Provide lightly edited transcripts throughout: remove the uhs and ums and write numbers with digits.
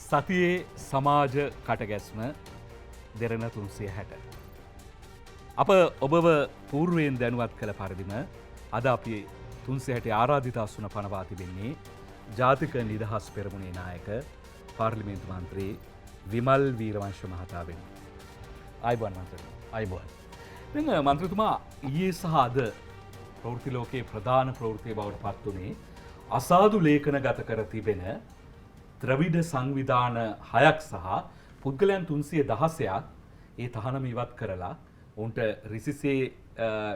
සතියේ සමාජ කටගැස්ම දෙරණ 360. අප ඔබව පූර්වයෙන් දැනුවත් කළ පරිදිම අද අපි 360 ආරාධිත අසුන පනවා තිබෙන්නේ ජාතික නිදහස් පෙරමුණේ නායක පාර්ලිමේන්තු මන්ත්‍රී විමල් වීරවංශ මහතා වෙනුවෙන්. ආයුබෝවන් මන්ත්‍රී. ආයුබෝවන්. දැන් මන්ත්‍රීතුමා ඊයේ සහ අද ප්‍රවෘත්ති ලෝකයේ ප්‍රධාන ප්‍රවෘත්තිය බවට පත් වුණේ අසාදු ලේඛන ගත කර තිබෙන ද්‍රවිඩ සංවිධාන 6ක් සහ පුද්ගලයන් 316ක් ඒ තහනම ඉවත් කරලා උන්ට රිසිසේ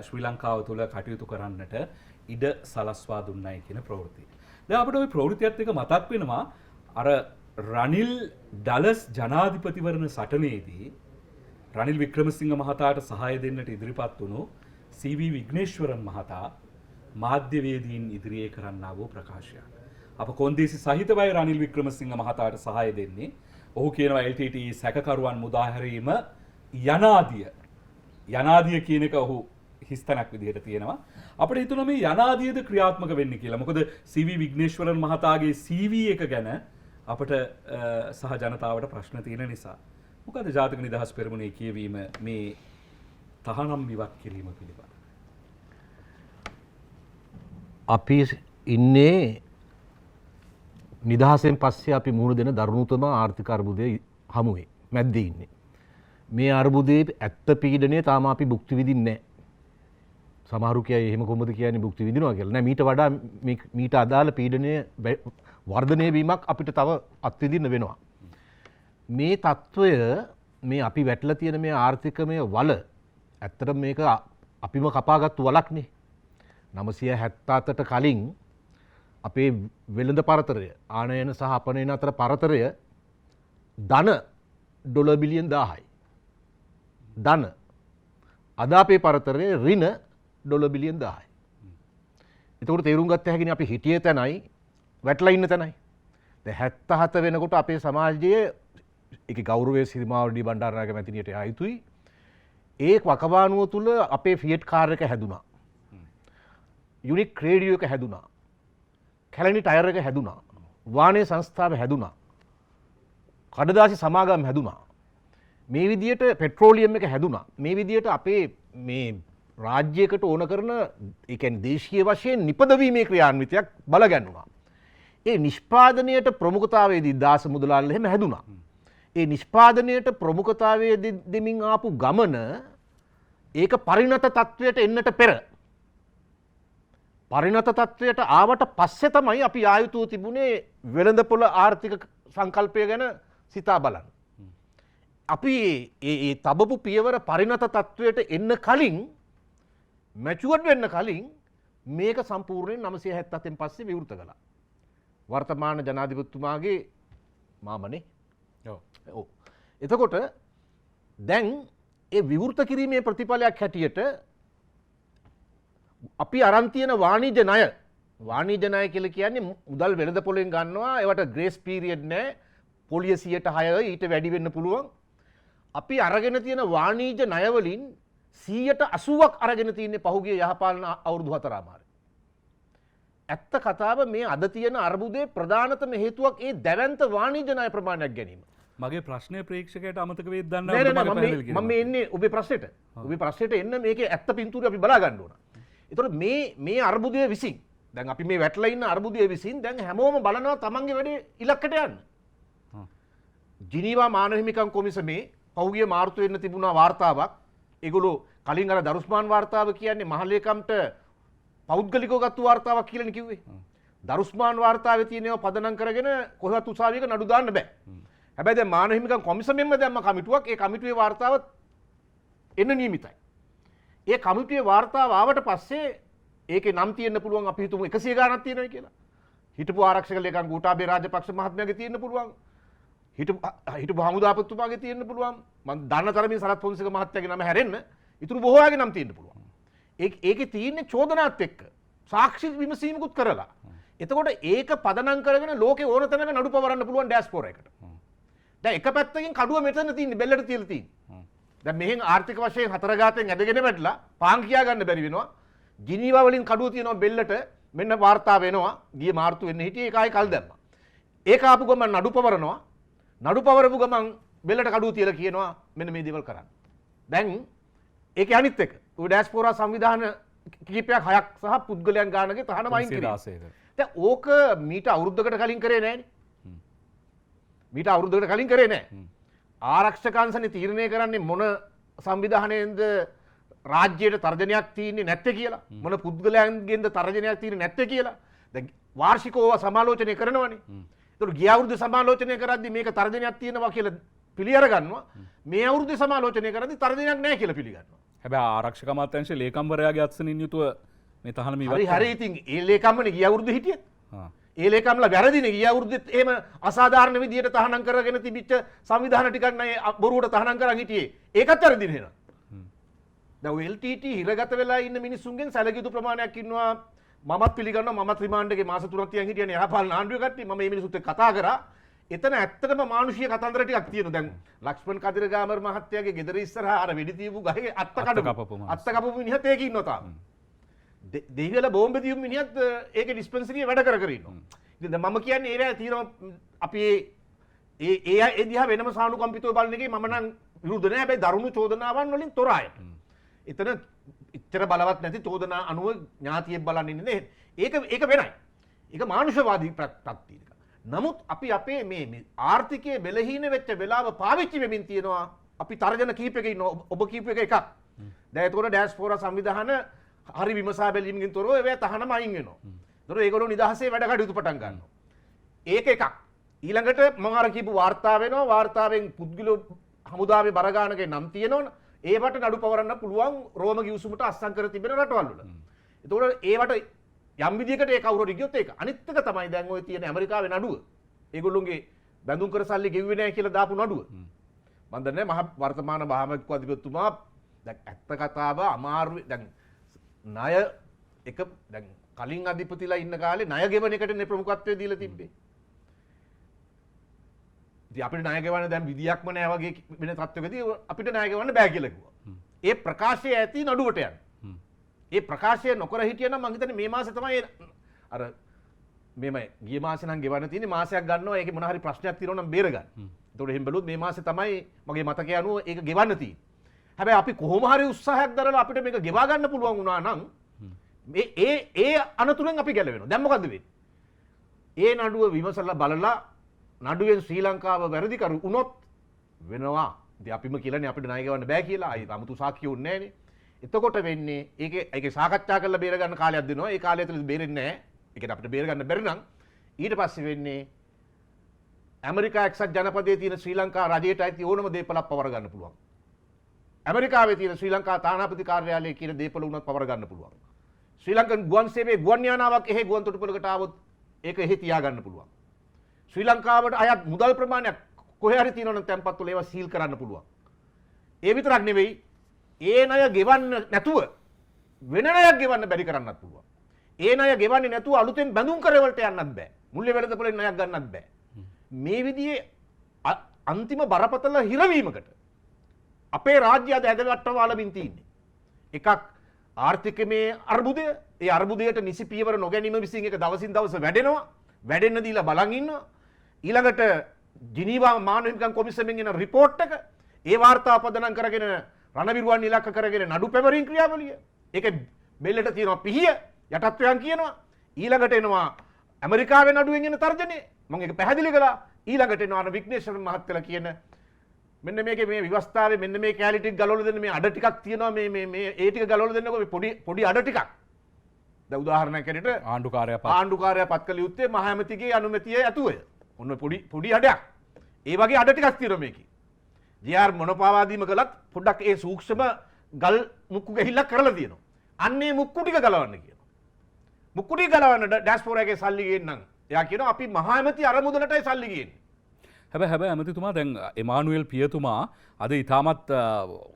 ශ්‍රී ලංකාව තුළ කටයුතු කරන්නට ඉඩ සලස්වා දුන්නයි කියන ප්‍රවෘත්තිය. දැන් අපිට ওই ප්‍රවෘත්තියත් එක්ක මතක් වෙනවා අර රනිල් ඩලස් ජනාධිපතිවරණ සටනේදී රනිල් වික්‍රමසිංහ මහතාට සහාය දෙන්නට ඉදිරිපත් වුණු සී.වී. විග්නේශ්වරන් මහතා මාධ්‍යවේදීන් ඉදිරියේ කරන්නා වූ ප්‍රකාශයක්. අප කොන්දේසි සහිතවයි රනිල් වික්‍රමසිංහ මහතාට සහාය දෙන්නේ. ඔහු කියනවා LTTE සැකකරුවන් මුදා හැරීම යනාදිය කියන එක ඔහු හිස්තැනක් විදිහට තියෙනවා. අපිට හිතුණා මේ යනාදියද ක්‍රියාත්මක වෙන්නේ කියලා. මොකද සී.වී. විග්නේශ්වරන් මහතාගේ CV එක ගැන අපට සහ ජනතාවට ප්‍රශ්න තියෙන නිසා. මොකද ජාතික නිදහස් පෙරමුණේ කියවීම මේ තහනම් ඉවත් කිරීම පිළිබඳ. අපි ඉන්නේ නිදහසෙන් පස්සේ අපි මුහුණ දෙන දරුණුතම ආර්ථික අර්බුදයේ හමුවේ මැද්දේ ඉන්නේ. මේ අර්බුදයේ ඇත්ත පීඩනය තාම අපි භුක්ති විඳින්නේ නැහැ. සමහරු කියයි එහෙම කොහොමද කියන්නේ භුක්ති විඳිනවා කියලා. නෑ මීට වඩා මීට අදාළ පීඩනය වර්ධනය වීමක් අපිට තව අත්විඳින්න වෙනවා. මේ తত্ত্বය මේ අපි වැටලා තියෙන මේ ආර්ථිකමය වල ඇත්තටම මේක අපිම කපාගත්තු වලක්නේ. 978ට කලින් අපේ වෙළඳ පරතරය ආනයන සහ අපනයන අතර පරතරය ධන ඩොලර් බිලියන් 1000යි. ධන අද අපේ පරතරය ඍණ ඩොලර් බිලියන් 1000යි. එතකොට තේරුම් ගත්ත හැකිනේ අපි හිටියේ තැනයි වැටලා ඉන්න තැනයි. දැන් 77 වෙනකොට අපේ සමාජයේ ඒකේ ගෞරවයේ සිරිමාවඩි බණ්ඩාරනායක මැතිණියට එහා යුතුයි. ඒ වකවානුව තුල අපේ ෆියට් කාර් එක හැදුනා. යුනික් රේඩියෝ එක හැදුනා. කැලණි ටයර් එක හැදුනා. වාහනේ සංස්ථාව හැදුනා. කඩදාසි සමාගම් හැදුනා. මේ විදියට පෙට්‍රෝලියම් එක හැදුනා. මේ විදියට අපේ මේ රාජ්‍යයකට ඕන කරන ඒ කියන්නේ දේශීය වශයෙන් නිපදවීමේ ක්‍රියාන්විතයක් බලගන්නවා. ඒ නිෂ්පාදනයට ප්‍රමුඛතාවයේදී දාස මුදලාල්ලා එහෙම හැදුනා. ඒ නිෂ්පාදනයට ප්‍රමුඛතාවයේ දෙමින් ආපු ගමන ඒක පරිණත තත්වයට එන්නට පෙර පරිණත තත්වයට ආවට පස්සේ තමයි අපි ආයුතු තිබුණේ වෙළඳපොළ ආර්ථික සංකල්පය ගැන සිතා බලන්න. අපි ඒ තබපු පියවර පරිණත තත්වයට එන්න කලින් මැචුවර්ඩ් වෙන්න කලින් මේක සම්පූර්ණයෙන් 977න් පස්සේ විවෘත කළා. වර්තමාන ජනාධිපතිතුමාගේ මාමනේ. ඔව්. එතකොට දැන් ඒ විවෘත කිරීමේ ප්‍රතිඵලයක් හැටියට අපි අරන් තියෙන වාණිජ්‍ය ණය කියලා කියන්නේ මුදල් වෙළඳපොළෙන් ගන්නවා. ඒවට ග්‍රේස් පීරියඩ් නැහැ. පොලිය 106 ඊට වැඩි වෙන්න පුළුවන්. අපි අරගෙන තියෙන වාණිජ්‍ය ණය වලින් 80%ක් අරගෙන තියෙන්නේ පහුගිය යහපාලන අවුරුදු 4මාරේ. ඇත්ත කතාව මේ අද තියෙන අර්බුදයේ ප්‍රධානතම හේතුවක් ඒ දැවැන්ත වාණිජ්‍ය ණය ප්‍රමාණයක් ගැනීම. මගේ ප්‍රශ්නය ප්‍රේක්ෂකයට අමතක වෙයිද දන්නේ නැහැ. මම එන්නේ ඔබේ ප්‍රශ්නෙට. ඔබේ ප්‍රශ්නෙට එන්න මේකේ ඇත්ත පින්තූරය අපි බලා ගන්න ඕන. ඒතකොට මේ අර්බුදය විසින් දැන් අපි මේ වැටලා ඉන්න අර්බුදය විසින් දැන් හැමෝම බලනවා තමන්ගේ වැඩේ ඉලක්කයට යන්න. ජිනීවා මානව හිමිකම් කොමිසමේ පහුගිය මාර්තු වෙන්න තිබුණා වාර්තාවක්. ඒගොල්ලෝ කලින් අර දරුස්මාන් වාර්තාව කියන්නේ මහලේකම්ට පෞද්ගලිකව ගත්තු වාර්තාවක් කියලානේ කිව්වේ. දරුස්මාන් වාර්තාවේ තියෙනව පදනම් කරගෙන කොහෙවත් උසාවියක නඩු දාන්න බෑ. හැබැයි දැන් මානව හිමිකම් කොමිසමෙන්ම දැම්ම කමිටුවක්. ඒ කමිටුවේ වාර්තාව එන්න නියමිතයි. ඒ කමිටුවේ වාර්තාව ආවට පස්සේ ඒකේ නම් තියෙන්න පුළුවන් අපි හිතමු 100 ගාණක් තියෙනවා කියලා. හිටපු ආරක්ෂක ලේකම් ගෝඨාභය රාජපක්ෂ මහත්මයාගේ තියෙන්න පුළුවන්. හිටපු හමුදාපතිතුමාගේ තියෙන්න පුළුවන්. මම දන්න තරමින් සරත් පොන්සේක මහත්තයාගේ නම හැරෙන්න ඉතුරු බොහෝ අයගේ නම් තියෙන්න පුළුවන්. ඒකේ තියෙන්නේ චෝදනාත් එක්ක සාක්ෂි විමසීමකුත් කරලා. එතකොට ඒක පදනම් කරගෙන ලෝකේ ඕන තැනක නඩු පවරන්න පුළුවන් ඩෑස්පෝරා එකට. දැන් එක පැත්තකින් කඩුව මෙතන තියෙන්නේ බෙල්ලට තියලා තියෙන්නේ. දැන් මෙහෙන් ආර්ථික වශයෙන් හතර ගාතෙන් ඇදගෙන වැටලා පාන් කියා ගන්න බැරි වෙනවා. ජිනීවා වලින් කඩුව තියෙනවා බෙල්ලට මෙන්න වාර්තා වෙනවා. ගිය මාර්තු වෙන්න හිටියේ ඒක ආයි කල් දැම්මා. ඒක ආපු ගමන් නඩු පවරනවා. නඩු පවරපු ගමන් බෙල්ලට කඩුව තියලා කියනවා මෙන්න මේ දේවල් කරන්න. දැන් ඒකේ අනිත් එක. ඔය ඩයස්පෝරා සංවිධාන කිහිපයක් 6ක් සහ පුද්ගලයන් ගානගේ තහනම අයින් කිරීම. 16ක. දැන් ඕක මීට අවුරුද්දකට කලින් කරේ නෑනේ. මීට අවුරුද්දකට කලින් කරේ නෑ. ආරක්ෂකංශනේ තීරණය කරන්නේ මොන සංවිධානයෙන්ද රාජ්‍යයට තර්ජනයක් තියෙන්නේ නැත්තේ කියලා. මොන පුද්ගලයන්ගෙන්ද තර්ජනයක් තියෙන්නේ නැත්තේ කියලා. දැන් වාර්ෂිකව සමාලෝචනය කරනවනේ. ඒතකොට ගිය අවුරුද්ද සමාලෝචනය කරද්දී මේක තර්ජනයක් තියෙනවා කියලා පිළි අරගන්නවා. මේ අවුරුද්දේ සමාලෝචනය කරද්දී තර්ජනයක් නැහැ කියලා පිළිගන්නවා. හැබැයි ආරක්ෂක අමාත්‍යාංශයේ ලේකම්වරයාගේ අත්සනින් යුතුව මේ තහනම ඉවත් හරි හරි ඉතින් ඒ ලේකම්මනේ ගිය අවුරුද්දේ හිටියේ. ඒ ලේකම්ලා වැරදිනේ ගිය අවුරුද්දේත් එහෙම අසාධාරණ විදියට තහනම් කරගෙන තිබිච්ච සංවිධාන ටිකක් නෑ බොරුවට තහනම් කරන් හිටියේ. ඒකත් වැරදිනේ එහෙනම්. දැන් ඔය LTT හිරගත වෙලා ඉන්න මිනිස්සුන්ගෙන් සැලකිය යුතු ප්‍රමාණයක් ඉන්නවා. මමත් පිළිගන්නවා මමත් රිමාන්ඩ් එකේ මාස 3ක් තියන් හිටියනේ යහපාලන ආණ්ඩුවේ කට්ටිය. මම මේ මිනිස්සුත් එක්ක කතා කරා. එතන ඇත්තටම මානුෂීය කතන්දර ටිකක් තියෙනවා. දැන් ලක්ෂ්මන් කදිරගාමර් මහත්තයාගේ ගෙදර ඉස්සරහා අර වෙඩි තියපු ගහේ අත්ත කපපු මිනිහත් ඒකේ ඉන්නවා තාම. දෙහිවල බෝම්බ තියපු මිනිහත් ඒකේ ඩිස්පෙන්සරියේ වැඩ කර ඉන්නවා. ඉතින් දැන් මම කියන්නේ ඒවැ තියෙනවා අපි ඒ දිහා වෙනම සානුකම්පිතව බලන එකේ මම නම් විරුද්ධ නැහැ. හැබැයි දරුණු චෝදනාවන් වලින් තොර අයට. එතන ඉතර බලවත් නැති චෝදනා අනුව ඥාතියෙක් බලන් ඉන්නේ. ඒක වෙනයි. ඒක මානුෂවාදී ප්‍රත්‍යක්තියක. නමුත් අපි අපේ මේ ආර්ථිකයේ බෙලහීන වෙච්ච වෙලාව පාවිච්චි වෙමින් තියෙනවා. අපි තර්ජන කීපයක ඉන්නවා. ඔබ කීප එකක්. දැන් ඒතකොට ඩයස්පෝරා සංවිධාන හරි විමසා බැලීමකින් තොරව ඒවා තහනම අයින් වෙනවා. ඒතකොට ඒගොල්ලෝ නිදහසේ වැඩ කටයුතු පටන් ගන්නවා. ඒක එකක්. ඊළඟට මම අර කියපු වාර්තාව වෙනවා. වාර්තාවෙන් පුද්ගලෝ හමුදාවේ බර ගානකේ නම් තියෙනවනේ. ඒවට නඩු පවරන්න පුළුවන් රෝම ගිවිසුමට අත්සන් කර තිබෙන රටවල් වල. ඒතකොට ඒවට යම් විදියකට ඒ කවුරු හරි ගියොත් ඒක අනිත් එක තමයි දැන් ওই තියෙන ඇමරිකාවේ නඩුව. ඒගොල්ලෝගේ බැඳුම් කර සල්ලි ගෙව්වේ නැහැ කියලා දාපු නඩුව. මම දන්නේ මහ වර්තමාන මහාමැතිකු අධිපතිතුමා දැන් ඇත්ත කතාව අමාරුවේ දැන් ණය එක දැන් කලින් අධිපතිලා ඉන්න කාලේ ණය ගෙවන එකටනේ ප්‍රමුඛත්වය දීලා තිබ්බේ. ඉතින් අපිට ණය ගෙවන්න දැන් විදියක්ම නැහැ වගේ වෙන තත්ත්වයකදී අපිට ණය ගෙවන්න බෑ කියලා කිව්වා. ඒ ප්‍රකාශය ඇති නඩුවට යන. ඒ ප්‍රකාශය නොකර හිටියනම් මං හිතන්නේ මේ මාසේ තමයි අර මේමයි ගිය මාසේ නම් ගෙවන්න තියෙන්නේ මාසයක් ගන්නවා ඒකේ මොන හරි ප්‍රශ්නයක් තියෙනවා නම් බේරගන්න. ඒතකොට එහෙම බැලුවොත් මේ මාසේ තමයි මගේ මතකය අනුව ඒක ගෙවන්න තියෙන්නේ. හැබැයි අපි කොහොම හරි උත්සාහයක් දරලා අපිට මේක ගෙවා ගන්න පුළුවන් වුණා නම් ඒ අනතුරෙන් අපි ගැලවෙනවා. දැන් මොකද්ද වෙන්නේ? ඒ නඩුව විමසලා බලලා නඩුවෙන් ශ්‍රී ලංකාව වැරදිකරු වුණොත් වෙනවා. ඉතින් අපිම කියලානේ අපිට ණය ගෙවන්න බෑ කියලා. අයි 아무තු සාක්ෂි ඕනේ නැහනේ. එතකොට වෙන්නේ ඒකේ සාකච්ඡා කරලා බේර ගන්න කාලයක් දෙනවා. ඒ කාලය ඇතුළත බේරෙන්නේ නැහැ. ඒකට අපිට බේර ගන්න බැරි නම් ඊට පස්සේ වෙන්නේ ඇමරිකා එක්සත් ජනපදයේ තියෙන ශ්‍රී ලංකා රජයට අයිති ඕනම දේපලක් පවර ගන්න පුළුවන්. ඇමරිකාවේ තියෙන ශ්‍රී ලංකා තානාපති කාර්යාලයේ කියන දේපල උනත් පවර ගන්න පුළුවන්. ශ්‍රී ලංකන් ගුවන් සේවයේ ගුවන් යානාවක් එහෙ ගුවන් තොටුපළකට ආවොත් ඒක එහෙ තියා ගන්න පුළුවන්. ශ්‍රී ලංකාවට අයත් මුදල් ප්‍රමාණයක් කොහේ හරි තියෙනවා නම් තැන්පත් වල ඒවා සීල් කරන්න පුළුවන්. ඒ විතරක් නෙවෙයි ඒ ණය ගෙවන්න නැතුව වෙන ණයක් ගෙවන්න බැරි කරන්නත් පුළුවන්. ඒ ණය ගෙවන්නේ නැතුව අලුතෙන් බැඳුම් කරවලට යන්නත් බෑ. මුල්ලේ වෙළඳපොලෙන් ණයක් ගන්නත් බෑ. මේ විදිහේ අන්තිම බරපතල හිරවීමකට අපේ රාජ්‍ය අද ඇදවට්ටම වලමින් තියෙන්නේ. එකක් ආර්ථිකමේ අර්බුදය. ඒ අර්බුදයට නිසි පියවර නොගැනීම විසින් ඒක දවසින් දවස වැඩෙනවා. වැඩෙන්න දීලා බලන් ඉන්නවා. ඊළඟට ජිනීවා මානව හිමිකම් කොමිසමෙන් එන රිපෝට් එක ඒ වාර්තා පදනම් කරගෙන රණවිරුවන් ඉලක්ක කරගෙන නඩු පැවරීම් ක්‍රියාවලිය. ඒකේ බෙල්ලට තියෙනවා පිහිය යටත්වයන් කියනවා. ඊළඟට එනවා ඇමරිකාවේ නඩුවෙන් එන තර්ජනය. මම ඒක පැහැදිලි කළා. ඊළඟට එනවා අර විග්නේශ්වර මහත්තයලා කියන මෙන්න මේකේ මේ විවස්ථාවේ මෙන්න මේ කැලි ටික ගලවලා දෙන්න මේ අඩ ටිකක් තියෙනවා මේ ඒ ටික ගලවලා දෙන්නකෝ මේ පොඩි අඩ ටිකක්. දැන් උදාහරණයක් ඇරෙට ආණ්ඩුකාරයා පත් කළ යුත්තේ මහ ඇමතිගේ අනුමැතිය ඇතුවය. ඔන්න පොඩි අඩයක්. ඒ වගේ අඩ ටිකක් තියෙනවා මේකේ. ජේ.ආර් මොනපාවාදීම කළත් පොඩ්ඩක් ඒ සූක්ෂම ගල් මුක්කු ගහිල්ලක් කරලා තියෙනවා. අන්නේ මුක්කු ටික ගලවන්න කියනවා. මුක්කු ටික ගලවන්න ඩෑස්පෝරාගේ සල්ලි ගේන්නම්. එයා කියනවා අපි මහා ඇමති අරමුදලටයි සල්ලි ගේන්නේ. හැබැයි ඇමතිතුමා දැන් එමානුවෙල් පියතුමා අද ඉතාමත්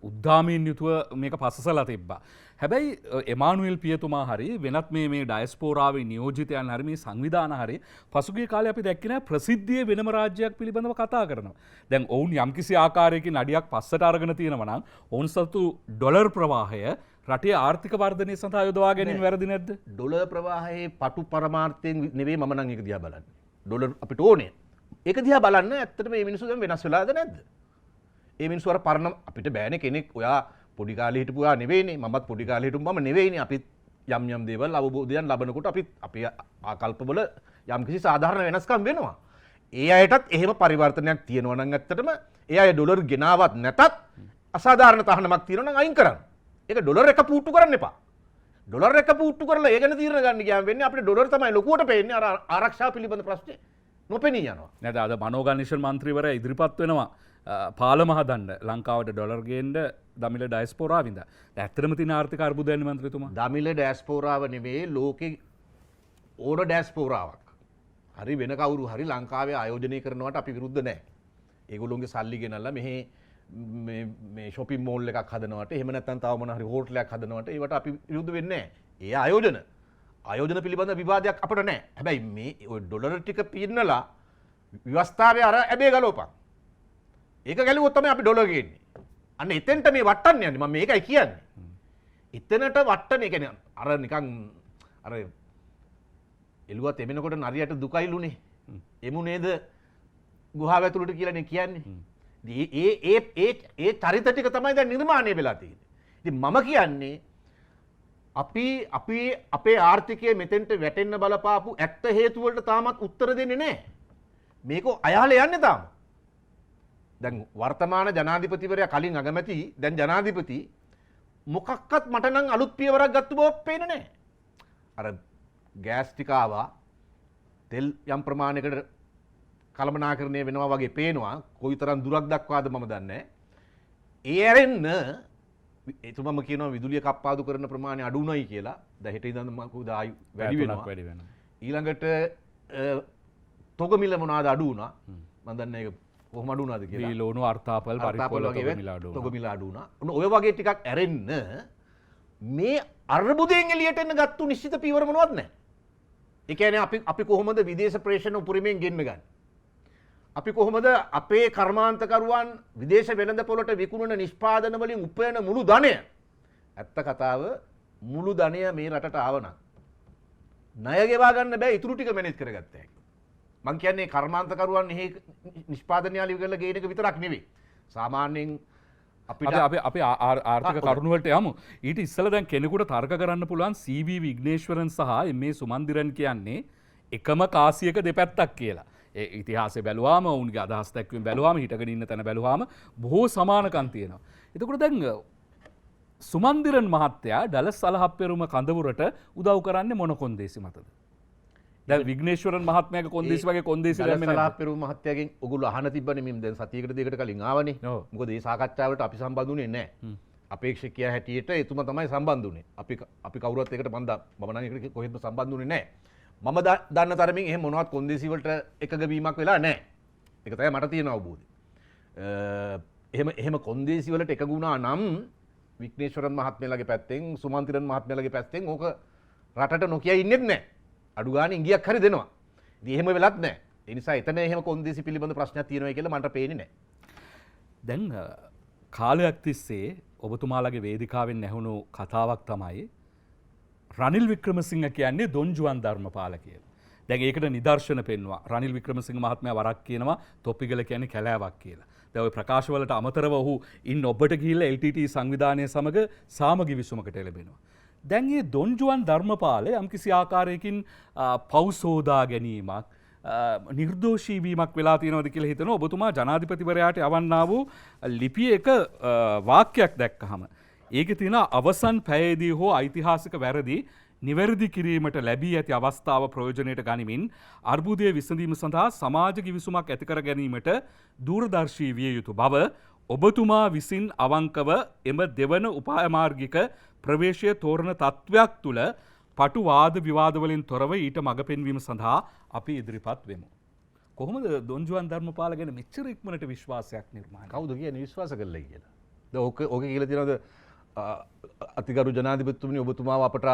උද්දාමයෙන් යුතුව මේක පසසලා තිබ්බා. හැබැයි එමානුවෙල් පියතුමා හරි වෙනත් මේ ඩයස්පෝරාවේ නියෝජිතයන් හරි මේ සංවිධාන හරි පසුගිය කාලේ අපි දැක්කේ නෑ ප්‍රසිද්ධියේ වෙනම රාජ්‍යයක් පිළිබඳව කතා කරනවා. දැන් ඔවුන් යම්කිසි ආකාරයකින් අඩියක් පස්සට අරගෙන තියෙනවා නම් ඔවුන් සතු ඩොලර් ප්‍රවාහය රටේ ආර්ථික වර්ධනය සඳහා යොදවා ගැනීම වැරදි නැද්ද? ඩොලර් ප්‍රවාහයේ පටු පරමාර්ථයෙන් නෙවෙයි මම නම් ඒක දිහා බලන්නේ. ඩොලර් අපිට ඕනේ. ඒක දිහා බලන්න ඇත්තටම මේ මිනිස්සු දැන් වෙනස් වෙලාද නැද්ද? ඒ මිනිස්සු අර පරණ අපිට බෑනේ කෙනෙක් ඔයා පොඩි කාලේ හිටපු ආ නෙවෙයිනේ මමත් පොඩි කාලේ හිටපු මම නෙවෙයිනේ අපිත් යම් දේවල් අවබෝධයන් ලබනකොට අපිත් අපේ ආකල්පවල යම්කිසි සාධාරණ වෙනස්කම් වෙනවා. ඒ අයටත් එහෙම පරිවර්තනයක් තියෙනවා නම් ඇත්තටම ඒ අය ඩොලර් ගෙනාවත් නැතත් අසාධාරණ තහනමක් තියෙනවා නම් අයින් කරන්න. ඒක ඩොලර් එක පුට්ටු කරන්න එපා. ඩොලර් එක පුට්ටු කරලා ඒ ගැන තීරණ ගන්න ගියාම වෙන්නේ අපිට ඩොලර් තමයි ලොකුවට පේන්නේ අර ආරක්ෂාව පිළිබඳ ප්‍රශ්නේ නොපෙනී යනවා. නැද අද මනෝගනිෂන් මන්ත්‍රීවරයා ඉදිරිපත් වෙනවා පාලම හදන්න ලංකාවට ඩොලර් ගේන්න දමිළ ඩයස්පෝරාව වින්ද. ඇත්තටම තියෙන ආර්ථික අර්බුදයන් මන්ත්‍රීතුමා. දමිළ ඩයස්පෝරාව නෙවෙයි ලෝකේ ඕන ඩයස්පෝරාවක්. හරි වෙන කවුරු හරි ලංකාවේ ආයෝජනය කරනවට අපි විරුද්ධ නැහැ. ඒගොල්ලෝගේ සල්ලි ගෙනල්ලා මෙහි මේ ෂොපින් මෝල් එකක් හදනවට එහෙම නැත්නම් තව මොන හරි හෝටලයක් හදනවට ඒවට අපි විරුද්ධ වෙන්නේ නැහැ. ඒ ආයෝජන පිළිබඳ විවාදයක් අපිට නැහැ. හැබැයි මේ ඔය ඩොලර් ටික පින්නලා ව්‍යවස්ථාවේ අර ඇබේ ගලවපන්. ඒක ගැලුවොත් තමයි අපි ඩොලර් ගේන්නේ. අන්න එතෙන්ට මේ වට්ටන්න යන්නේ මම මේකයි කියන්නේ. එතනට වට්ටන ඒ කියන්නේ අර නිකන් අර එළුවත් එමෙනකොට නරියට දුකයිලුනේ. එමු නේද ගුහාව ඇතුළට කියලානේ කියන්නේ. ඒ චරිත ටික තමයි දැන් නිර්මාණය වෙලා තියෙන්නේ. ඉතින් මම කියන්නේ අපි අපේ ආර්ථිකය මෙතෙන්ට වැටෙන්න බලපාපු ඇත්ත හේතු වලට තාමත් උත්තර දෙන්නේ නැහැ. මේක අයහල යන්නේ තාම. දැන් වර්තමාන ජනාධිපතිවරයා කලින් අගමැති දැන් ජනාධිපති මොකක්වත් මට නම් අලුත් පියවරක් ගත්ත බව පේන්නේ නැහැ. අර ගෑස් ටික ආවා තෙල් යම් ප්‍රමාණයකට කළමනාකරණය වෙනවා වගේ පේනවා. කොයිතරම් දුරක් දක්වාද මම දන්නේ නැහැ. ඒ ඇරෙන්න එතුමම කියනවා විදුලිය කප්පාදු කරන ප්‍රමාණය අඩු උනායි කියලා. දැන් හෙට ඉඳන් මම ආයි වැඩි වෙනවා. ඊළඟට තොග මිල මොනවාද අඩු වුණා. මම දන්නේ ඒක කොහොම අඩු වුණාද කියලා. ලෝණු අර්ථාපල් පරිප්පුවල තොග මිල අඩු වුණා. ඔය වගේ ටිකක් ඇරෙන්න මේ අර්බුදයෙන් එළියට එන්න ගත්තු නිශ්චිත පියවර මොනවත් නැහැ. ඒ කියන්නේ අපි කොහොමද විදේශ ප්‍රේෂණ උපරිමයෙන් ගෙන්න ගන්නේ? අපි කොහොමද අපේ කර්මාන්තකරුවන් විදේශ වෙළඳපොළට විකුණන නිෂ්පාදන වලින් උපයන මුළු ධනය ඇත්ත කතාව මුළු ධනය මේ රටට ආවනම් ණය ගෙවා ගන්න බෑ ඉතුරු ටික මැනේජ් කරගත්ත හැකි. මං කියන්නේ කර්මාන්තකරුවන් එහි නිෂ්පාදනය අලි කරලා ගේන එක විතරක් නෙවෙයි. සාමාන්‍යයෙන් අපි ආර්ථික කරුණු වලට යමු. ඊට ඉස්සෙල්ලා දැන් කෙනෙකුට තර්ක කරන්න පුළුවන් CV විග්නේශ්වරන් සහ මේ සුමන්දිරන් කියන්නේ එකම කාසියක දෙපැත්තක් කියලා. ඉතිහාසය බැලුවාම ඔවුන්ගේ අදහස් දැක්වීම බැලුවාම හිටගෙන ඉන්න තැන බැලුවාම බොහෝ සමානකම් තියෙනවා. එතකොට දැන් සුමන්දිරන් මහත්තයා ඩලස් අලහප්පෙරුම කඳවුරට උදව් කරන්නේ මොන කොන්දේසි මතද? දැන් විග්නේශ්වරන් මහත්මයාගේ කොන්දේසි වගේ කොන්දේසි දැම්මේ නැහැ. අලහප්පෙරුම මහත්තයාගෙන් ඔගොල්ලෝ අහන තිබ්බනේ මම දැන් සතියකට දෙකකට කලින් ආවනේ. මොකද මේ සාකච්ඡාවලට අපි සම්බන්ධුනේ නැහැ. අපේක්ෂකයා හැටියට එතුමා තමයි සම්බන්ධුනේ. අපි කවුරුත් එකට මම නම් එකට කොහෙත්ම සම්බන්ධුනේ නැහැ. මම දන්න තරමින් එහෙම මොනවත් කොන්දේසි වලට එකග වීමක් වෙලා නැහැ. ඒක තමයි මට තියෙන අවබෝධය. එහෙම කොන්දේසි වලට එකග වුණා නම් විග්නේශ්වරන් මහත්මයාලගේ පැත්තෙන් සුමන්තිරන් මහත්මයාලගේ පැත්තෙන් ඕක රටට නොකිය ඉන්නෙත් නැහැ. අඩු ගානේ ඉංගියක් හරි දෙනවා. ඉතින් එහෙම වෙලත් නැහැ. ඒ නිසා එතන එහෙම කොන්දේසි පිළිබඳ ප්‍රශ්නයක් තියෙනවා කියලා මට පේන්නේ නැහැ. දැන් කාලයක් තිස්සේ ඔබතුමාලගේ වේදිකාවෙන් ඇහුණු කතාවක් තමයි රනිල් වික්‍රමසිංහ කියන්නේ දොන්ජුවන් ධර්මපාල කියලා. දැන් ඒකට නිදර්ශන පෙන්වුවා. රනිල් වික්‍රමසිංහ මහත්මයා වරක් කියනවා තොප්පිගල කියන්නේ කැලෑවක් කියලා. දැන් ওই ප්‍රකාශවලට අමතරව ඔහු ඉන් ඔබට ගිහිල්ලා LTT සංවිධානය සමග සාමගි විසුමකට එළඹෙනවා. දැන් මේ දොන්ජුවන් ධර්මපාල යම්කිසි ආකාරයකින් පෞසෝදා ගැනීමක් නිර්දෝෂී වීමක් වෙලා තියෙනවද කියලා හිතනවා. ඔබතුමා ජනාධිපතිවරයාට යවන්නා වූ ලිපියේ එක වාක්‍යයක් දැක්කහම ඒකේ තියෙන අවසන් පැයේදී හෝ ඓතිහාසික වැරදි නිවැරදි කිරීමට ලැබී ඇති අවස්ථාව ප්‍රයෝජනයට ගනිමින් අර්බුදය විසඳීම සඳහා සමාජ කිවිසුමක් ඇති කර ගැනීමට දූරදර්ශී විය යුතු බව ඔබතුමා විසින් අවංකව එම දෙවන උපාය මාර්ගික ප්‍රවේශය තෝරන තත්වයක් තුළ පටු වාද විවාද වලින් තොරව ඊට මඟ පෙන්වීම සඳහා අපි ඉදිරිපත් වෙමු. කොහොමද දොන්ජුවන් ධර්මපාල ගැන මෙච්චර ඉක්මනට විශ්වාසයක් නිර්මාණය? කවුද කියන්නේ විශ්වාස කළා කියලා? දැන් ඕක කියලා තියෙනවද අතිගරු ජනාධිපතිතුමනි ඔබතුමාව අපට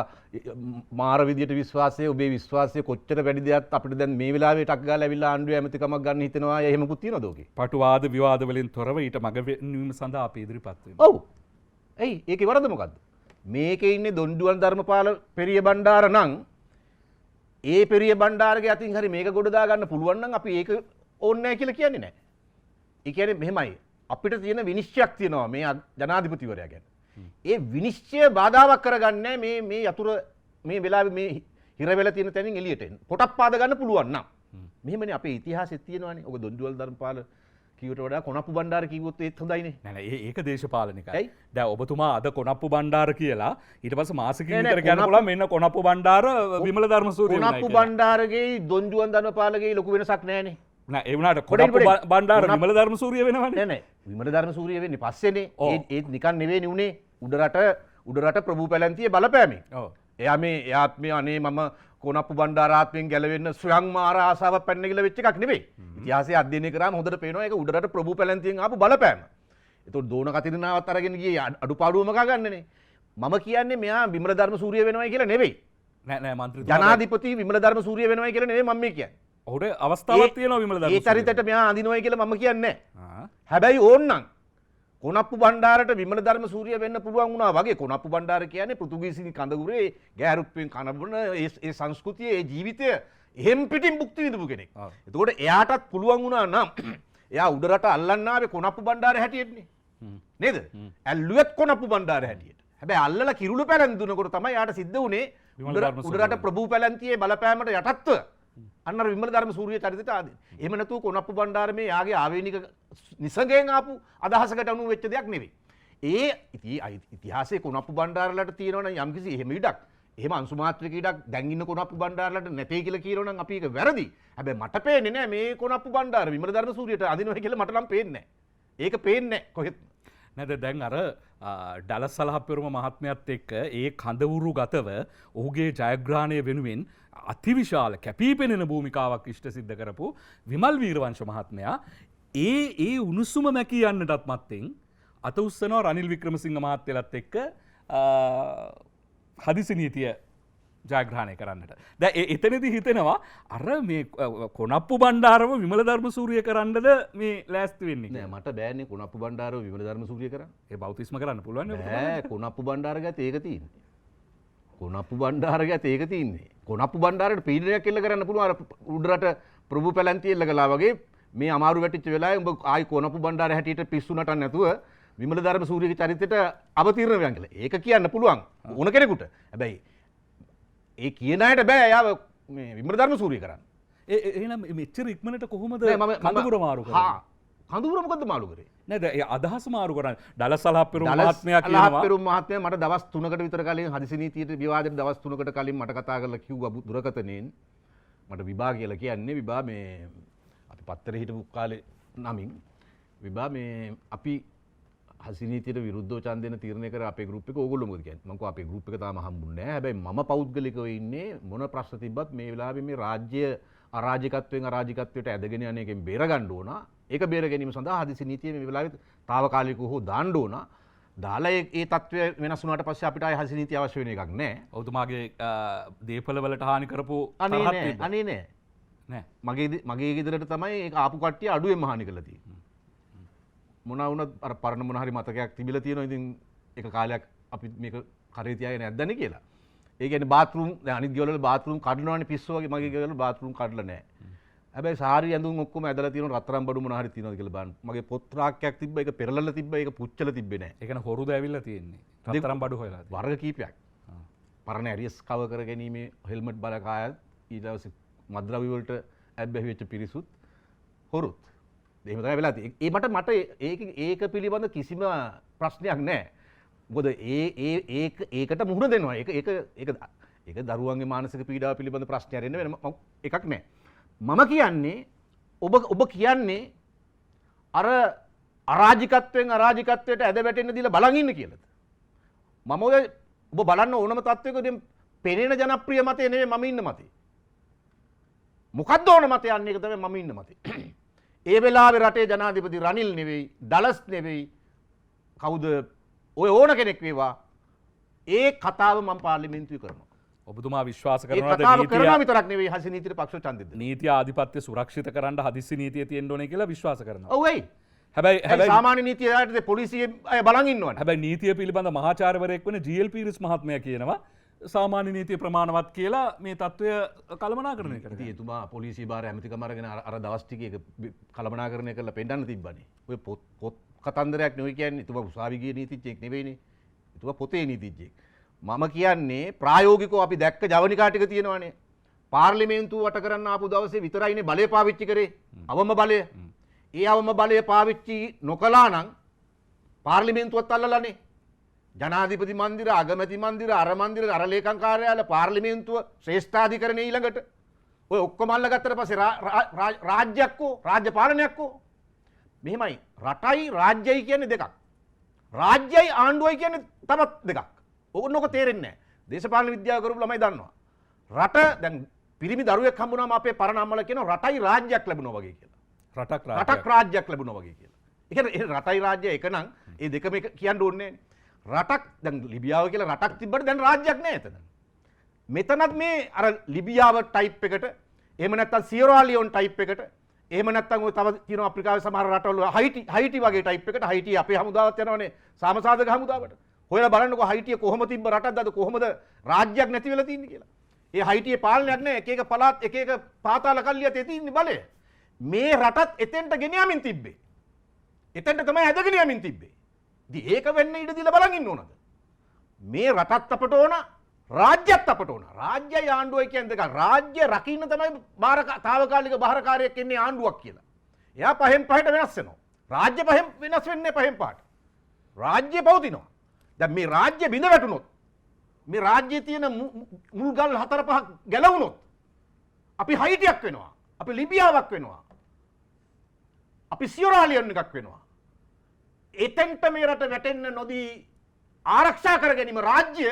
මාර විදියට විශ්වාසය ඔබේ විශ්වාසය කොච්චර වැඩි දෙයක් අපිට දැන් මේ වෙලාවේ ටක් ගාලා ඇවිල්ලා ආණ්ඩුවේ ඇමතිකමක් ගන්න හිතෙනවා එහෙමකුත් තියෙනවද ඕකේ? පටු වාද විවාද වලින් තොරව ඊට මඟ පෙන්වීම සඳහා අපි ඉදිරිපත් වෙමු. ඔව්. එයි ඒකේ වරද මොකද්ද? මේකේ ඉන්නේ දොන්ඩුවන් ධර්මපාල පෙරිය බණ්ඩාර නම් ඒ පෙරිය බණ්ඩාරගේ අතින් හරි මේක ගොඩ දා ගන්න පුළුවන් නම් අපි ඒක ඕනේ නැහැ කියලා කියන්නේ නැහැ. ඒ කියන්නේ මෙහෙමයි. අපිට තියෙන විනිශ්චයක් තියෙනවා මේ ජනාධිපතිවරයා ගැන. ඒ විනිශ්චය බාධාවක් කරගන්නේ මේ යතුරු මේ වෙලාවේ මේ හිර වෙලා තියෙන තැනින් එළියට එන්න. පොටක් පාද ගන්න පුළුවන් නම්. මෙහෙමනේ අපේ ඉතිහාසෙත් තියෙනවානේ. ඔබ දොන්දුවල් ධර්මපාල කිව්වට වඩා කොනප්පු බණ්ඩාර කිව්වොත් ඒත් හොඳයිනේ. නෑ නෑ ඒක දේශපාලනිකයි. ඇයි? දැන් ඔබතුමා අද කොනප්පු බණ්ඩාර කියලා ඊට පස්සේ මාසිකින් විතර කියන්න පුළුවන් මෙන්න කොනප්පු බණ්ඩාර විමල ධර්මසූරිය වුණා කොනප්පු බණ්ඩාරගේ දොන්දුවන් ධර්මපාලගේ ලොකු වෙනසක් නැහැනේ. නෑ ඒ වුණාට කොනප්පු බණ්ඩාර විමල ධර්මසූරිය වෙනවනේ. නෑ නෑ විමල ධර්මසූරිය වෙන්නේ පස්සේනේ. ඒත් නිකන් නෙවෙයි උනේ. උඩරට ප්‍රභූ පැලැන්තියේ බලපෑමෙන්. ඔව්. එයා මේ එයාත්මය අනේ මම කොනප්පු බණ්ඩාරාත්මයෙන් ගැලවෙන්න ස්වයංමාර ආසාවක් පැන්න කියලා වෙච්ච එකක් නෙවෙයි. ඉතිහාසය අධ්‍යයනය කරාම හොඳට පේනවා ඒක උඩරට ප්‍රභූ පැලැන්තියෙන් ආපු බලපෑම. ඒතකොට දෝන කතිරනාවත් අරගෙන ගියේ අඩුපාඩුව මකා ගන්නනේ. මම කියන්නේ මෙයා විමල ධර්මසූරිය වෙනවයි කියලා නෙවෙයි. නෑ නෑ මන්ත්‍රී ජනාධිපති විමල ධර්මසූරිය වෙනවයි කියලා නෙවෙයි මම මේ කියන්නේ. ඔහුට අවස්ථාවක් තියෙනවා විමල ඒ ධර්මසූරිය. චරිතයට මෙයා අඳිනවයි කියලා මම කියන්නේ නැහැ. ආ. හැබැයි ඕන්නම් කොනප්පු බණ්ඩාරට විමල ධර්මසූරිය වෙන්න පුළුවන් වුණා වගේ. කොනප්පු බණ්ඩාර කියන්නේ පෘතුගීසි කඳවුරේ ගෑරුප්පෙන් කනබුන ඒ සංස්කෘතිය ඒ ජීවිතය එහෙම් පිටින් භුක්ති විඳපු කෙනෙක්. එතකොට එයාටත් පුළුවන් වුණා නම් එයා උඩරට අල්ලන්න ආවේ කොනප්පු බණ්ඩාර හැටියෙන්නේ. නේද? ඇල්ලුවෙත් කොනප්පු බණ්ඩාර හැටියට. හැබැයි අල්ලලා කිරුළු පැලැන්දුනකොට තමයි යාට සිද්ධ වුණේ උඩරට ප්‍රභූ පැලැන්තියේ බලපෑමට යටත්ව අන්න විමල ධර්මසූරිය චරිතයට ආදී. එහෙම නැතුව කොනප්පු බණ්ඩාර මේ යාගේ ආවේනික නිසඟයෙන් ආපු අදහසකට අනුව වෙච්ච දෙයක් නෙවෙයි. ඉතිහාසයේ කොනප්පු බණ්ඩාරලට තියෙනවනම් යම්කිසි එහෙම ඉඩක්. එහෙම අංශුමාත්‍රික ඉඩක් දැන් ඉන්න කොනප්පු බණ්ඩාරලට නැtei කියලා කියනවනම් අපි ඒක වැරදි. හැබැයි මට පේන්නේ නෑ මේ කොනප්පු බණ්ඩාර විමල ධර්මසූරියට අදිනවා කියලා මට නම් පේන්නේ නෑ. ඒක පේන්නේ නෑ කොහෙත්. නැද දැන් අර ඩලස් සලහප්පෙරුම මහත්මයත් එක්ක ඒ කඳවුරු ගතව ඔහුගේ ජයග්‍රහණය වෙනුවෙන් අතිවිශාල කැපීපෙනෙන භූමිකාවක් ඉෂ්ට සිද්ධ කරපු විමල් වීරවංශ මහත්මයා ඒ උණුසුම මැකී යන්නටත් මත්තෙන් අත උස්සනවා රනිල් වික්‍රමසිංහ මහත්තයලත් එක්ක හදිසි නීතිය ජයග්‍රහණය කරන්නට. දැන් එතනදී හිතෙනවා අර මේ කොනප්පු බණ්ඩාරව විමල ධර්මසූරිය කරන්නද මේ ලෑස්ති වෙන්නේ. නෑ මට බෑනේ කොනප්පු බණ්ඩාරව විමල ධර්මසූරිය කරන්න. ඒ බෞතිස්ම කරන්න පුළුවන් නේ. නෑ කොනප්පු බණ්ඩාර ගැත ඒක තියෙන්නේ. කොනප්පු බණ්ඩාර ගැත ඒක තියෙන්නේ. කොනප්පු බණ්ඩාරට පීඩනයක් එල්ල කරන්න පුළුවන් අර උඩරට ප්‍රභූ පැලැන්තිය එල්ල කළා වගේ මේ අමාරු වැටිච්ච වෙලාවේ උඹ ආයි කොනප්පු බණ්ඩාර හැටියට පිස්සු නටන්න නැතුව විමල ධර්මසූරියගේ චරිතයට අවතීර්ණ වෙන්න කියලා. ඒක කියන්න පුළුවන් ඕන කෙනෙකුට. හැබැයි ඒ කියන අයට බෑ එයාව මේ විමල ධර්මසූරිය කරන්න. එහෙනම් මෙච්චර ඉක්මනට කොහොමද කඳුර මාරු කරන්නේ? කඳුර මොකද්ද මාරු කරේ? නේද ඒ අදහස මාරු කරන්නේ. ඩලස් සලහප්පෙරුම මහත්මයා කියනවා. සලහප්පෙරුම මහත්මයා මට දවස් 3කට විතර කලින් හදිසි නීතියට විවාදයට දවස් 3කට කලින් මට කතා කරලා කිව්වා දුරකතනෙන් මට විභා කියලා කියන්නේ විභා මේ අපි පත්තරේ හිටපු කාලේ නමින් විභා මේ අපි හදිසි නීතියට විරුද්ධව ඡන්දෙන තීරණය කර අපේ ගෲප් එක ඕගොල්ලෝ මොකද කියන්නේ? මම කිව්වා අපේ ගෲප් එක තාම හම්බුන්නේ නැහැ. හැබැයි මම පෞද්ගලිකව ඉන්නේ මොන ප්‍රශ්න තිබ්බත් මේ වෙලාවේ මේ රාජ්‍ය අරාජිකත්වයට ඇදගෙන යන එකෙන් බේර ගන්න ඕන. ඒක බේර ගැනීම සඳහා හදිසි නීතිය මේ වෙලාවේ తాවකාලිකව හෝ දාන්න ඕන. දාලා ඒ තත්ත්වය වෙනස් වුණාට පස්සේ අපිට ආය හදිසි නීතිය අවශ්‍ය වෙන එකක් නැහැ. ඔබතුමාගේ දේපල වලට හානි කරපු අනේ නෑ. මගේ ගෙදරට තමයි ඒක ආපු කට්ටිය අඩුවෙන්ම හානි කරලා තියෙන්නේ. මොනවා වුණත් අර පරණ මොන හරි මතකයක් තිබිලා තියෙනවා. ඉතින් එක කාලයක් අපි මේක කරේ තියාගෙන නැද්දනේ කියලා. ඒ කියන්නේ බාත්රූම් දැන් අනිත් ගෙවල බාත්රූම් කඩනවනේ පිස්සෝ වගේ. මගේ ගෙවල බාත්රූම් කඩලා නැහැ. හැබැයි සාරි ඇඳුම් ඔක්කොම ඇදලා තියෙනවා. රත්තරන් බඩු මොන හරි තියෙනවද කියලා බලන්න. මගේ පොත් රාක්කයක් තිබ්බා. ඒක පෙරලලා තිබ්බා. ඒක පුච්චලා තිබ්බේ නැහැ. ඒ කියන්නේ හොරුද ඇවිල්ලා තියෙන්නේ. රත්තරන් බඩු හොයලා. වර්ග කීපයක්. පරණ ඇරියස් කවර් කර ගැනීමේ හෙල්මට් බලකායත් ඊට පස්සේ මද්ද්‍රව්‍ය වලට ඇබ්බැහි වෙච්ච පිරිසුත් හොරුත්. එහෙම තමයි වෙලා තියෙන්නේ. මට ඒක පිළිබඳ කිසිම ප්‍රශ්නයක් නැහැ. මොකද ඒකට මුහුණ දෙනවා. ඒක දරුවන්ගේ මානසික පීඩාව පිළිබඳ ප්‍රශ්නයක් වෙන එකක් නැහැ. මම කියන්නේ ඔබ කියන්නේ අර අරාජිකත්වයට ඇද වැටෙන්න දීලා බලන් ඉන්න කියලාද? මම ඔබ බලන්න ඕනම තත්වයකදී පෙනෙන ජනප්‍රිය මතය නෙවෙයි මම ඉන්න මතය. මොකද්ද ඕන මතය යන්නේ ඒක තමයි මම ඉන්න මතය. ඒ වෙලාවේ රටේ ජනාධිපති රනිල් නෙවෙයි, ඩලස් නෙවෙයි, කවුද ඔය ඕන කෙනෙක් වේවා. ඒ කතාව මම පාර්ලිමේන්තුවේ කරනවා. ඔබතුමා විශ්වාස ඒ කරනවාද කතාව කරනවා විතරක් නෙවෙයි හදිසි නීතියට පක්ෂව ඡන්දෙ දෙන්න. නීති ආධිපත්‍ය සුරක්ෂිත කරන්න හදිසි නීතිය තියෙන්න ඕනේ කියලා විශ්වාස කරනවා. ඔව් එයි. හැබැයි සාමාන්‍ය නීතිය යටතේ පොලිසිය අය බලන් ඉන්නවනේ. හැබැයි නීතිය පිළිබඳ මහාචාර්යවරයෙක් වෙන ජී.එල්. පීරිස් මහත්මයා කියනවා සාමාන්‍ය නීතිය ප්‍රමාණවත් කියලා මේ තත්ත්වය කළමනාකරණය කරගන්න. එතුමා පොලිසිය භාර ඇමතිකම අරගෙන අර දවස් ටිකේ කළමනාකරණය කරලා පෙන්නන්න තිබ්බනේ. ඔය පොත් කතන්දරයක් නෙවෙයි කියන්නේ. එතුමා උසාවි ගිය නීතිඥයෙක් නෙවෙයිනේ. එතුමා පොතේ නීතිඥයෙක්. මම කියන්නේ ප්‍රායෝගිකව අපි දැක්ක ජවනිකා ටික තියෙනවානේ. පාර්ලිමේන්තුව වට කරන්න ආපු දවසේ විතරයිනේ බලය පාවිච්චි කරේ. අවම බලය. ඒ අවම බලය පාවිච්චි නොකළා නම් පාර්ලිමේන්තුවත් අල්ලලානේ. ජනාධිපති මන්දිර, අගමැති මන්දිර, අර මන්දිර, අර ලේකම් කාර්යාලය, පාර්ලිමේන්තුව, ශ්‍රේෂ්ඨාධිකරණය ඊළඟට ඔය ඔක්කොම අල්ලගත්තට පස්සේ රාජ්‍යයක් හෝ රාජ්‍ය පාලනයක් හෝ මෙහෙමයි. රටයි රාජ්‍යයි කියන්නේ දෙකක්. රාජ්‍යයි ආණ්ඩුවයි කියන්නේ තවත් දෙකක්. ඕනෝක තේරෙන්නේ නැහැ. දේශපාලන විද්‍යාව කරපු ළමයි දන්නවා. රට දැන් පිරිමි දරුවෙක් හම්බුනාම අපේ පරණ අම්මලා කියනවා රටයි රාජ්‍යයක් ලැබුණා වගේ කියලා. රටක් රාජ්‍යයක් ලැබුණා වගේ කියලා. ඒ කියන්නේ රටයි රාජ්‍ය එක නම් ඒ දෙකම එක කියන්න ඕනේ නැහැ. රටක් දැන් ලිබියාව කියලා රටක් තිබ්බට දැන් රාජ්‍යයක් නැහැ එතන. මෙතනත් මේ අර ලිබියාව ටයිප් එකට එහෙම නැත්නම් සියරා ලියෝන් ටයිප් එකට එහෙම නැත්නම් ඔය තව තියෙනවා අප්‍රිකාවේ සමහර රටවල හයිටි වගේ ටයිප් එකට හයිටි අපේ හමුදාවත් යනවනේ සාමසාධක හමුදාවට. හොයලා බලන්නකෝ හයිටිය කොහොම තිබ්බ රටක්ද අද කොහොමද රාජ්‍යයක් නැති වෙලා තින්නේ කියලා. ඒ හයිටියේ පාලනයක් නැහැ. එක එක පළාත් එක එක පාතාල කල්ලියත් තියෙන්නේ බලය. මේ රටත් එතෙන්ට ගෙන යමින් තිබ්බේ. එතෙන්ට තමයි ඇදගෙන යමින් තිබ්බේ. ඉතින් ඒක වෙන්න ඉඩ දීලා බලන් ඉන්න ඕනද? මේ රටත් අපට ඕන, රාජ්‍යත් අපට ඕන. රාජ්‍යයි ආණ්ඩුවයි කියන්නේ දෙක. රාජ්‍ය රකින්න තමයි තාවකාලික බාරකාරයෙක් ඉන්නේ ආණ්ඩුවක් කියලා. එයා පහෙන් පහට වෙනස් වෙනවා. රාජ්‍ය පහෙන් වෙනස් වෙන්නේ පහෙන් පහට. රාජ්‍ය පවතිනවා. දැන් මේ රාජ්‍ය බිඳ වැටුනොත් මේ රාජ්‍යයේ තියෙන මුල්ගල් 4-5 ගැලවුනොත් අපි හයිටියක් වෙනවා. අපි ලිබියාවක් වෙනවා. අපි සියරා ලියෝන් එකක් වෙනවා. එතෙන්ට මේ රට වැටෙන්න නොදී ආරක්ෂා කර ගැනීම රාජ්‍ය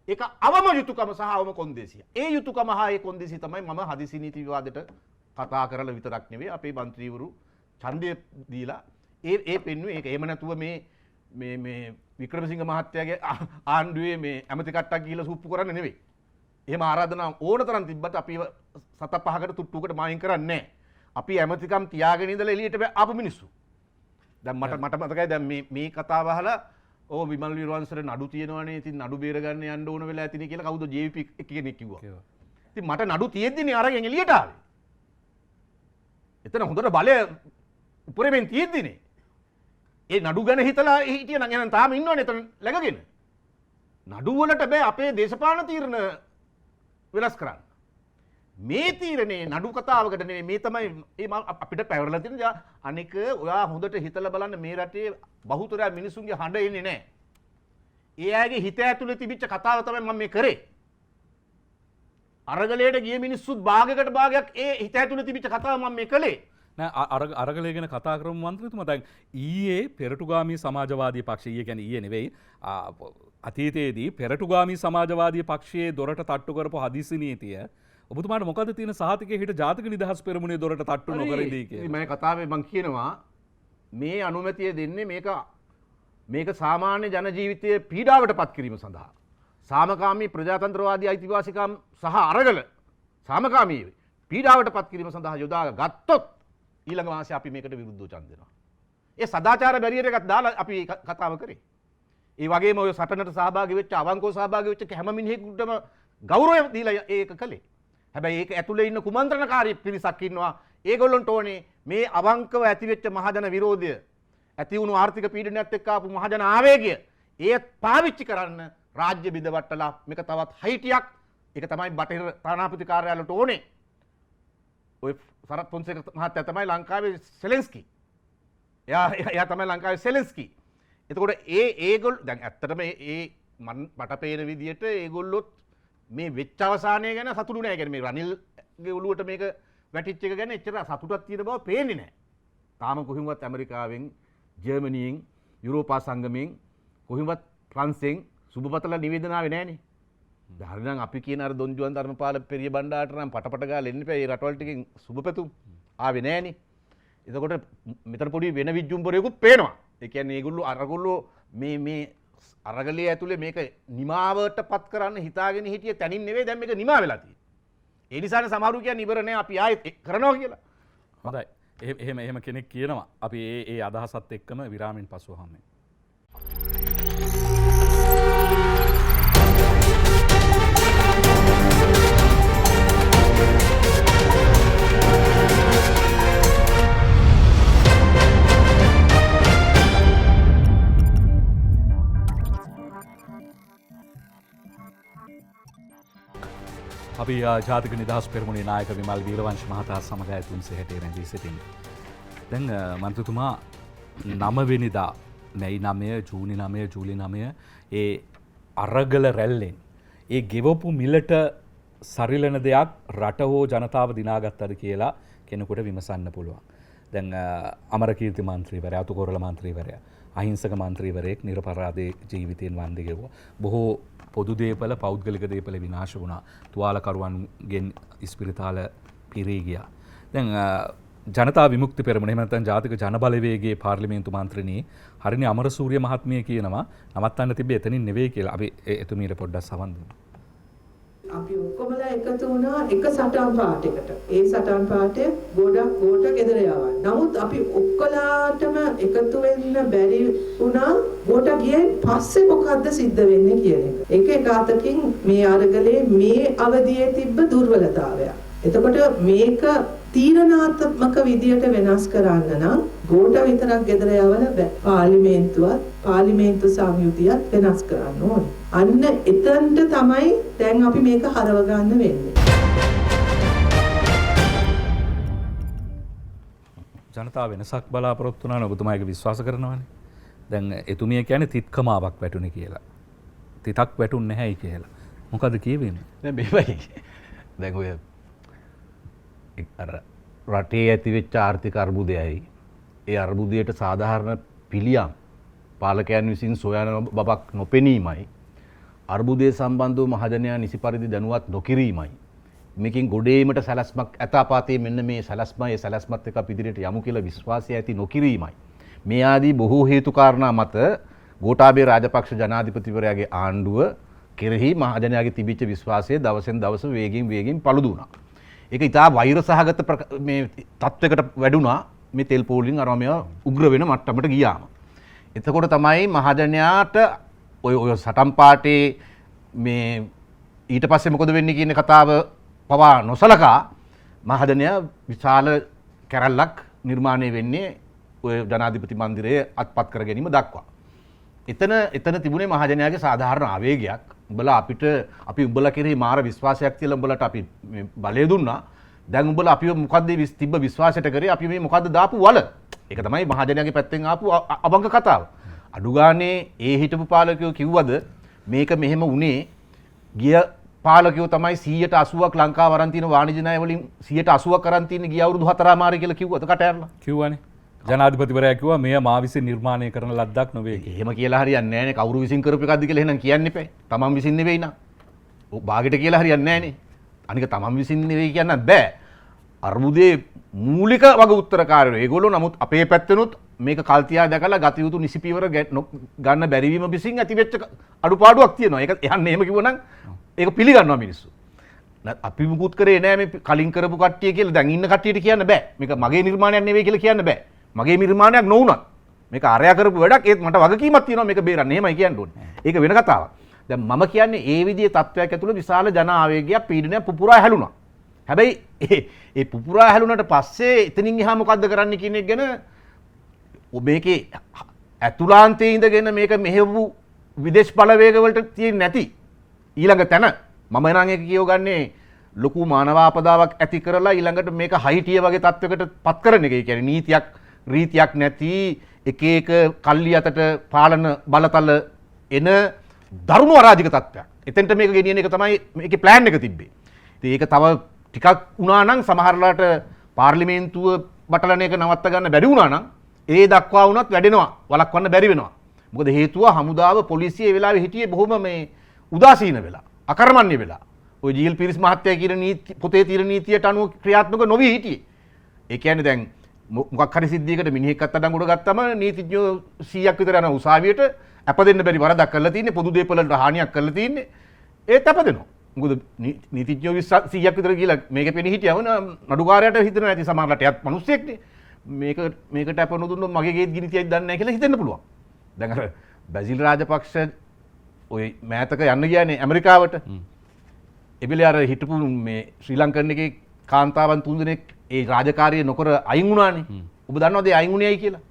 ඒක අවම යුතුයකම සහ අවම කොන්දේසිය. ඒ යුතුයකම හා ඒ කොන්දේසිය තමයි මම හදිසි නීති විවාදයට කතා කරලා විතරක් නෙවෙයි අපේ മന്ത്രിවරු ඡන්දය දීලා ඒ පෙන්නුවේ ඒක. එහෙම නැතුව මේ වික්‍රමසිංහ මහත්තයාගේ ආණ්ඩුවේ මේ ඇමති කට්ටක් ගිහිල්ලා සුප්පු කරන්නේ නෙවෙයි. එහෙම ආරාධනා ඕන තරම් තිබ්බට අපි 7-5කට තුට්ටුවකට මායින් කරන්නේ නැහැ. අපි ඇමතිකම් තියාගෙන ඉඳලා එළියට ආපු මිනිස්සු. දැන් මට මතකයි දැන් මේ කතාව අහලා ඕ විමල් විරවංශර නඩු තියෙනවනේ ඉතින් නඩු බේර ගන්න යන්න ඕන වෙලා ඇතිනේ කියලා කවුද JVP කෙනෙක් කිව්වා. ඉතින් මට නඩු තියෙද්දිනේ අරගෙන එළියට ආවේ. එතන හොඳට බලය උපරෙමින් තියෙද්දිනේ. ඒ නඩු ගැන හිතලා හිටිය නම් එහෙනම් තාම ඉන්නවනේ එතන läගගෙන. නඩු වලට බෑ අපේ දේශපාලන තීරණ වෙනස් කරන්න. මේ තීරණේ නඩු කතාවකට නෙමෙයි මේ තමයි අපිට පැවරලා තියෙන අනික ඔයා හොඳට හිතලා බලන්න මේ රටේ බහුතරය මිනිසුන්ගේ හඬ එන්නේ නැහැ. ඒ අයගේ හිත ඇතුලේ තිබිච්ච කතාව තමයි මම මේ කරේ. අරගලයට ගිය මිනිස්සුත් භාගයකට භාගයක් ඒ හිත ඇතුලේ තිබිච්ච කතාව මම මේ කළේ. නෑ අරගලය ගැන කතා කරමු මන්ත්‍රීතුමා. දැන් ඊයේ පෙරටුගාමී සමාජවාදී පක්ෂය ඊයේ කියන්නේ ඊයේ නෙවෙයි අතීතයේදී පෙරටුගාමී සමාජවාදී පක්ෂයේ දොරට තට්ටු කරපු හදිසි නීතිය ඔබතුමාට මොකද තියෙන සහතිකයේ හිට ජාතික නිදහස් පෙරමුණේ දොරට තට්ටු නොකර ඉදී කියලා. මම කතාවේ මම කියනවා මේ අනුමැතිය දෙන්නේ මේක සාමාන්‍ය ජන ජීවිතයේ පීඩාවට පත් කිරීම සඳහා. සාමකාමී ප්‍රජාතන්ත්‍රවාදී අයිතිවාසිකම් සහ අරගල සාමකාමී පීඩාවට පත් කිරීම සඳහා යොදා ගත්තොත් ඊළඟ මාසේ අපි මේකට විරුද්ධව ඡන්ද දෙනවා. ඒ සදාචාර බැරියර් එකක් දාලා අපි කතාව කරේ. ඒ වගේම ඔය සටනට සහභාගී වෙච්ච අවංකව සහභාගී වෙච්ච හැම මිනිහෙකුටම ගෞරවය දීලා ඒක කළේ. හැබැයි ඒක ඇතුලේ ඉන්න කුමන්ත්‍රණකාරී පිරිසක් ඉන්නවා. ඒගොල්ලොන්ට ඕනේ මේ අවංකව ඇතිවෙච්ච මහජන විරෝධය, ඇති වුණු ආර්ථික පීඩනයත් එක්ක ආපු මහජන ආවේගය ඒත් පාවිච්චි කරන්න රාජ්‍ය බිඳවට්ටලා මේක තවත් හයිටියක්. ඒක තමයි බටහිර තානාපති කාර්යාලයට ඕනේ. ඔය සරත් පොන්සේක මහත්තයා තමයි ලංකාවේ සෙලෙන්ස්කි. එයා තමයි ලංකාවේ සෙලෙන්ස්කි. එතකොට ඒගොල්ලෝ දැන් ඇත්තටම මට පේන විදියට ඒගොල්ලොත් මේ වෙච්ච අවසානය ගැන සතුටු නෑ. කියන්නේ මේ රනිල්ගේ ඔළුවට මේක වැටිච්ච එක ගැන එච්චර සතුටක් තියෙන බව පේන්නේ නෑ. තාම කොහින්වත් ඇමරිකාවෙන්, ජර්මනියෙන්, යුරෝපා සංගමයෙන්, කොහින්වත් ෆ්‍රාන්සෙන් සුබපතල නිවේදන ආවේ නෑනේ. හරිනම් අපි කියන අර දොන්ජුවන් ධර්මපාල පෙරිය බණ්ඩාරට නම් පටපට ගාලා එන්න එපා. ඒ රටවල් ටිකෙන් සුබපැතුම් ආවේ නෑනේ. එතකොට මෙතන පොඩි වෙන විජ්ජුම්බරයකුත් පේනවා. ඒ කියන්නේ අරගොල්ලෝ මේ අරගලයේ ඇතුලේ මේක නිමාවට පත් කරන්න හිතාගෙන හිටිය තැනින් නෙවෙයි දැන් මේක නිමා වෙලා තියෙන්නේ. ඒ නිසානේ සමහරු කියන්නේ ඉවර නෑ අපි ආයෙත් කරනවා කියලා. හොඳයි. එහෙම කෙනෙක් කියනවා. අපි ඒ අදහසත් එක්කම විරාමෙන් පසුව හම්බෙමු. අපි ජාතික නිදහස් පෙරමුණේ නායක විමල් වීරවංශ මහතා සමග 360 රැඳී සිටින්නේ. දැන් මන්ත්‍රතුමා 9 වෙනිදා මැයි 9 ජූනි 9 ජූලි 9 ඒ අරගල රැල්ලෙන් ඒ ගෙවපු මිලට සරිලන දෙයක් රට හෝ ජනතාව දිනාගත්තද කියලා කෙනෙකුට විමසන්න පුළුවන්. දැන් අමරකීර්ති මන්ත්‍රීවරයා, අතුකොරළ මන්ත්‍රීවරයා, අහිංසක මන්ත්‍රීවරයෙක් නිරපරාධ ජීවිතයෙන් වන්දි ගෙවුවා. බොහෝ පොදු දේපල, පෞද්ගලික දේපල විනාශ වුණා. තුවාලකරුවන්ගෙන් ඉස්පිරිතාල පිරී ගියා. දැන් ජනතා විමුක්ති පෙරමුණ එහෙම නැත්නම් ජාතික ජනබලවේගයේ පාර්ලිමේන්තු මන්ත්‍රිණී හරිනි අමරසූරිය මහත්මිය කියනවා නවත්තන්න තිබ්බේ එතනින් නෙවෙයි කියලා. අපි එතුමීට පොඩ්ඩක් සවන් දෙමු. අපි ඔක්කොමලා එකතු වුණා එක සටන් පාටයකට. ඒ සටන් පාටය ගෝට ගෙදර යවන්න. නමුත් අපි ඔක්කොලාටම එකතු වෙන්න බැරි වුණා ගෝට ගියේ පස්සේ මොකද්ද සිද්ධ වෙන්නේ කියන එක. ඒක අතකින් මේ අරගලේ මේ අවදියේ තිබ්බ දුර්වලතාවය. එතකොට මේක තීරණාත්මක විදියට වෙනස් කරන්න නම් ගෝට විතරක් ගෙදර යවල බෑ. පාර්ලිමේන්තු සංයුතියත් වෙනස් කරන්න ඕනේ. අන්න එතනට තමයි දැන් අපි මේක හරව ගන්න වෙන්නේ. ජනතාව වෙනසක් බලාපොරොත්තු වෙනවා ඔබතුමා ඒක විශ්වාස කරනවානේ. දැන් එතුමිය කියන්නේ තිත්කමාවක් වැටුනේ කියලා. තිතක් වැටුන්නේ නැහැයි කියලා. මොකද කියවෙන්නේ? දැන් මේවයි. දැන් ඔය අර රටේ ඇතිවෙච්ච ආර්ථික අර්බුදයයි ඒ අර්බුදයට සාධාරණ පිළියම් පාලකයන් විසින් සොයන බවක් නොපෙනීමයි අර්බුදය සම්බන්ධව මහජනයා නිසි පරිදි දැනුවත් නොකිරීමයි මේකෙන් ගොඩේීමට සැලැස්මක් ඇතාපාතේ මෙන්න මේ සැලැස්මයි සැලැස්මත් එක්ක පිටිරට යමු කියලා විශ්වාසය ඇති නොකිරීමයි මේ ආදී බොහෝ හේතු කාරණා මත ගෝඨාභය රාජපක්ෂ ජනාධිපතිවරයාගේ ආණ්ඩුව කෙරෙහි මහජනයාගේ තිබිච්ච විශ්වාසය දවසෙන් දවස වේගින් පළුදු වුණා. ඒක ඉතා වෛර සහගත මේ තත්වයකට වැඩුණා මේ තෙල් පෝලිං අරමය උග්‍ර වෙන මට්ටමට ගියාම. එතකොට තමයි මහජනයාට ඔය සටන් පාටේ මේ ඊට පස්සේ මොකද වෙන්නේ කියන කතාව පවා නොසලකා මහජනයා විශාල කැරැල්ලක් නිර්මාණය වෙන්නේ ඔය ජනාධිපති මන්දිරයේ අත්පත් කර ගැනීම දක්වා. එතන තිබුණේ මහජනයාගේ සාධාරණ ආවේගයක්. උඹලා අපි උඹලා කෙරෙහි මාර විශ්වාසයක් තියලා උඹලට අපි බලය දුන්නා. දැන් උඹලා අපිව මොකද්ද තිබ්බ විශ්වාසයට කරේ අපි මේ මොකද්ද දාපු වල? ඒක තමයි මහජනයාගේ පැත්තෙන් ආපු අබංග කතාව. අඩු ගානේ ඒ හිටපු පාලකයෝ කිව්වද මේක මෙහෙම වුණේ ගිය පාලකයෝ තමයි 180ක් ලංකාව අරන් තියෙන වාණිජ ණය වලින් 180ක් අරන් තියෙන ගිය අවුරුදු 4 මාරේ කියලා කිව්වද කට ඇරලා? කිව්වනේ. ජනාධිපතිවරයා කිව්වා මෙය මා විසින් නිර්මාණය කරන ලද්දක් නොවේ කියලා. එහෙම කියලා හරියන්නේ නැහැ නේ. කවුරු විසින් කරපු එකක්ද කියලා එහෙනම් කියන්න එපා. තමන් විසින් නෙවෙයි නා. බාගෙට කියලා හරියන්නේ නැහැ නේ. අනික තමන් විසින් නෙවෙයි කියන්නත් බෑ. අර්බුදේ මූලික වග උත්තරකාරයෝ ඒගොල්ලෝ. නමුත් අපේ පැත්තෙනුත් මේක කල්තියා දැකලා ගත යුතු නිසි පියවර ගන්න බැරිවීම විසින් ඇතිවෙච්ච අඩුපාඩුවක් තියෙනවා. ඒක යන්නේ එහෙම කිව්වනම් ඒක පිළිගන්නවා මිනිස්සු. අපි මුකුත් කරේ නෑ මේ කලින් කරපු කට්ටිය කියලා දැන් ඉන්න කට්ටියට කියන්න බෑ. මේක මගේ නිර්මාණයක් නෙවෙයි කියලා කියන්න බෑ. මගේ නිර්මාණයක් නොවුණත් මේක අරයා කරපු වැඩක් ඒත් මට වගකීමක් තියෙනවා මේක බේරන්න. එහෙමයි කියන්න ඕනේ. ඒක වෙන කතාවක්. දැන් මම කියන්නේ ඒ විදිහේ තත්වයක් ඇතුළේ විශාල ජන ආවේගයක් පීඩනයක් පුපුරා හැලුණා. හැබැයි ඒ පුපුරා හැලුණාට පස්සේ එතනින් එහා මොකද්ද කරන්න කියන එක ගැන මේකේ ඇතුළාන්තයේ ඉඳගෙන මේක මෙහෙවු විදේශ බලවේග වලට තියෙන්නේ නැති ඊළඟ තැන මම නම් ඒක කියවගන්නේ ලොකු මානව ආපදාවක් ඇති කරලා ඊළඟට මේක හයිටිය වගේ තත්වයකට පත් කරන එක. ඒ කියන්නේ නීතියක් රීතියක් නැති එක කල්ලි අතට පාලන බලතල එන දරුණු අරාජික තත්ත්වයක්. එතෙන්ට මේක ගෙනියන එක තමයි මේකේ ප්ලෑන් එක තිබ්බේ. ඉතින් ඒක තව ටිකක් වුණා නම් සමහරලාට පාර්ලිමේන්තුව බටලන එක නවත්ත ගන්න බැරි වුණා නම් ඒ දක්වා වුණත් වැඩෙනවා. වළක්වන්න බැරි වෙනවා. මොකද හේතුව හමුදාව පොලිසිය ඒ වෙලාවේ හිටියේ බොහොම මේ උදාසීන වෙලා, අකර්මණ්‍ය වෙලා. ඔය ජීල් පිරිස් මහත්තයා කියන පොතේ තියෙන නීතියට අනුව ක්‍රියාත්මක නොවී හිටියේ. ඒ කියන්නේ දැන් මොකක් හරි සිද්ධියකට මිනිහෙක් අත්අඩංගුවට ගත්තම නීතිඥයෝ 100ක් විතර යන උසාවියට අප දෙන්න බැරි වරදක් කරලා තියෙන්නේ, පොදු දේපලට හානියක් කරලා තියෙන්නේ. ඒත් අප දෙනවා. මොකද නීතිඥයෝ 100ක් විතර කියලා මේක පෙනී හිටියම නඩුකාරයාට හිතෙනවා ඇති සමහරකට එයාත් මිනිස්සෙක්නේ. මේකට අප නොදුන්නොත් මගේ ගේත් ගිනි තියයි දන්නේ නැහැ කියලා හිතෙන්න පුළුවන්. දැන් අර බැසිල් රාජපක්ෂ ඔය මෑතක යන්න ගියානේ ඇමරිකාවට. එබිලේ අර හිටපු මේ ශ්‍රී ලංකන් එකේ කාන්තාවන් 3 දෙනෙක් ඒ රාජකාරිය නොකර අයින් වුණානේ. ඔබ දන්නවද ඒ අයින් වුණේයි කියලා?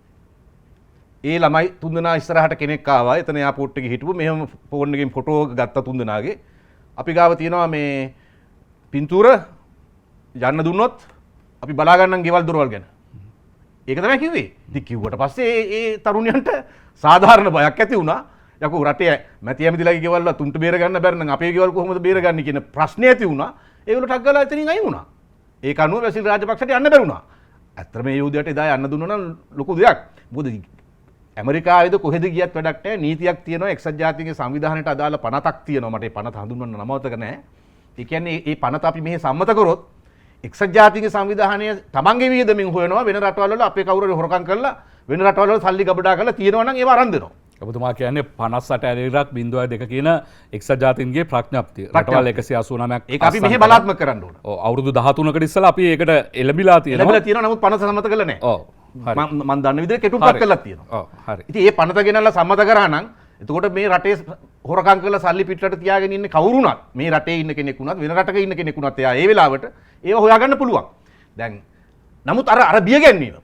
ඒ ළමයි 3 දෙනා ඉස්සරහට කෙනෙක් ආවා. එතන එයාපෝට් එකේ හිටපු මෙහෙම ෆෝන් එකෙන් ෆොටෝ ගත්ත 3 දෙනාගේ. අපි ගාව තියෙනවා මේ පින්තූර යන්න දුන්නොත් අපි බලා ගන්නම් ගෙවල් දොරවල් ගැන. ඒක තමයි කිව්වේ. ඉතින් කිව්වට පස්සේ ඒ තරුණයන්ට සාධාරණ බයක් ඇති වුණා. යකෝ රටේ මැති ඇමතිලාගේ ගෙවල් තුන්ට බේර ගන්න බැරි නම් අපේ ගෙවල් කොහොමද බේරගන්නේ කියන ප්‍රශ්නේ ඇති වුණා. ඒගොල්ලෝ ටක් ගාලා එතනින් අයින් වුණා. ඒක අනුව වැසිල් රාජපක්ෂට යන්න බැරි වුණා. ඇත්තටම මේ යුද්ධයට එදා යන්න දුන්නා නම් ලොකු දෙයක්. මොකද ඇමරිකාවේද කොහෙද ගියත් වැඩක් නැහැ. නීතියක් තියෙනවා. එක්සත් ජාතීන්ගේ සංවිධානයට අදාළ පනතක් තියෙනවා. මට ඒ පනත හඳුන්වන්න නම මතක නැහැ. ඒ කියන්නේ මේ පනත අපි මෙහි සම්මත කරොත් එක්සත් ජාතීන්ගේ සංවිධානය තමන්ගේ වියදමින් හොයනවා වෙන රටවල් වල අපේ කවුරු හරි හොරකම් කරලා වෙන රටවල් වල සල්ලි ගබඩා කරලා තියෙනවා නම් ඒව අරන් දෙනවා. ඔබතුමා කියන්නේ 58 ඇලීරක් 0.2 කියන එක්සත් ජාතීන්ගේ ප්‍රඥප්තිය. රටවල් 189ක්. ඒක අපි මෙහි බලාත්මක කරන්න ඕන. ඔව් අවුරුදු 13කට ඉස්සලා අපි ඒකට එළඹිලා තියෙනවා. එළඹිලා තියෙනවා නමුත් පනත සම්මත කළා නැහැ. ඔව්. හරි. මම දන්න විදිහට කෙටුම්පත් කළා තියෙනවා. ඔව් හරි. ඉතින් මේ පනත ගෙනල්ලා සම්මත කරා නම් එතකොට මේ රටේ හොරකම් කරලා සල්ලි පිටරට තියාගෙන ඉන්නේ කවුරු වුණත් මේ රටේ ඉන්න කෙනෙක් වුණත් වෙන රටක ඉන්න කෙනෙක් වුණත් එයා ඒ වෙලාවට ඒව හොයාගන්න පුළුවන්. දැන් නමුත් අර බිය ගැන්වීම.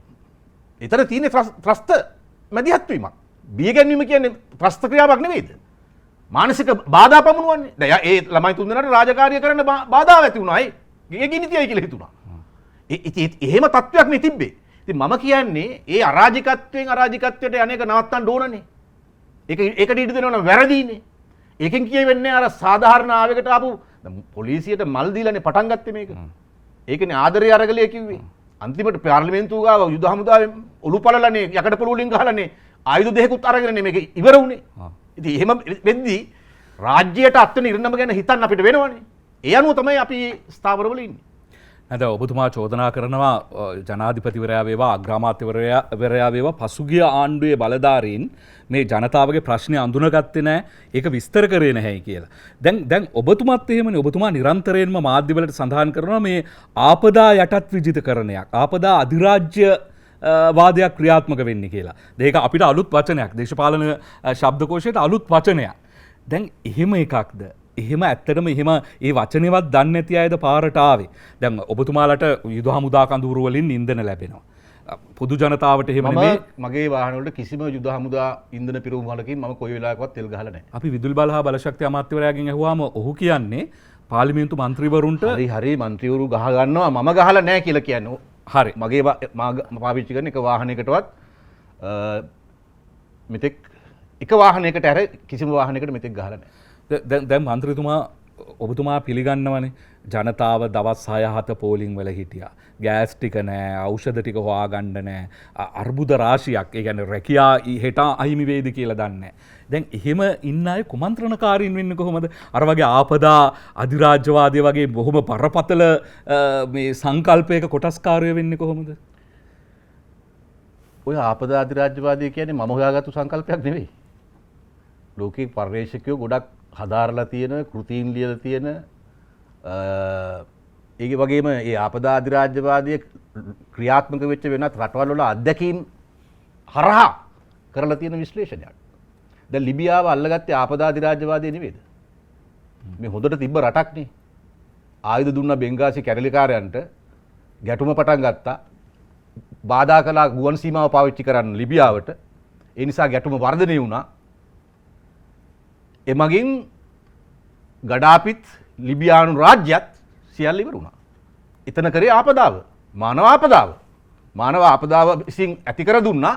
එතන තියෙන්නේ ත්‍රස්ත මැදිහත් වීමක්. බිය ගැන්වීම කියන්නේ ත්‍රස්ත ක්‍රියාවක් නෙවෙයිද? මානසික බාධා පමුණුවන්නේ. දැන් ඒ ළමයි තුන්දෙනාට රාජකාරිය කරන්න බාධාවක් ඇති වුණා. ඒ ගිනිතියයි කියලා හිතුණා. එහෙම තත්වයක් නේ තිබ්බේ. ඉතින් මම කියන්නේ ඒ අරාජිකත්වයෙන් අරාජිකත්වයට යන්නේක නවත්තන්න ඕනනේ. ඒකට ඉඩ දෙනවා නම් වැරදීනේ. ඒකෙන් කියවෙන්නේ අර සාධාරණ ආවේගකට ආපු පොලිසියට මල් දීලානේ පටන් ගත්තේ මේක. ඒකනේ ආදරේ අරගලය කිව්වේ. අන්තිමට පාර්ලිමේන්තුව ගාව යුද හමුදාවෙන් ඔලු පළලනේ යකඩ පොළු වලින් ගහලානේ ආයුධ දෙකකුත් අරගෙනනේ මේක ඉවර වුණේ. ඉතින් එහෙම වෙද්දී රාජ්‍යයට අත්වෙන ඉරණම ගැන හිතන්න අපිට වෙනවනේ. ඒ අනුව තමයි අපි ස්ථාවරවල ඉන්නේ. නැද ඔබතුමා චෝදනා කරනවා ජනාධිපතිවරයා වේවා අග්‍රාමාත්‍යවරයා වේවා පසුගිය ආණ්ඩුවේ බලධාරීන් මේ ජනතාවගේ ප්‍රශ්නේ අඳුනගත්තේ නැහැ ඒක විස්තර කරේ නැහැයි කියලා. දැන් ඔබතුමාත් එහෙමනේ ඔබතුමා නිරන්තරයෙන්ම මාධ්‍යවලට සඳහන් කරනවා මේ ආපදා යටත් විජිතකරණයක් ආපදා අධිරාජ්‍ය වාදයක් ක්‍රියාත්මක වෙන්නේ කියලා. ඒක අපිට අලුත් වචනයක්. දේශපාලන ශබ්දකෝෂයට අලුත් වචනයක්. දැන් එහෙම එකක්ද? එහෙම ඇත්තටම එහෙම ඒ වචනේවත් දන්නේ නැති අයද පාරට ආවේ. දැන් ඔබතුමාලට යුද හමුදා කඳවුරු වලින් ඉන්ධන ලැබෙනවා. පොදු ජනතාවට එහෙම නෙමෙයි. මගේ වාහන වලට කිසිම යුද හමුදා ඉන්ධන පිරවුම් වලකින් මම කොයි වෙලාවකවත් තෙල් ගහලා නැහැ. අපි විදුලි බල හා බලශක්ති අමාත්‍යවරයාගෙන් අහුවාම ඔහු කියන්නේ පාර්ලිමේන්තු මන්ත්‍රීවරුන්ට හරි මන්ත්‍රීවරු ගහ ගන්නවා මම ගහලා නැහැ කියලා කියන්නේ. හරි. මගේ පාවිච්චි කරන එක වාහනයකටවත් මෙතෙක් එක වාහනයකට ඇර කිසිම වාහනයකට මෙතෙක් ගහලා නැහැ. දැන් මන්ත්‍රීතුමා ඔබතුමා පිළිගන්නවනේ ජනතාව දවස් 6-7 පෝලිං වල හිටියා. ගෑස් ටික නෑ, ඖෂධ ටික හොයාගන්න නෑ. අර්බුද රාශියක්. ඒ කියන්නේ රැකියා හෙට අහිමි වේද කියලා දන්නේ නෑ. දැන් එහෙම ඉන්න අය කුමන්ත්‍රණකාරීන් වෙන්නේ කොහොමද? අර වගේ ආපදා අධිරාජ්‍යවාදී වගේ බොහොම බරපතල මේ සංකල්පයක කොටස්කාරය වෙන්නේ කොහොමද? ඔය ආපදා අධිරාජ්‍යවාදී කියන්නේ මම හොයාගත්තු සංකල්පයක් නෙවෙයි. ලෝකේ පර්යේෂකයෝ ගොඩක් හදාරලා තියෙන කෘතීන් ලියලා තියෙන ඒ වගේම ඒ ආපදා අධිරාජ්‍යවාදයේ ක්‍රියාත්මක වෙච්ච වෙනත් රටවල් වල අත්දැකීම් හරහා කරලා තියෙන විශ්ලේෂණයක්. දැන් ලිබියාව අල්ලගත්තේ ආපදා අධිරාජ්‍යවාදයේ නෙවෙයිද? මේ හොඳට තිබ්බ රටක් නේ. ආයුධ දුන්නා බෙන්ගාසි කැරලිකාරයන්ට ගැටුම පටන් ගත්තා. බාධා කළා ගුවන් සීමාව පාවිච්චි කරන්න ලිබියාවට. ඒ නිසා ගැටුම වර්ධනය වුණා. එමගින් ගඩාපිත් ලිබියානු රාජ්‍යත් සියල්ල ඉවර වුණා. එතන කරේ ආපදාව, මානව ආපදාව. මානව ආපදාව විසින් ඇති කර දුන්නා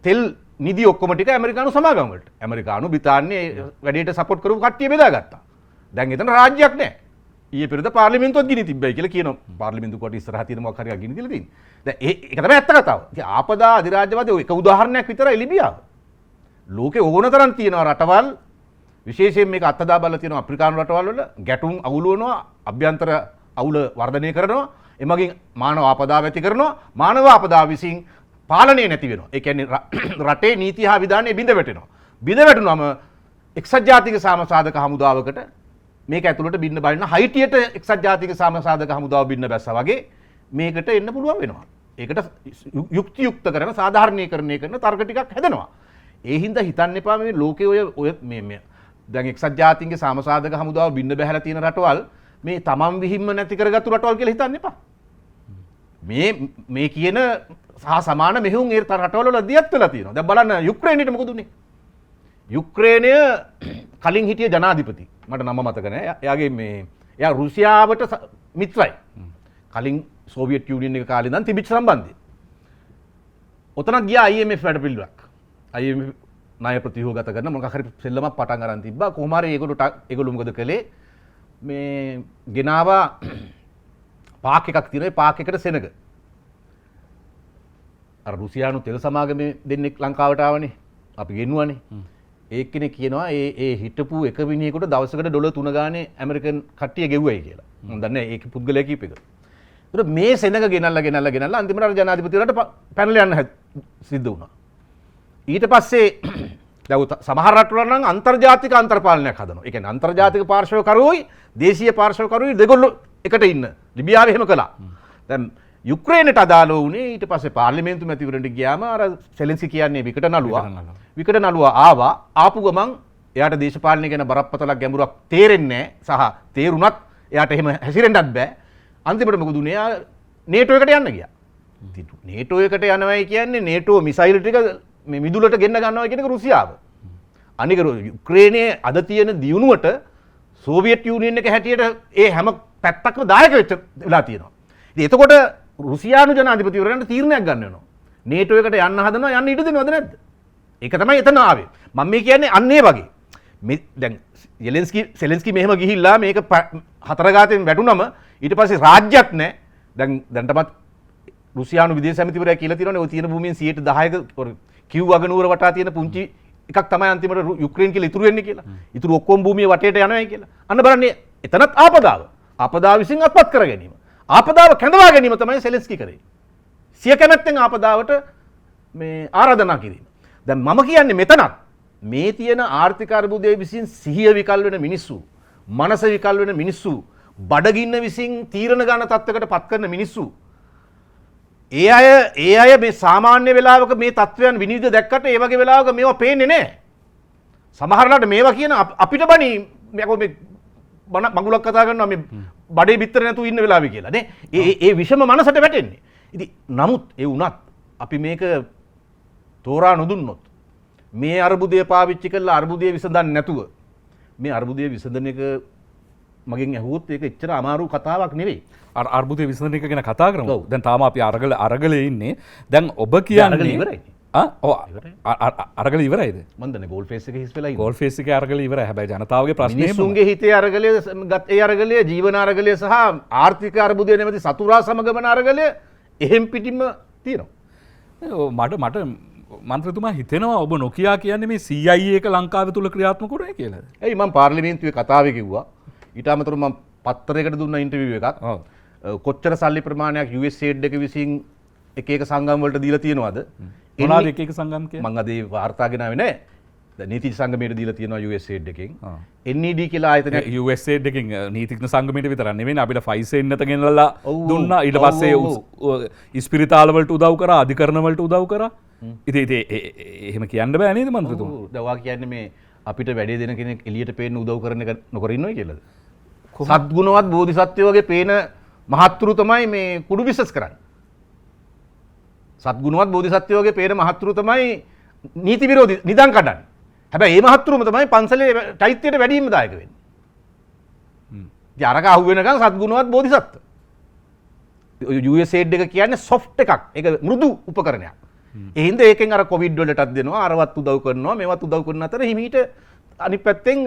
තෙල් නිදි ඔක්කොම ටික ඇමරිකානු සමාගම් වලට. ඇමරිකානු බ්‍රිතාන්‍යයේ වැඩේට සපෝට් කරපු කට්ටිය බෙදාගත්තා. දැන් එතන රාජ්‍යයක් නැහැ. ඊයේ පෙරේද පාර්ලිමේන්තුවත් ගිනි තිබ්බයි කියලා කියනවා. පාර්ලිමේන්තුව කොට ඉස්සරහ තියෙන මොකක් හරි ගිනි තියලා තියෙන්නේ. දැන් ඒක තමයි ඇත්ත කතාව. ඉතින් ආපදා අධිරාජ්‍යවාදී එක උදාහරණයක් විතරයි ලිබියාව. ලෝකේ ඕන තරම් තියෙනවා රටවල් විශේෂයෙන් මේක අත්දැක බලලා තියෙනවා අප්‍රිකානු රටවල් වල ගැටුම් අවුලවනවා අභ්‍යන්තර අවුල වර්ධනය කරනවා එමගින් මානව ආපදාව ඇති කරනවා මානව ආපදාව විසින් පාලනය නැති වෙනවා ඒ කියන්නේ රටේ නීති හා විධානය බිඳ වැටෙනවා බිඳ වැටුනම එක්සත් ජාතික සාමසාධක හමුදාවකට මේක ඇතුළට බින්න බලන හයිටියට එක්සත් ජාතික සාමසාධක හමුදාව බින්න බැස්සා වගේ මේකට එන්න පුළුවන් වෙනවා ඒකට යුක්තියුක්ත කරන සාධාරණීකරණය කරන තර්ක ටිකක් හැදෙනවා ඒ හින්දා හිතන්න එපා මේ ලෝකේ ඔය මේ දැන් එක්සත් ජාතීන්ගේ සාමසාධක හමුදාව බින්න බැහැලා තියෙන රටවල් මේ තමන් විහිම්ම නැති කරගත්තු රටවල් කියලා හිතන්න එපා. මේ කියන සහ සමාන මෙහෙයුම් ඒ රටවල් වල දියත් වෙලා තියෙනවා. දැන් බලන්න යුක්‍රේනයට මොකද උනේ? යුක්‍රේනය කලින් හිටිය ජනාධිපති මට නම මතක නැහැ. එයාගේ මේ එයා රුසියාවට මිත්‍රයි. කලින් සෝවියට් යුනියන් එක කාලේ ඉඳන් තිබිච්ච සම්බන්ධය. ඔතන ගියා IMF වැඩ පිළිවෙලක්. IMF ණය ප්‍රතිහෝගත කරන මොකක් හරි සෙල්ලමක් පටන් අරන් තිබ්බා. කොහොම හරි ඒගොල්ලෝ මොකද කළේ? මේ ගෙනාවා පාක් එකක් තියෙනවා. ඒ පාක් එකට සෙනග. අර රුසියානු තෙල් සමාගමේ දෙන්නෙක් ලංකාවට ආවනේ. අපි ගෙන්නුවානේ. ඒකනේ කියනවා ඒ හිටපු එක මිනිහෙකුට දවසකට ඩොලර් 3 ගානේ ඇමරිකන් කට්ටිය ගෙව්වයි කියලා. මම දන්නේ ඒක පුද්ගලයා කීප එක. ඒතර මේ සෙනග ගෙනල්ලා අන්තිමට අර ජනාධිපතිවරට පැනලා යන්න සිද්ධ වුණා. ඊට පස්සේ දැන් සමහර රටවල නම් අන්තර්ජාතික අන්තර්පාලනයක් හදනවා. ඒ කියන්නේ අන්තර්ජාතික පාර්ශවකරුවෝයි දේශීය පාර්ශවකරුවෝයි දෙගොල්ලෝ එකට ඉන්න. ලිබියාවේ එහෙම කළා. දැන් යුක්‍රේනට අදාළ වුණේ ඊට පස්සේ පාර්ලිමේන්තු මැතිවරණට ගියාම අර සෙලෙන්ස්කි කියන්නේ විකට නළුවා ආවා. ආපු ගමන් එයාට දේශපාලනය ගැන බරපතල ගැඹුරක් තේරෙන්නේ නැහැ. සහ තේරුණත් එයාට එහෙම හැසිරෙන්නත් බෑ. අන්තිමට මොකද උනේ? එයා නේටෝ එකට යන්න ගියා. නේටෝ එකට යනවයි කියන්නේ නේටෝ මිසයිල් ටික මේ මිදුලට ගෙන්න ගන්නවා කියන එක රුසියාව. අනික යුක්‍රේනයේ අද තියෙන දියුණුවට සෝවියට් යුනියන් එක හැටියට ඒ හැම පැත්තක්ම දායක වෙච්ච වෙලා තියෙනවා. ඉතින් එතකොට රුසියානු ජනාධිපතිවරයාට තීරණයක් ගන්න වෙනවා. නේටෝ එකට යන්න හදනවා යන්න ඉඩ දෙනවද නැද්ද? ඒක තමයි එතන ආවේ. මම මේ කියන්නේ අන්න ඒ වගේ. මේ දැන් සෙලෙන්ස්කි මෙහෙම ගිහිල්ලා මේක හතර ගාතෙන් වැටුනම ඊට පස්සේ රාජ්‍යයක් නැහැ. දැන්ටමත් රුසියානු විදේශ ඇමතිවරයා කියලා තියෙනවානේ ඔය තියෙන භූමියෙන් 10%ක කිව් අගනුවර වටා තියෙන පුංචි එකක් තමයි අන්තිමට යුක්‍රේන් කියලා ඉතුරු වෙන්නේ කියලා. ඉතුරු ඔක්කොම භූමිය වටේට යනවායි කියලා. අන්න බලන්න එතනත් ආපදාව. ආපදාව විසින් අත්පත් කර ගැනීම. ආපදාව කැඳවා ගැනීම තමයි සෙලෙන්ස්කි කරේ. සිය කැමැත්තෙන් ආපදාවට මේ ආරාධනා කිරීම. දැන් මම කියන්නේ මෙතනත් මේ තියෙන ආර්ථික අර්බුදයේ විසින් සිහිය විකල් වෙන මිනිස්සු, මනස විකල් වෙන මිනිස්සු, බඩගින්න විසින් තීරණ ගන්න තත්ත්වයකට පත් කරන මිනිස්සු. ඒ අය මේ සාමාන්‍ය වෙලාවක මේ තත්ත්වයන් විනිවිද දැක්කට ඒ වගේ වෙලාවක මේවා පේන්නේ නැහැ. සමහරලාට මේවා කියන අපිට බණි මේ මඟුලක් කතා කරනවා මේ බඩේ බිත්තර නැතුව ඉන්න වෙලාවේ කියලා නේ. ඒ විෂම මනසට වැටෙන්නේ. ඉතින් නමුත් ඒ වුණත් අපි මේක තෝරා නොදුන්නොත් මේ අර්බුදය පාවිච්චි කරලා අර්බුදය විසඳන්න නැතුව මේ අර්බුදය විසඳන එක මගෙන් ඇහුවොත් ඒක එච්චර අමාරු කතාවක් නෙවෙයි. අර්බුදය විසඳන එක ගැන කතා කරමු. දැන් තාම අපි අරගලේ ඉන්නේ. දැන් ඔබ කියන්නේ ඉවරයි. අරගල ඉවරයිද? මම දන්නේ ගෝල් ෆේස් එක හිස් වෙලා ඉන්නේ. ගෝල් ෆේස් එකේ අරගල ඉවරයි. හැබැයි ජනතාවගේ ප්‍රශ්නේ මිනිස්සුන්ගේ හිතේ අරගලය ඒ අරගලය ජීවන අරගලය සහ ආර්ථික අර්බුදය නැමැති සතුරා සමගමන අරගලය එහෙම් පිටින්ම තියෙනවා. මට මන්ත්‍රතුමා හිතෙනවා ඔබ නොකියා කියන්නේ මේ CIA එක ලංකාව තුල ක්‍රියාත්මක කරන්නේ කියලාද? එයි මම පාර්ලිමේන්තුවේ කතාවේ කිව්වා. ඊට අමතරව මම පත්තරයකට දුන්න ඉන්ටර්විව් එකක්. කොච්චර සල්ලි ප්‍රමාණයක් USAID එක විසින් එක එක සංගම් වලට දීලා තියෙනවද? මොනවාද එක එක සංගම් කියන්නේ? මම අද ඒ වාර්තා ගෙනාවේ නැහැ. දැන් නීති සංගමයට දීලා තියෙනවා USAID එකෙන්. NED කියලා ආයතනයක් USAID එකෙන් නීතිඥ සංගමයට විතරක් නෙවෙයි අපිට ෆයිසෙන් නැත ගෙනල්ලා දුන්නා. ඊට පස්සේ ඉස්පිරිතාල වලට උදව් කරා, අධිකරණ වලට උදව් කරා. ඉතින් එහෙම කියන්න බෑ නේද මන්ත්‍රතුමා? දවා කියන්නේ මේ අපිට වැඩේ දෙන කෙනෙක් එළියට පේන්න උදව් කරන එක නොකර ඉන්නවයි කියලාද? සත්ගුණවත් බෝධිසත්වය වගේ පේන මහත්තුරු තමයි මේ කුඩු බිස්නස් කරන්නේ. සත්ගුණවත් බෝධිසත්වය වගේ පේන මහත්තුරු තමයි නීති විරෝධී නිදන් කඩන්නේ. හැබැයි මේ මහත්තුරුම තමයි පන්සලේ චෛත්‍යයට වැඩිම දායක වෙන්නේ. ඉතින් අරක අහු වෙනකන් සත්ගුණවත් බෝධිසත්ව. USAID එක කියන්නේ soft එකක්. ඒක මෘදු උපකරණයක්. ඒ හින්දා ඒකෙන් අර කොවිඩ් වලටත් දෙනවා, අරවත් උදව් කරනවා, මේවත් උදව් කරන අතර හිමීට අනිත් පැත්තෙන්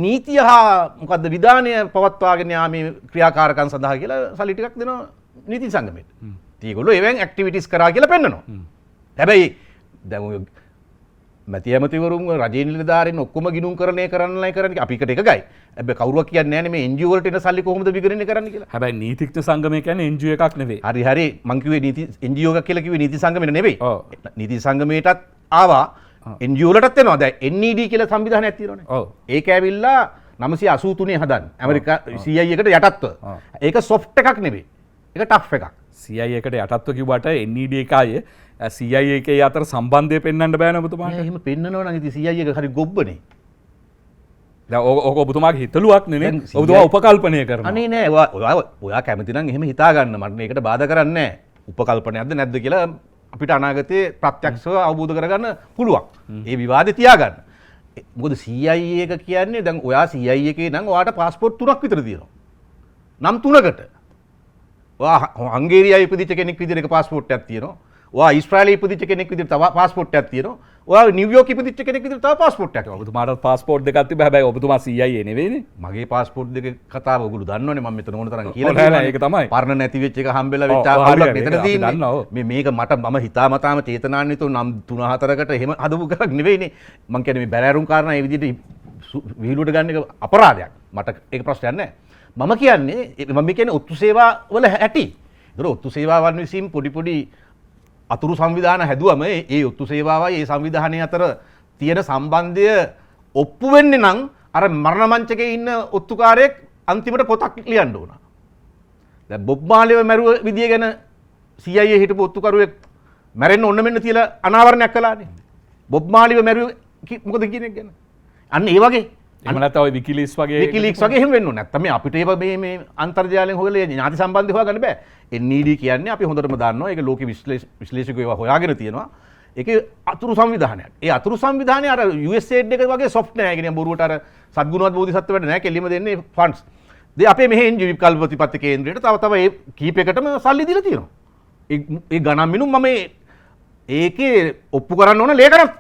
නීතිය හා මොකද්ද විධානය පවත්වාගෙන යාමේ ක්‍රියාකාරකම් සඳහා කියලා සල්ලි ටිකක් දෙනවා නීති සංගමයට. ඉතින් ඒගොල්ලෝ එවෙන් ඇක්ටිවිටිස් කරා කියලා පෙන්නනවා. හැබැයි දැන් ඔය මැති ඇමතිවරුන් රජයේ නිලධාරීන් ඔක්කොම ගිණුම් කරන්නේ කරන්නේ අපි එකට එකගයි. හැබැයි කවුරුවක් කියන්නේ නැහැ මේ NGO වලට එන සල්ලි කොහොමද විගණනය කරන්නේ කියලා. හැබැයි නීතිඥ සංගමය කියන්නේ NGO එකක් නෙවෙයි. හරි මං කිව්වේ නීති NGO එකක් කියලා කිව්වේ නීති සංගමෙ නෙවෙයි. නීති සංගමයටත් ආවා NGO වලටත් එනවා. දැන් NED කියලා සංවිධානයක් තියෙනවානේ. ඒක ඇවිල්ලා 983 හදන්නේ. ඇමරිකා CIA එකට යටත්ව. ඒක soft එකක් නෙවෙයි. ඒක tough එකක්. CIA එකට යටත්ව කිව්වට NED එකයි CIA එකේ අතර සම්බන්ධය පෙන්වන්න බෑ නේද ඔබතුමාට? එහෙම පෙන්නනවා නම් ඉතින් CIA එක හරි ගොබ්බනේ. දැන් ඔක ඔබතුමාගේ හිතලුවක් නෙනේ. ඔබතුමා උපකල්පනය කරනවා. අනේ නෑ ඔයා කැමති නම් එහෙම හිතා ගන්න. මට මේකට බාධා කරන්නේ නෑ. උපකල්පනයක්ද නැද්ද කියලා අපිට අනාගතයේ ප්‍රත්‍යක්ෂව අවබෝධ කරගන්න පුළුවන්. ඒ විවාදේ තියාගන්න. මොකද CIA එක කියන්නේ දැන් ඔයා CIA එකේ නම් ඔයාට પાස්පෝර්ට් 3ක් විතර තියෙනවා. නම් 3කට. ඔයා හංගේරියාවේ ඉපදිච්ච කෙනෙක් විදිහට එක පාස්පෝර්ට් එකක් තියෙනවා. ඔයා ඊශ්‍රායලයේ ඉපදිච්ච කෙනෙක් විදිහට තව පාස්පෝර්ට් එකක් තියෙනවා. ඔයා නිව්යෝක් ඉපදිච්ච කෙනෙක් විදිහට තව පාස්පෝර්ට් එකක්. ඔබතුමාට පාස්පෝර්ට් දෙකක් තිබ්බ හැබැයි ඔබතුමා CIA නෙවෙයිනේ. මගේ පාස්පෝර්ට් දෙක කතාව ඔයගොල්ලෝ දන්නවනේ මම මෙතන ඕන තරම් ඔව්, කියලා නෑ, තියෙනවා. ඒක තමයි. පරණ නැති වෙච්ච එක හම්බෙලා වෙච්ච ඔව්, අවුලක් හරියට. මෙතන ඒක අපි දන්නවා, ඔව්. තියෙන්නේ. මේක මට හිතාමතාම චේතනාන්විතව නම් 3-4කට එහෙම හදපු එකක් නෙවෙයිනේ. මං කියන්නේ මේ බැලෑරුම් කාරණා ඒ විදිහට විහිළුවට ගන්න එක අපරාධයක්. මට ඒක ප්‍රශ්නයක් නෑ. මම කියන්නේ ඔත්තු සේවා වල ඇති. ඒතර ඔත්තු සේවාවන් විසින් පොඩි අතුරු සංවිධාන හැදුවම ඒ ඔත්තු සේවාවයි ඒ සංවිධානය අතර තියෙන සම්බන්ධය ඔප්පු වෙන්නේ නම් අර මරණ මංචකේ ඉන්න ඔත්තුකාරයෙක් අන්තිමට පොතක් ලියන්න ඕන. දැන් බොබ් මාලිව මැරුව විදිය ගැන CIA හිටපු ඔත්තුකරුවෙක් මැරෙන්න ඕන මෙන්න තියලා අනාවරණයක් කළානේ. බොබ් මාලිව මැරුව මොකද කියන එක ගැන. අන්න ඒ වගේ එහෙම නැත්නම් ඔය විකිලීක්ස් වගේ විකිලීක්ස් වගේ එහෙම වෙන්න ඕනේ. නැත්නම් මේ අපිට ඒව මේ අන්තර්ජාලයෙන් හොයලා ඥාති සම්බන්ධය හොයාගන්න බෑ. NED කියන්නේ අපි හොඳටම දන්නවා. ඒක ලෝක විශ්ලේෂකයෝ ඒවා හොයාගෙන තියෙනවා. ඒකේ අතුරු සංවිධානයක්. ඒ අතුරු සංවිධානය අර USAID එක වගේ සොෆ්ට් නෑ. ඒ කියන්නේ බොරුවට අර සත්ගුණවත් බෝධිසත්වයට නෑ. කෙලිම දෙන්නේ ෆන්ඩ්ස්. අපේ මෙහේ NGO විකල්ප ප්‍රතිපත්ති කේන්ද්‍රයට තව ඒ කීපයකටම සල්ලි දීලා තියෙනවා. ඒ ගණන් මිනුම් මම ඒකේ ඔප්පු කරන්න ඕන ලේඛන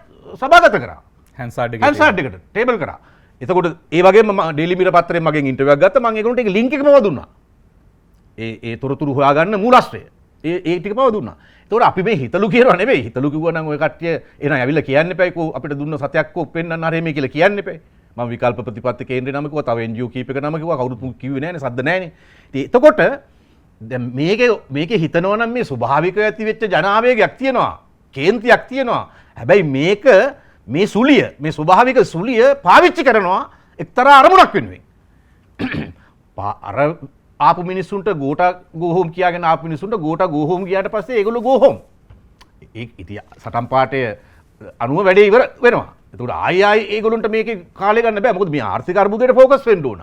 සභාගත කරා. හැන්සාඩ් එකට ටේබල් කරා. එතකොට ඒ වගේම මම ඩේලි මිරර් පත්‍රයෙන් මගෙන් ඉන්ටර්විව් එකක් ගත්තා. මම ඒකට ඒක ලින්ක් එක පව දුන්නා. ඒ තොරතුරු හොයාගන්න මූලාශ්‍රය. ඒ ටික පව දුන්නා. එතකොට අපි මේ හිතලු කියනවා නෙවෙයි. හිතලු කිව්වා නම් ඔය කට්ටිය එන ඇවිල්ලා කියන්න එපා. ඒක අපිට දුන්න සතයක් කො පෙන්නන්න හරිය මේ කියලා කියන්න එපා. මම විකල්ප ප්‍රතිපත්ති කේන්ද්‍රේ නම කිව්වා. තව NGO කීපයක නම කිව්වා. කවුරුත් කිව්වේ නෑනේ. සද්ද නෑනේ. ඉතින් එතකොට දැන් මේකේ හිතනවා නම් මේ ස්වභාවිකව ඇති වෙච්ච ජනාවේගයක් තියෙනවා. කේන්තියක් තියෙනවා. හැබැයි මේක මේ සුලිය මේ ස්වභාවික සුලිය පාවිච්චි කරනවා එක්තරා අරමුණක් වෙනුවෙන්. අර ආපු මිනිස්සුන්ට ගෝටා ගෝ හෝම් කියාගෙන ආපු මිනිස්සුන්ට ගෝටා ගෝ හෝම් ගියාට පස්සේ ඒගොල්ලෝ ගෝ හෝම්. ඒ ඉතින් සටන් පාටේ අනුව වැඩේ ඉවර වෙනවා. එතකොට ආයි ඒගොල්ලන්ට මේකේ කාලය ගන්න බෑ. මොකද මේ ආර්ථික අර්බුදයට ફોකස් වෙන්න ඕන.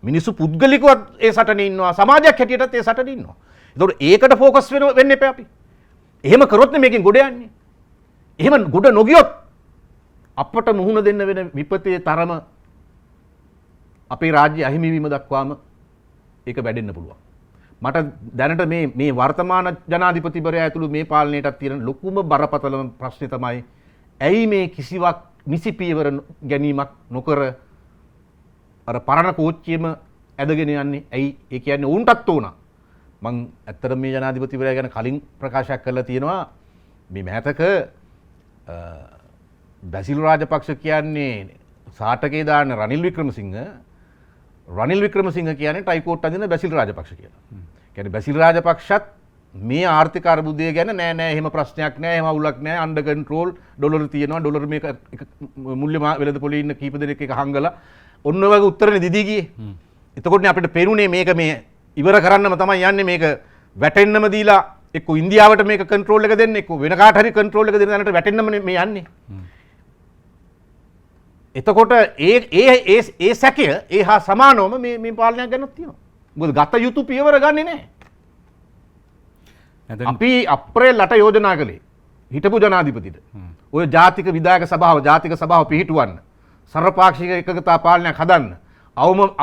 මිනිස්සු පුද්ගලිකවත් ඒ සටනේ ඉන්නවා. සමාජයක් හැටියටත් ඒ සටනේ ඉන්නවා. එතකොට ඒකට ફોකස් වෙන්න එපා අපි. එහෙම කරොත් නේ මේකෙන් ගොඩ යන්නේ. එහෙම ගොඩ නොගියොත් අපට මුහුණ දෙන්න වෙන විපතේ තරම අපේ රාජ්‍ය අහිමි වීම දක්වාම ඒක වැඩෙන්න පුළුවන්. මට දැනට මේ වර්තමාන ජනාධිපතිවරයා ඇතුළු මේ පාලනයටත් තියෙන ලොකුම බරපතලම ප්‍රශ්නේ තමයි ඇයි මේ කිසිවක් නිසි පියවර ගැනීමක් නොකර අර පරණ කෝච්චියම ඇදගෙන යන්නේ? ඇයි? ඒ කියන්නේ උන්ටත් ඕන. මං ඇත්තටම මේ ජනාධිපතිවරයා ගැන කලින් ප්‍රකාශයක් කරලා තියෙනවා. මේ මෑතක බැසිල් රාජපක්ෂ කියන්නේ සාටකේ දාන රනිල් වික්‍රමසිංහ කියන්නේ ටයිකෝට් අදින බැසිල් රාජපක්ෂ කියලා. කියන්නේ බැසිල් රාජපක්ෂත් මේ ආර්ථික අර්බුදය ගැන නෑ එහෙම ප්‍රශ්නයක් නෑ එහෙම අවුලක් නෑ අන්ඩර් කන්ට්‍රෝල් ඩොලර් තියෙනවා ඩොලර් මේක මුල්‍ය වෙළඳපොලේ ඉන්න කීප දෙනෙක් එක හංගලා ඔන්න ඔය වගේ උත්තරනේ දිදී ගියේ. එතකොටනේ අපිට පේනුනේ මේක මේ ඉවර කරන්නම තමයි යන්නේ මේක වැටෙන්නම දීලා එක්ක ඉන්දියාවට මේක කන්ට්‍රෝල් එක දෙන්න එක්ක වෙන කාට හරි කන්ට්‍රෝල් එක දෙන්න දැනට වැටෙන්නම මේ යන්නේ. එතකොට ඒ සැකය ඒ හා සමානවම මේ පාලනයක් ගැනත් තියෙනවා. මොකද ගත යුතු පියවර ගන්නේ නැහැ. අපි අප්‍රේල් 8 යෝජනා කළේ හිටපු ජනාධිපතිට. ඔය ජාතික විධායක සභාව ජාතික සභාව පිහිටුවන්න. සර්වපාක්ෂික එකගතා පාලනයක් හදන්න.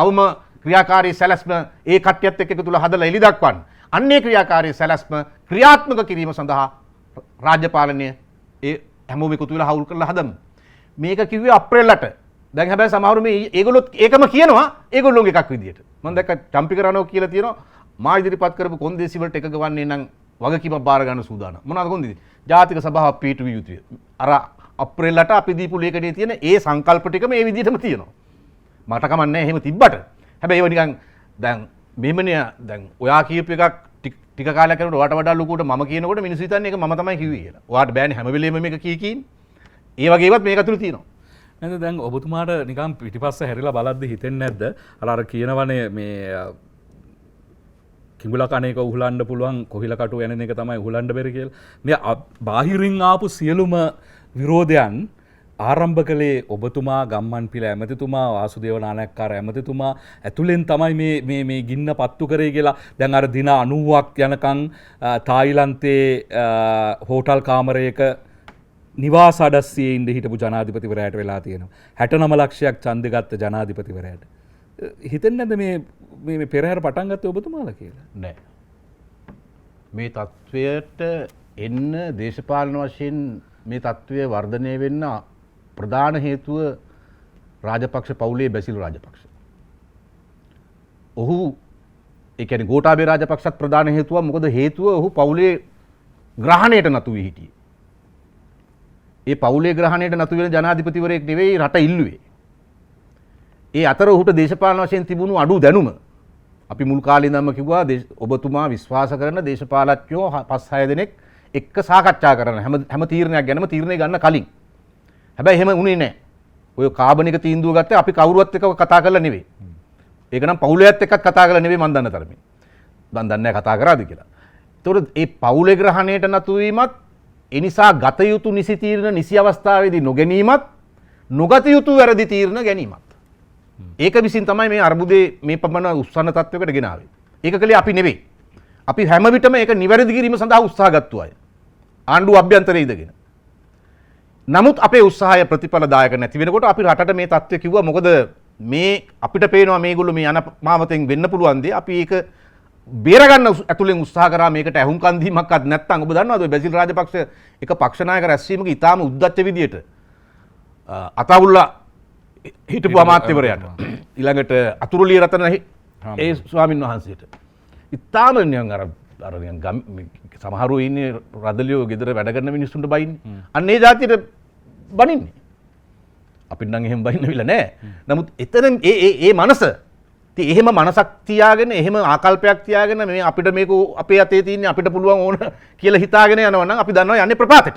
අවම ක්‍රියාකාරී සැලැස්ම ඒ කට්ටියත් එක්ක එකතු වෙලා හදලා එලි දක්වන්න. අන්නේ ක්‍රියාකාරී සැලැස්ම ක්‍රියාත්මක කිරීම සඳහා රාජ්‍ය පාලනය ඒ හැමෝම එකතු වෙලා හවුල් කරලා හදමු. මේක කිව්වේ අප්‍රේල් 8. දැන් හැබැයි සමහරු මේ ඒගොල්ලොත් ඒකම කියනවා ඒගොල්ලෝගේ එකක් විදියට. මම දැක්ක චම්පික රණෝ කියලා තියෙනවා මා ඉදිරිපත් කරපු කොන්දේසි වලට එක ගවන්නේ නම් වගකීමක් බාර ගන්න සූදානම්. මොනවාද කොන්දේසි? ජාතික සභාව පිටුවිය යුතුය. අර අප්‍රේල් 8 අපි දීපු ලේඛනයේ තියෙන ඒ සංකල්ප ටික මේ විදිහටම තියෙනවා. මට කමන්නේ එහෙම තිබ්බට. හැබැයි ඒව නිකන් දැන් මෙහෙමනේ දැන් ඔයා කියපු එකක් ටික කාලයක් යනකොට ඔයාට වඩා ලොකුවට මම කියනකොට මිනිස්සු හිතන්නේ ඒක මම තමයි කිව්වේ කියලා. ඔයාට බෑනේ හැම වෙලේම මේක කීකින්. ඒ වගේවත් මේක අතුරු තියෙනවා. නේද? දැන් ඔබතුමාට නිකන් පිටිපස්ස හැරිලා බලද්දි හිතෙන්නේ නැද්ද? අර කියනවනේ මේ කිඹුලා කණේක උහුලන්න පුළුවන් කොහිල කටු යන එක තමයි උහුලන්න බැරි කියලා. මේ බාහිරින් ආපු සියලුම විරෝධයන් ආරම්භ කළේ ඔබතුමා, ගම්මන්පිල ඇමතිතුමා, වාසුදේව නානායක්කාර ඇමතිතුමා ඇතුළෙන් තමයි මේ ගින්න පත්තු කරේ කියලා. දැන් අර දින 90ක් යනකම් තායිලන්තයේ හෝටල් කාමරයක නිවාස අඩස්සියේ ඉඳ හිටපු ජනාධිපතිවරයාට වෙලා තියෙනවා. 69 ලක්ෂයක් ඡන්ද ගත්ත ජනාධිපතිවරයාට. හිතෙන්නේ නැද්ද මේ මේ පෙරහැර පටන් ගත්තේ ඔබතුමාලා කියලා? නෑ. මේ තත්ත්වයට එන්න දේශපාලන වශයෙන් මේ තත්ත්වය වර්ධනය වෙන්න ප්‍රධාන හේතුව රාජපක්ෂ පවුලේ බැසිල් රාජපක්ෂ. ඔහු ඒ කියන්නේ ගෝඨාභය රාජපක්ෂත් ප්‍රධාන හේතුව. මොකද හේතුව ඔහු පවුලේ ග්‍රහණයට නතු වී හිටියේ. ඒ පවුලේ ග්‍රහණයට නතු වෙන ජනාධිපතිවරයෙක් නෙවෙයි රට ඉල්ලුවේ. ඒ අතර ඔහුට දේශපාලන වශයෙන් තිබුණු අඩු දැනුම අපි මුල් කාලේ ඉඳන්ම කිව්වා ඔබතුමා විශ්වාස කරන දේශපාලඥයෝ 5-6 දෙනෙක් එක්ක සාකච්ඡා කරන හැම තීරණයක් ගැනම තීරණය ගන්න කලින්. හැබැයි එහෙම වුණේ නැහැ. ඔය කාබනික තීන්දුව ගත්තේ අපි කවුරුවත් එක්ක කතා කරලා නෙවෙයි. ඒක නම් පවුලයත් එක්ක කතා කරලා නෙවෙයි මන් දන්න තරමින්. මන් දන්නේ නැහැ කතා කරාද කියලා. ඒතකොට ඒ පවුලේ ග්‍රහණයට නතු වීමත් ඒ නිසා ගත යුතු නිසි තීරණ නිසි අවස්ථාවේදී නොගැනීමත් නොගත යුතු වැරදි තීරණ ගැනීමත්. ඒක විසින් තමයි මේ අර්බුදේ මේ පමණ උස්සන්න තත්වයකට ගෙන ආවේ. ඒක කලේ අපි නෙවෙයි. අපි හැම විටම ඒක නිවැරදි කිරීම සඳහා උත්සාහ ගත්තු අය. ආණ්ඩුව අභ්‍යන්තරයේ ඉඳගෙන. නමුත් අපේ උත්සාහය ප්‍රතිඵලදායක නැති වෙනකොට අපි රටට මේ තත්ත්වය කිව්වා. මොකද මේ අපිට පේනවා මේගොල්ලෝ මේ අනමාවතෙන් වෙන්න පුළුවන් දේ. අපි ඒක බේරගන්න ඇතුලෙන් උත්සාහ කරා. මේකට ඇහුම්කන් දීමක්වත් නැත්නම් ඔබ දන්නවද බැසිල් රාජපක්ෂ එක පක්ෂ නායක රැස්වීමක ඉතාම උද්දච්ච විදියට අතවුල්ලා හිටපු අමාත්‍යවරයාට ඊළඟට අතුරුලිය රතන ඒ ස්වාමීන් වහන්සේට ඉතාම නිකන් අර නිකන් සමහරව ඉන්නේ රදලියෝ ගෙදර වැඩ කරන මිනිස්සුන්ට බයින්නේ. අන්න ඒ જાතියට බනින්නේ. අපිට නම් එහෙම බයින්න විල නෑ. නමුත් එතන ඒ මනස ඉතින් එහෙම මනසක් තියාගෙන එහෙම ආකල්පයක් තියාගෙන මේ අපිට මේක අපේ අතේ තියෙන්නේ අපිට පුළුවන් ඕන කියලා හිතාගෙන යනවා නම් අපි දන්නවා යන්නේ ප්‍රපාතයට.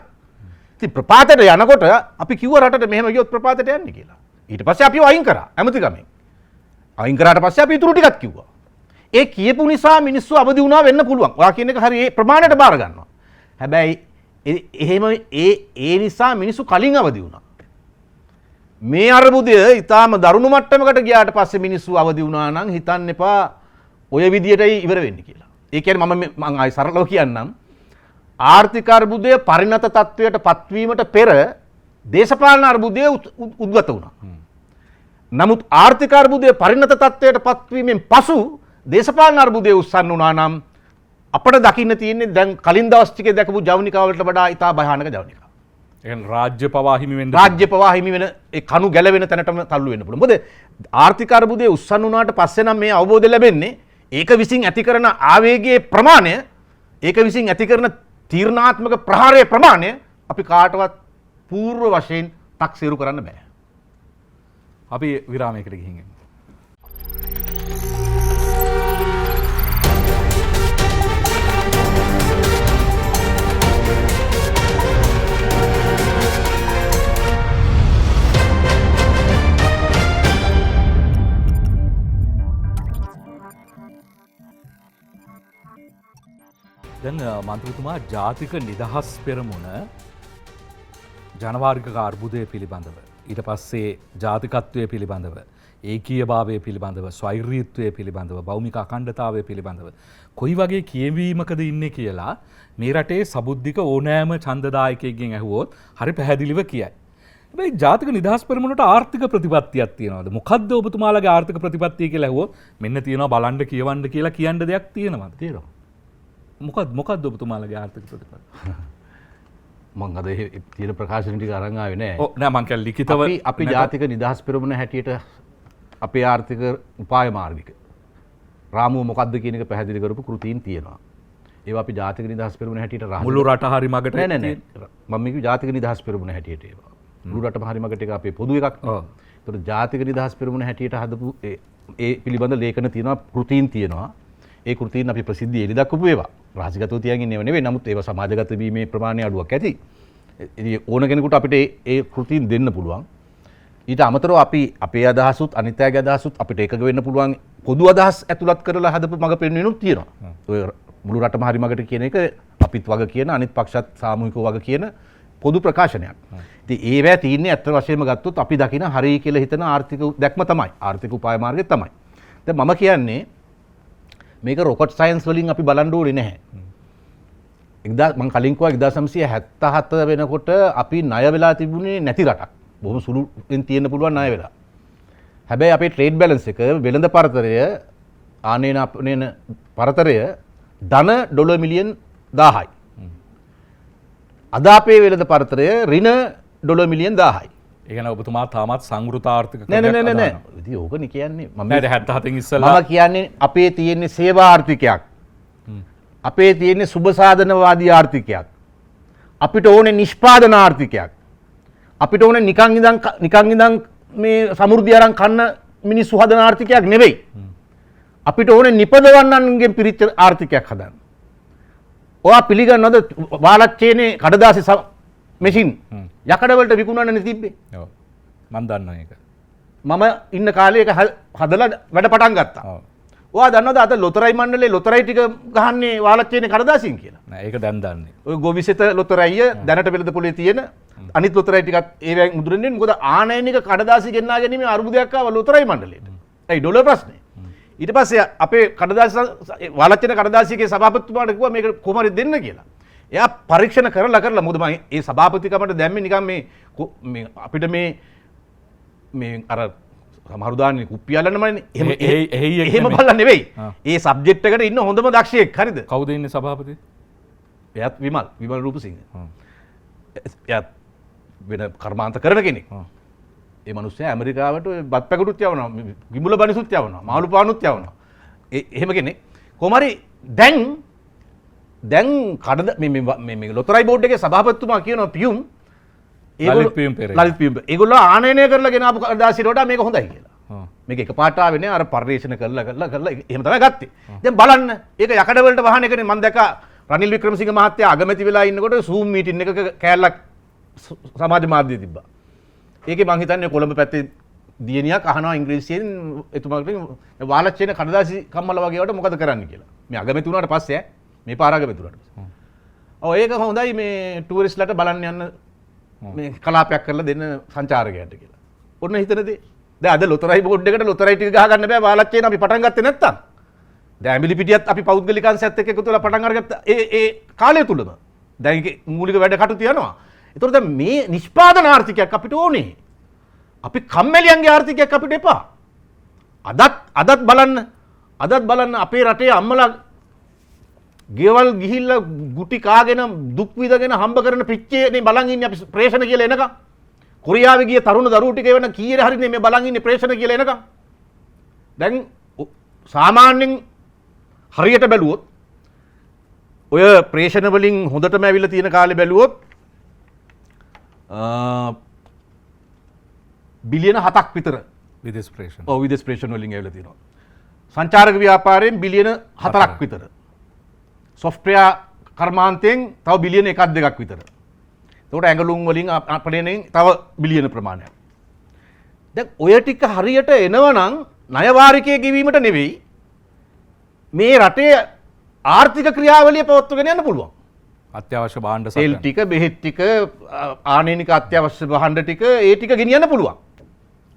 ඉතින් ප්‍රපාතයට යනකොට අපි කිව්ව රටට මෙහෙම ගියොත් ප්‍රපාතයට යන්නේ කියලා. ඊට පස්සේ අපිව අයින් කරා ඇමතිකමෙන්. අයින් කරාට පස්සේ අපි ඉතුරු ටිකක් කිව්වා. ඒ කියපු නිසා මිනිස්සු අවදි වුණා වෙන්න පුළුවන්. ඔයා කියන එක හරි ඒ ප්‍රමාණයට බාර ගන්නවා. හැබැයි එහෙම ඒ නිසා මිනිස්සු කලින් අවදි වුණා. මේ අර්බුදය ඊටාම දරුණු මට්ටමකට ගියාට පස්සේ මිනිස්සු අවදි වුණා නම් හිතන්න එපා ඔය විදියටයි ඉවර වෙන්නේ කියලා. ඒ කියන්නේ මම ආයි සරලව කියන්නම්. ආර්ථික අර්බුදය පරිණත තත්වයට පත්වීමට පෙර දේශපාලන අර්බුදය උද්ගත වුණා. නමුත් ආර්ථික අර්බුදය පරිණත තත්වයට පත්වීමෙන් පසු දේශපාලන අර්බුදය උස්සන්න වුණා නම් අපිට දකින්න තියෙන්නේ දැන් කලින් දවස් ටිකේ දැකපු ජවනිකා වලට වඩා ඉතා භයානක ජවනිකා. රාජ්‍ය පවා හිමි වෙන්න රාජ්‍ය පවා හිමි වෙන ඒ කණු ගැලවෙන තැනටම තල්ලු වෙන්න පුළුවන්. මොකද ආර්ථික අර්බුදයේ උස්සන් වුණාට පස්සේ නම් මේ අවබෝධය ලැබෙන්නේ ඒක විසින් ඇති කරන ආවේගයේ ප්‍රමාණය, ඒක විසින් ඇති කරන තීරණාත්මක ප්‍රහාරයේ ප්‍රමාණය අපි කාටවත් පූර්ව වශයෙන් තක්සේරු කරන්න බෑ. අපි විරාමයකට ගිහින් එමු. දැන් මන්ත්‍රීතුමා ජාතික නිදහස් පෙරමුණ ජනවාර්ගික අර්බුදය පිළිබඳව ඊට පස්සේ ජාතිකත්වය පිළිබඳව ඒකීයභාවය පිළිබඳව ස්වෛරීත්වය පිළිබඳව භෞමික අඛණ්ඩතාවය පිළිබඳව කොයි වගේ කියවීමකද ඉන්නේ කියලා මේ රටේ සබුද්ධික ඕනෑම ඡන්දදායකයෙක්ගෙන් ඇහුවොත් හරි පැහැදිලිව කියයි. හැබැයි ජාතික නිදහස් පෙරමුණට ආර්ථික ප්‍රතිපත්තියක් තියෙනවද? මොකද්ද ඔබතුමාලගේ ආර්ථික ප්‍රතිපත්තිය කියලා ඇහුවොත් මෙන්න තියෙනවා බලන්න කියවන්න කියලා කියන්න දෙයක් තියෙනවද? තියෙනවා. මොකක්ද ඔබතුමාලගේ ආර්ථික ප්‍රතිපත්තිය? මම අද තියෙන ප්‍රකාශන ටික අරන් ආවේ නෑ. ඔව් නෑ මං කියන්නේ ලිඛිතව අපි ජාතික නිදහස් පෙරමුණ හැටියට අපේ ආර්ථික උපාය මාර්ගික රාමුව මොකක්ද කියන එක පැහැදිලි කරපු කෘතීන් තියෙනවා. ඒවා අපි ජාතික නිදහස් පෙරමුණ හැටියට මුළු රට හරි මගට නෑ මම මේක ජාතික නිදහස් පෙරමුණ හැටියට ඒවා. මුළු රටම හරි මගට එක අපේ පොදු එකක්. ඒතකොට ජාතික නිදහස් පෙරමුණ හැටියට හදපු ඒ පිළිබඳ ලේඛන තියෙනවා, කෘතීන් තියෙනවා. ඒ කෘතීන් අපි ප්‍රසිද්ධිය එළි දක්වපු ඒවා. රාජ්‍යගතව තියාගෙන ඉන්නව නෙවෙයි. නමුත් ඒවා සමාජගත වීමේ ප්‍රමාණය අඩුවක් ඇති. ඉතින් ඕන කෙනෙකුට අපිට ඒ කෘතීන් දෙන්න පුළුවන්. ඊට අමතරව අපි අපේ අදහසුත් අනිත් අයගේ අදහසුත් අපිට එකග වෙන්න පුළුවන් පොදු අදහස් ඇතුළත් කරලා හදපු මඟ පෙන්වීමක් තියෙනවා. ඔය මුළු රටම හරි මගට කියන එක අපිත් වග කියන අනිත් පක්ෂත් සාමූහිකව වග කියන පොදු ප්‍රකාශනයක්. ඉතින් ඒවැ තියෙන්නේ අත්‍ය වශයෙන්ම ගත්තොත් අපි දකින හරි කියලා හිතන ආර්ථික දැක්ම තමයි. ආර්ථික උපාය මාර්ගය තමයි. දැන් මම කියන්නේ මේක රොකට් සයන්ස් වලින් අපි බලන්න ඕනේ නැහැ. මම කලින් කිව්වා 1977 වෙනකොට අපි ණය වෙලා තිබුණේ නැති රටක්. බොහොම සුළුෙන් තියෙන්න පුළුවන් ණය වෙලා. හැබැයි අපේ ට්‍රේඩ් බැලන්ස් එක වෙළඳ පරතරය ආනයන අපනයන පරතරය ධන ඩොලර් මිලියන් 1000යි. අද අපේ වෙළඳ පරතරය ඍණ ඩොලර් මිලියන් 1000යි. ඒ කියන්නේ ඔබතුමා තාමත් සංවෘත ආර්ථික නෑ. ඉතින් ඕකනේ කියන්නේ මම නෑ 77 ඉස්සෙල්ලා මම කියන්නේ අපේ තියෙන්නේ සේවා ආර්ථිකයක්. අපේ තියෙන්නේ සුබ සාධනවාදී ආර්ථිකයක්. අපිට ඕනේ නිෂ්පාදන ආර්ථිකයක්. අපිට ඕනේ නිකන් ඉඳන් මේ සමෘද්ධිය අරන් කන්න මිනිස්සු හදන ආර්ථිකයක් නෙවෙයි. අපිට ඕනේ නිපදවන්නන්ගෙන් පිරිච්ච ආර්ථිකයක් හදන්න. ඔයා පිළිගන්නවද වාලච්චේනේ කඩදාසි මැෂින් යකඩ වලට විකුණන්න තිබ්බේ? ඔව්. මම දන්නවා ඒක. මම ඉන්න කාලේ ඒක හදලා වැඩ පටන් ගත්තා. ඔව්. ඔයා දන්නවද අද ලොතරැයි මණ්ඩලේ ලොතරැයි ටික ගහන්නේ වාලච්චේනේ කඩදාසියෙන් කියලා? නෑ ඒක දැන් දන්නේ. ඔය ගොවිසෙත ලොතරැයිය දැනට වෙළඳ පොලේ තියෙන අනිත් ලොතරැයි ටිකත් ඒවෙන් මුදුරන්නේ මොකද ආනයනික කඩදාසි ගෙන්නා ගැනීමේ අරුබුදයක් ආව ලොතරැයි මණ්ඩලයට. ඒ ඩොලර් ප්‍රශ්නේ. ඊට පස්සේ අපේ කඩදාසි වාලච්චේන කඩදාසියගේ සභාපතිතුමාට කිව්වා මේක කොහොමද දෙන්න කියලා. එයා පරීක්ෂණ කරලා මොකද මම ඒ සභාපතිකමට දැම්මේ නිකන් මේ අපිට මේ අර සමහරු දාන්නේ කුප්පිය අල්ලන්නමනේ. එහෙම බලලා නෙවෙයි. ඒ සබ්ජෙක්ට් එකට ඉන්න හොඳම දක්ෂයෙක් හරිද? කවුද ඉන්නේ සභාපති? එයාත් විමල් රූපසිංහ. එයාත් වෙන කර්මාන්ත කරන කෙනෙක්. ඒ මිනිස්සයා ඇමරිකාවට බත් පැකටුත් යවනවා, විමුල බනිසුත් යවනවා, මාළු පානුත් යවනවා. එහෙම කෙනෙක්. කොහොම හරි දැන් මේ ලොතරැයි බෝඩ් එකේ සභාපතිතුමා කියනවා පියුම් ලලිත් පියුම් පෙරේරා. ඒගොල්ලෝ ආනයනය කරලා ගෙන ආපු කඩදාසියට වඩා මේක හොඳයි කියලා. මේක එකපාරට ආවේ නෑ අර පරිශන කරලා එහෙම තමයි ගත්තේ. දැන් බලන්න ඒක යකඩ වලට වහන එකනේ මම දැක්කා රනිල් වික්‍රමසිංහ මහත්තයා අගමැති වෙලා ඉන්නකොට Zoom මීටින් එකක කෑල්ලක් සමාජ මාධ්‍යයේ තිබ්බා. ඒකේ මං හිතන්නේ කොළඹ පැත්තේ දියණියක් අහනවා ඉංග්‍රීසියෙන් එතුමාට වාලච්චේන කඩදාසි කම්මල වගේ වට මොකද කරන්න කියලා. මේ අගමැති වුණාට පස්සේ මේ පාර අගමැති වුණාට පස්සේ. ඔව් ඒක හොඳයි මේ ටූරිස්ට්ලට බලන්න යන්න මේ කලාපයක් කරලා දෙන්න සංචාරකයන්ට කියලා. ඔන්න හිතන දේ. දැන් අද ලොතරැයි බෝඩ් එකට ලොතරැයි ටික ගහ ගන්න බෑ වාලච්චේන අපි පටන් ගත්තේ නැත්තම්. දැන් ඇඹිලි පිටියත් අපි පෞද්ගලික අංශයත් එක්ක එකතු වෙලා පටන් අරගත්ත ඒ කාලය තුලම. දැන් ඒකේ මූලික වැඩ කටයුතු යනවා. ඒතකොට දැන් මේ නිෂ්පාදන ආර්ථිකයක් අපිට ඕනේ. අපි කම්මැලියන්ගේ ආර්ථිකයක් අපිට එපා. අදත් බලන්න අපේ රටේ අම්මලා ගෙවල් ගිහිල්ලා ගුටි කාගෙන දුක් විඳගෙන හම්බ කරන පිච්චේනේ බලන් ඉන්නේ අපි ප්‍රේෂණ කියලා එනකම්. කොරියාවේ ගිය තරුණ දරුවෝ ටික වෙන කීයේ හරිනේ මේ බලන් ඉන්නේ ප්‍රේෂණ කියලා එනකම්. දැන් සාමාන්‍යයෙන් හරියට බැලුවොත් ඔය ප්‍රේෂණ වලින් හොඳටම ඇවිල්ලා තියෙන කාලේ බැලුවොත් බිලියන 7ක් විතර විදේශ ප්‍රේෂණ. ඔව් විදේශ ප්‍රේෂණ වලින් ඇවිල්ලා තියෙනවා. සංචාරක ව්‍යාපාරයෙන් බිලියන 4ක් විතර. සොෆ්ට්වෙයාර් කර්මාන්තයෙන් තව බිලියන 1-2ක් විතර. ඒකට ඇඟලුම් වලින් අපඩේනෙන් තව බිලියන ප්‍රමාණයක්. දැන් ඔය ටික හරියට එනවනම් ණය වාරිකයේ ගෙවීමට නෙවෙයි මේ රටේ ආර්ථික ක්‍රියාවලිය පවත්වාගෙන යන්න පුළුවන්. අත්‍යවශ්‍ය භාණ්ඩ තෙල් ටික, බෙහෙත් ටික, ආනයනික අත්‍යවශ්‍ය භාණ්ඩ ටික ඒ ටික ගෙනියන්න පුළුවන්.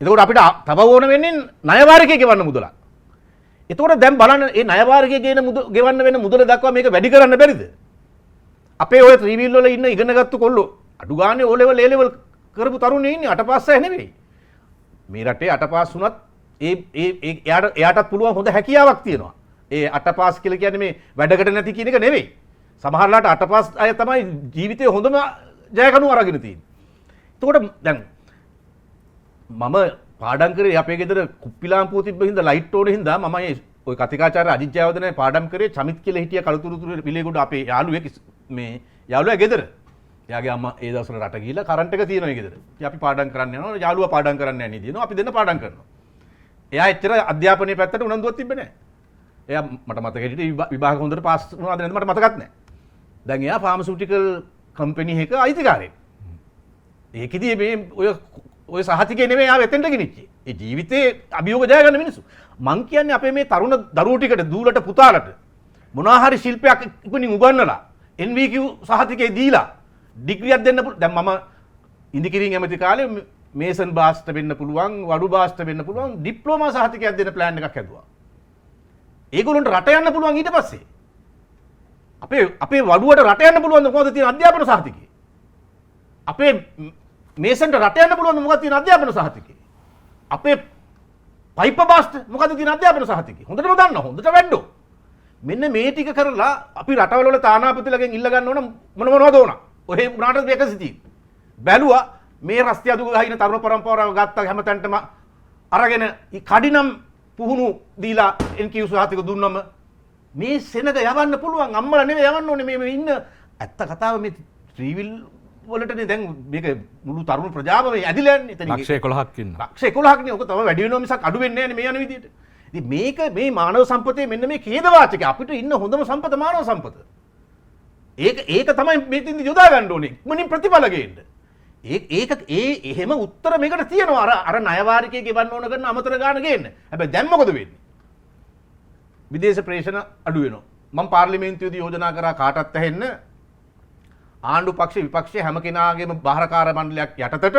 එතකොට අපිට තව ඕන වෙන්නේ ණය වාරිකයේ ගෙවන්න මුදලක්. එතකොට දැන් බලන්න මේ ණය වාරිකයේ ගෙවන්න වෙන මුදල දක්වා මේක වැඩි කරන්න බැරිද? අපේ ඔය ත්‍රිවිල් වල ඉන්න ඉගෙනගත්තු කොල්ලෝ අඩු ගානේ O level A level කරපු තරුණයෝ ඉන්නේ 8 පාස් 6 නෙවෙයි. මේ රටේ 8 පාස් වුණත් එයාටත් පුළුවන් හොඳ හැකියාවක් තියෙනවා. ඒ 8 පාස් කියලා කියන්නේ මේ වැඩකට නැති කියන එක නෙවෙයි. සමහරලාට 8 පාස් අය තමයි ජීවිතේ හොඳම ජයගනු අරගෙන තියෙන්නේ. එතකොට දැන් මම පාඩම් කරේ අපේ ගෙදර කුප්පි ලාම්පුව තිබ්බ හින්දා ලයිට් ඕනේ හින්දා මම ওই කතිකාචාර්ය අජිත් ජයවර්ධනයි පාඩම් කරේ චමිත් කියලා හිටිය කලතුරුතුරු පිළිගොඩ අපේ යාළුවෙක් මේ යාළුවා ගෙදර. එයාගේ අම්මා ඒ දවස්වල රට ගිහිල්ලා කරන්ට් එක තියෙනවා ඒ ගෙදර. ඉතින් අපි පාඩම් කරන්න යනවා යාළුවා පාඩම් කරන්න යන්නේ දිනවා අපි දෙන්න පාඩම් කරනවා. එයා එච්චර අධ්‍යාපනයේ පැත්තට උනන්දුවක් තිබ්බේ නැහැ. එයා මට මතක හිටියේ විභාග හොඳට පාස් වුණාද නැද්ද මට මතකත් නැහැ. දැන් එයා ෆාමසිටිකල් කම්පැනි එක අයිතිකාරයෙක්. ඒකෙදී මේ ඔය සහතිකේ නෙමෙයි ආව එතෙන්ට ගෙනිච්චේ. ඒ ජීවිතේ අභියෝග ජය ගන්න මිනිස්සු. මං කියන්නේ අපේ මේ තරුණ දරුවෝ ටිකට දූලට පුතාලට මොනවා හරි ශිල්පයක් ඉක්මනින් උගන්වලා NVQ සහතිකේ දීලා ඩිග්‍රියක් දෙන්න පුළුවන්. දැන් මම ඉන්දිකිරින් ඇමති කාලේ මේසන් බාස්ට වෙන්න පුළුවන්, වඩු බාස්ට වෙන්න පුළුවන් ඩිප්ලෝමා සහතිකයක් දෙන්න ප්ලෑන් එකක් හැදුවා. ඒගොල්ලන්ට රට යන්න පුළුවන් ඊට පස්සේ. අපේ වඩුවට රට යන්න පුළුවන් මොකද තියෙන අධ්‍යාපන සහතිකේ? අපේ මේසන්ට රට යන්න පුළුවන් මොකද තියෙන අධ්‍යාපන සහතිකේ? අපේ පයිප බාස්ට් මොකද තියෙන අධ්‍යාපන සහතිකය හොඳටම දන්නවා හොඳට වැඩෝ මෙන්න මේ ටික කරලා අපි රටවල වල තානාපතිලගෙන් ඉල්ල ගන්න ඕන මොනවද ඕන ඔය උනාට මේක සිටි බැලුවා මේ රස්තිය අදුග ගහින තරුණ පරම්පරාව ගත්තා හැමතැනටම අරගෙන කඩිනම් පුහුණු දීලා එන්කියු සහතික දුන්නම මේ සෙනග යවන්න පුළුවන් අම්මලා නෙවෙයි යවන්න ඕනේ මේ ඉන්න ඇත්ත කතාව මේ ත්‍රිවිල් වලටනේ දැන් මේක මුළු තරුණ ප්‍රජාව මේ ඇදිලා යන්නේ එතන ලක්ෂ 11ක් ඉන්න. ලක්ෂ 11ක් නේ ඔක තමයි වැඩි වෙනවා මිසක් අඩු වෙන්නේ නැහැ නේ මේ යන විදිහට. ඉතින් මේක මේ මානව සම්පතේ මෙන්න මේ ඛේදවාචකය අපිට ඉන්න හොඳම සම්පත මානව සම්පත. ඒක තමයි මෙතෙන්දි යොදා ගන්න ඕනේ. ඉක්මනින් ප්‍රතිඵල ගේන්න. එහෙම උත්තර මේකට තියෙනවා අර ණය වාරිකයේ ගෙවන්න ඕන කරන අමතර ගාන ගේන්න. හැබැයි දැන් මොකද වෙන්නේ? විදේශ ප්‍රේෂණ අඩු වෙනවා. මම පාර්ලිමේන්තුවේදී යෝජනා කරා කාටත් ඇහෙන්න ආණ්ඩු පක්ෂ විපක්ෂයේ හැම කෙනාගේම බාහිරකාර මණ්ඩලයක් යටතට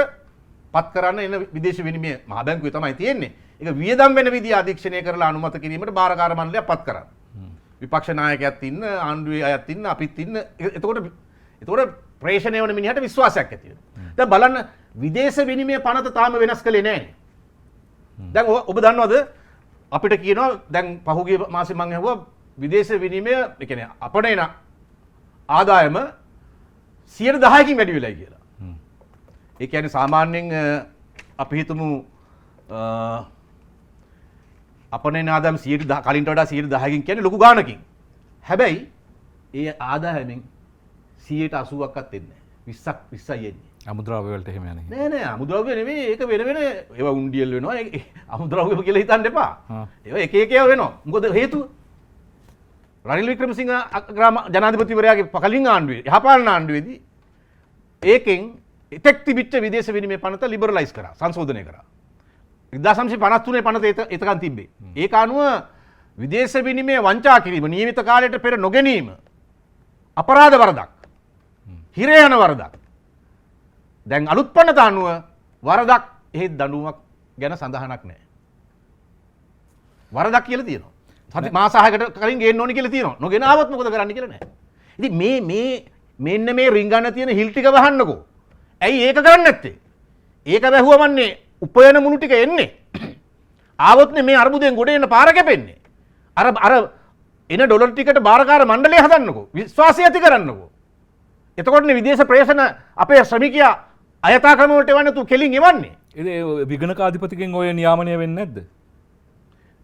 පත් කරන්න එන විදේශ විනිමය මහ බැංකුවේ තමයි තියෙන්නේ. ඒක වියදම් වෙන විදිය අධීක්ෂණය කරලා අනුමත කිරීමට බාහිරකාර මණ්ඩලයක් පත් කරන්න. විපක්ෂ නායකයත් ඉන්න, ආණ්ඩුවේ අයත් ඉන්න, අපිත් ඉන්න. එතකොට ප්‍රේෂණය වන මිනිහට විශ්වාසයක් ඇති වෙනවා. දැන් බලන්න විදේශ විනිමය පනත තාම වෙනස් කළේ නැහැ. දැන් ඔබ දන්නවද අපිට කියනවා දැන් පහුගිය මාසෙ මම ඇහුවා විදේශ විනිමය ඒ කියන්නේ අපනේන ආදායම 10%කින් වැඩි වෙලයි කියලා. ඒ කියන්නේ සාමාන්‍යයෙන් අපි හිතමු අපනේන ආදායම 100 කලින්ට වඩා 10%කින් කියන්නේ ලොකු ගාණකින්. හැබැයි ඒ ආදායමෙන් 80%ක්වත් එන්නේ නැහැ. 20යි එන්නේ. අමුද්‍රව්‍ය වලට එහෙම යන්නේ. නෑ අමුද්‍රව්‍ය නෙවෙයි ඒක වෙන ඒවා උණ්ඩියල් වෙනවා. අමුද්‍රව්‍ය කියලා හිතන්න එපා. ඒවා එක එක ඒවා වෙනවා. මොකද හේතුව? රනිල් වික්‍රමසිංහ ග්‍රාම ජනාධිපතිවරයාගේ කලින් ආණ්ඩුවේ යහපාලන ආණ්ඩුවේදී ඒකෙන් එතෙක් තිබිච්ච විදේශ විනිමය පනත ලිබරලයිස් කරා සංශෝධනය කරා 1953 පනත එතකන් තිබ්බේ ඒක අනුව විදේශ විනිමය වංචා කිරීම නියමිත කාලයට පෙර නොගැනීම අපරාධ වරදක් හිර යන වරදක් දැන් අලුත් පනත අනුව වරදක් එහෙත් දඬුවමක් ගැන සඳහනක් නැහැ වරදක් කියලා තියෙනවා සති මාස 6කට කලින් ගේන්න ඕනි කියලා තියෙනවා. නොගෙන ආවොත් මොකද කරන්න කියලා නැහැ. ඉතින් මෙන්න මේ රින්ගන්න තියෙන හිල් ටික වහන්නකෝ. ඇයි ඒක කරන්නේ නැත්තේ? ඒක වැහුවමන්නේ උපයන මුණු ටික එන්නේ. ආවොත්නේ මේ අර්බුදයෙන් ගොඩ එන්න පාර කැපෙන්නේ. අර එන ඩොලර් ටිකට බාරකාර මණ්ඩලය හදන්නකෝ. විශ්වාසය ඇති කරන්නකෝ. එතකොටනේ විදේශ ප්‍රේෂණ අපේ ශ්‍රමිකයා අයථා ක්‍රම වලට එවන්න තු කෙලින් එවන්නේ. ඒ විගණකාධිපතිගෙන් ඔය නියාමනය වෙන්නේ නැද්ද?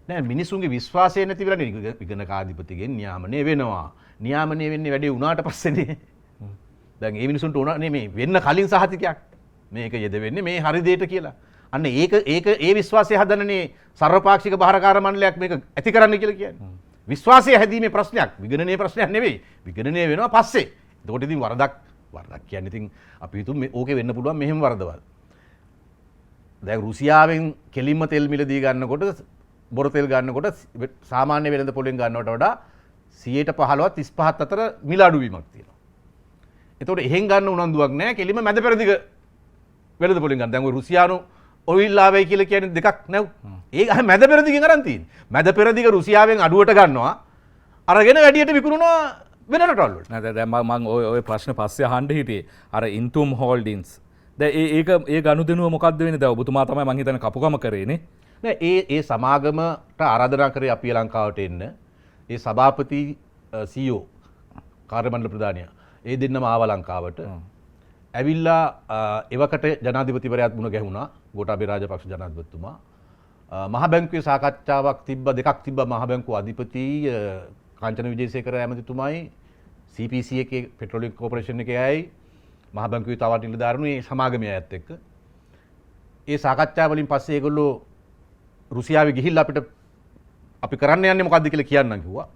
නෑ මිනිසුන්ගේ විශ්වාසය නැති වෙලානේ විගණකාධිපතිගෙන් නියාමනය වෙනවා. නියාමනය වෙන්නේ වැඩේ උනාට පස්සේනේ. දැන් ඒ මිනිසුන්ට උනා නෙමෙයි වෙන්න කලින් සහතිකයක්. මේක යෙද වෙන්නේ මේ හරි දෙයට කියලා. අන්න ඒක ඒ විශ්වාසය හදනනේ සර්වපාක්ෂික බාහිරකාර මණ්ඩලයක් මේක ඇති කරන්න කියලා කියන්නේ. විශ්වාසය හැදීමේ ප්‍රශ්නයක් විගණනයේ ප්‍රශ්නයක් නෙවෙයි. විගණනය වෙනවා පස්සේ. එතකොට ඉතින් වරදක් කියන්නේ ඉතින් අපි හිතුව ඕකේ වෙන්න පුළුවන් මෙහෙම වරදවල්. දැන් රුසියාවෙන් කෙලින්ම තෙල් මිල දී ගන්නකොට බොර තෙල් ගන්නකොට සාමාන්‍ය වෙළඳ පොලෙන් ගන්නවට වඩා 15%ත් 35ත් අතර මිල අඩුවීමක් තියෙනවා. එතකොට එහෙන් ගන්න උනන්දුවක් නැහැ. කෙලින්ම මැද පෙරදිග වෙළඳ පොලෙන් ගන්න. දැන් ඔය රුසියානු ඔයිල් ආවයි කියලා කියන්නේ දෙකක් නැව්. ඒක මැද පෙරදිගෙන් අරන් තියෙන්නේ. මැද පෙරදිග රුසියාවෙන් අඩුවට ගන්නවා. අරගෙන වැඩියට විකුණනවා වෙන රටවල් වලට. නෑ දැන් මම ඔය ප්‍රශ්න පස්සේ අහන්න හිටියේ. අර ඉන්තුම් හෝල්ඩින්ස්. දැන් ඒ ගනුදෙනුව මොකද්ද වෙන්නේ? දැන් ඔබතුමා තමයි මං හිතන්නේ කපුකම කරේනේ. නෑ ඒ සමාගමට ආරාධනා කරේ අපි ලංකාවට එන්න. ඒ සභාපති CEO කාර්ය මණ්ඩල ප්‍රධානියා ඒ දෙන්නම ආව ලංකාවට. ඇවිල්ලා එවකට ජනාධිපතිවරයාත් මුණ ගැහුණා. ගෝඨාභය රාජපක්ෂ ජනාධිපතිතුමා. මහ බැංකුවේ සාකච්ඡාවක් දෙකක් තිබ්බා මහ බැංකුව අධිපති කාංචන විජේසේකර ඇමතිතුමායි CPC එකේ පෙට්‍රෝලියම් කෝපරේෂන් එකේ අයයි මහ බැංකුවේ තවත් නිලධාරීන් මේ සමාගමේ අයත් එක්ක. ඒ සාකච්ඡා වලින් පස්සේ ඒගොල්ලෝ රුසියාවේ ගිහිල්ලා අපිට අපි කරන්න යන්නේ මොකද්ද කියලා කියන්නම් කිව්වා.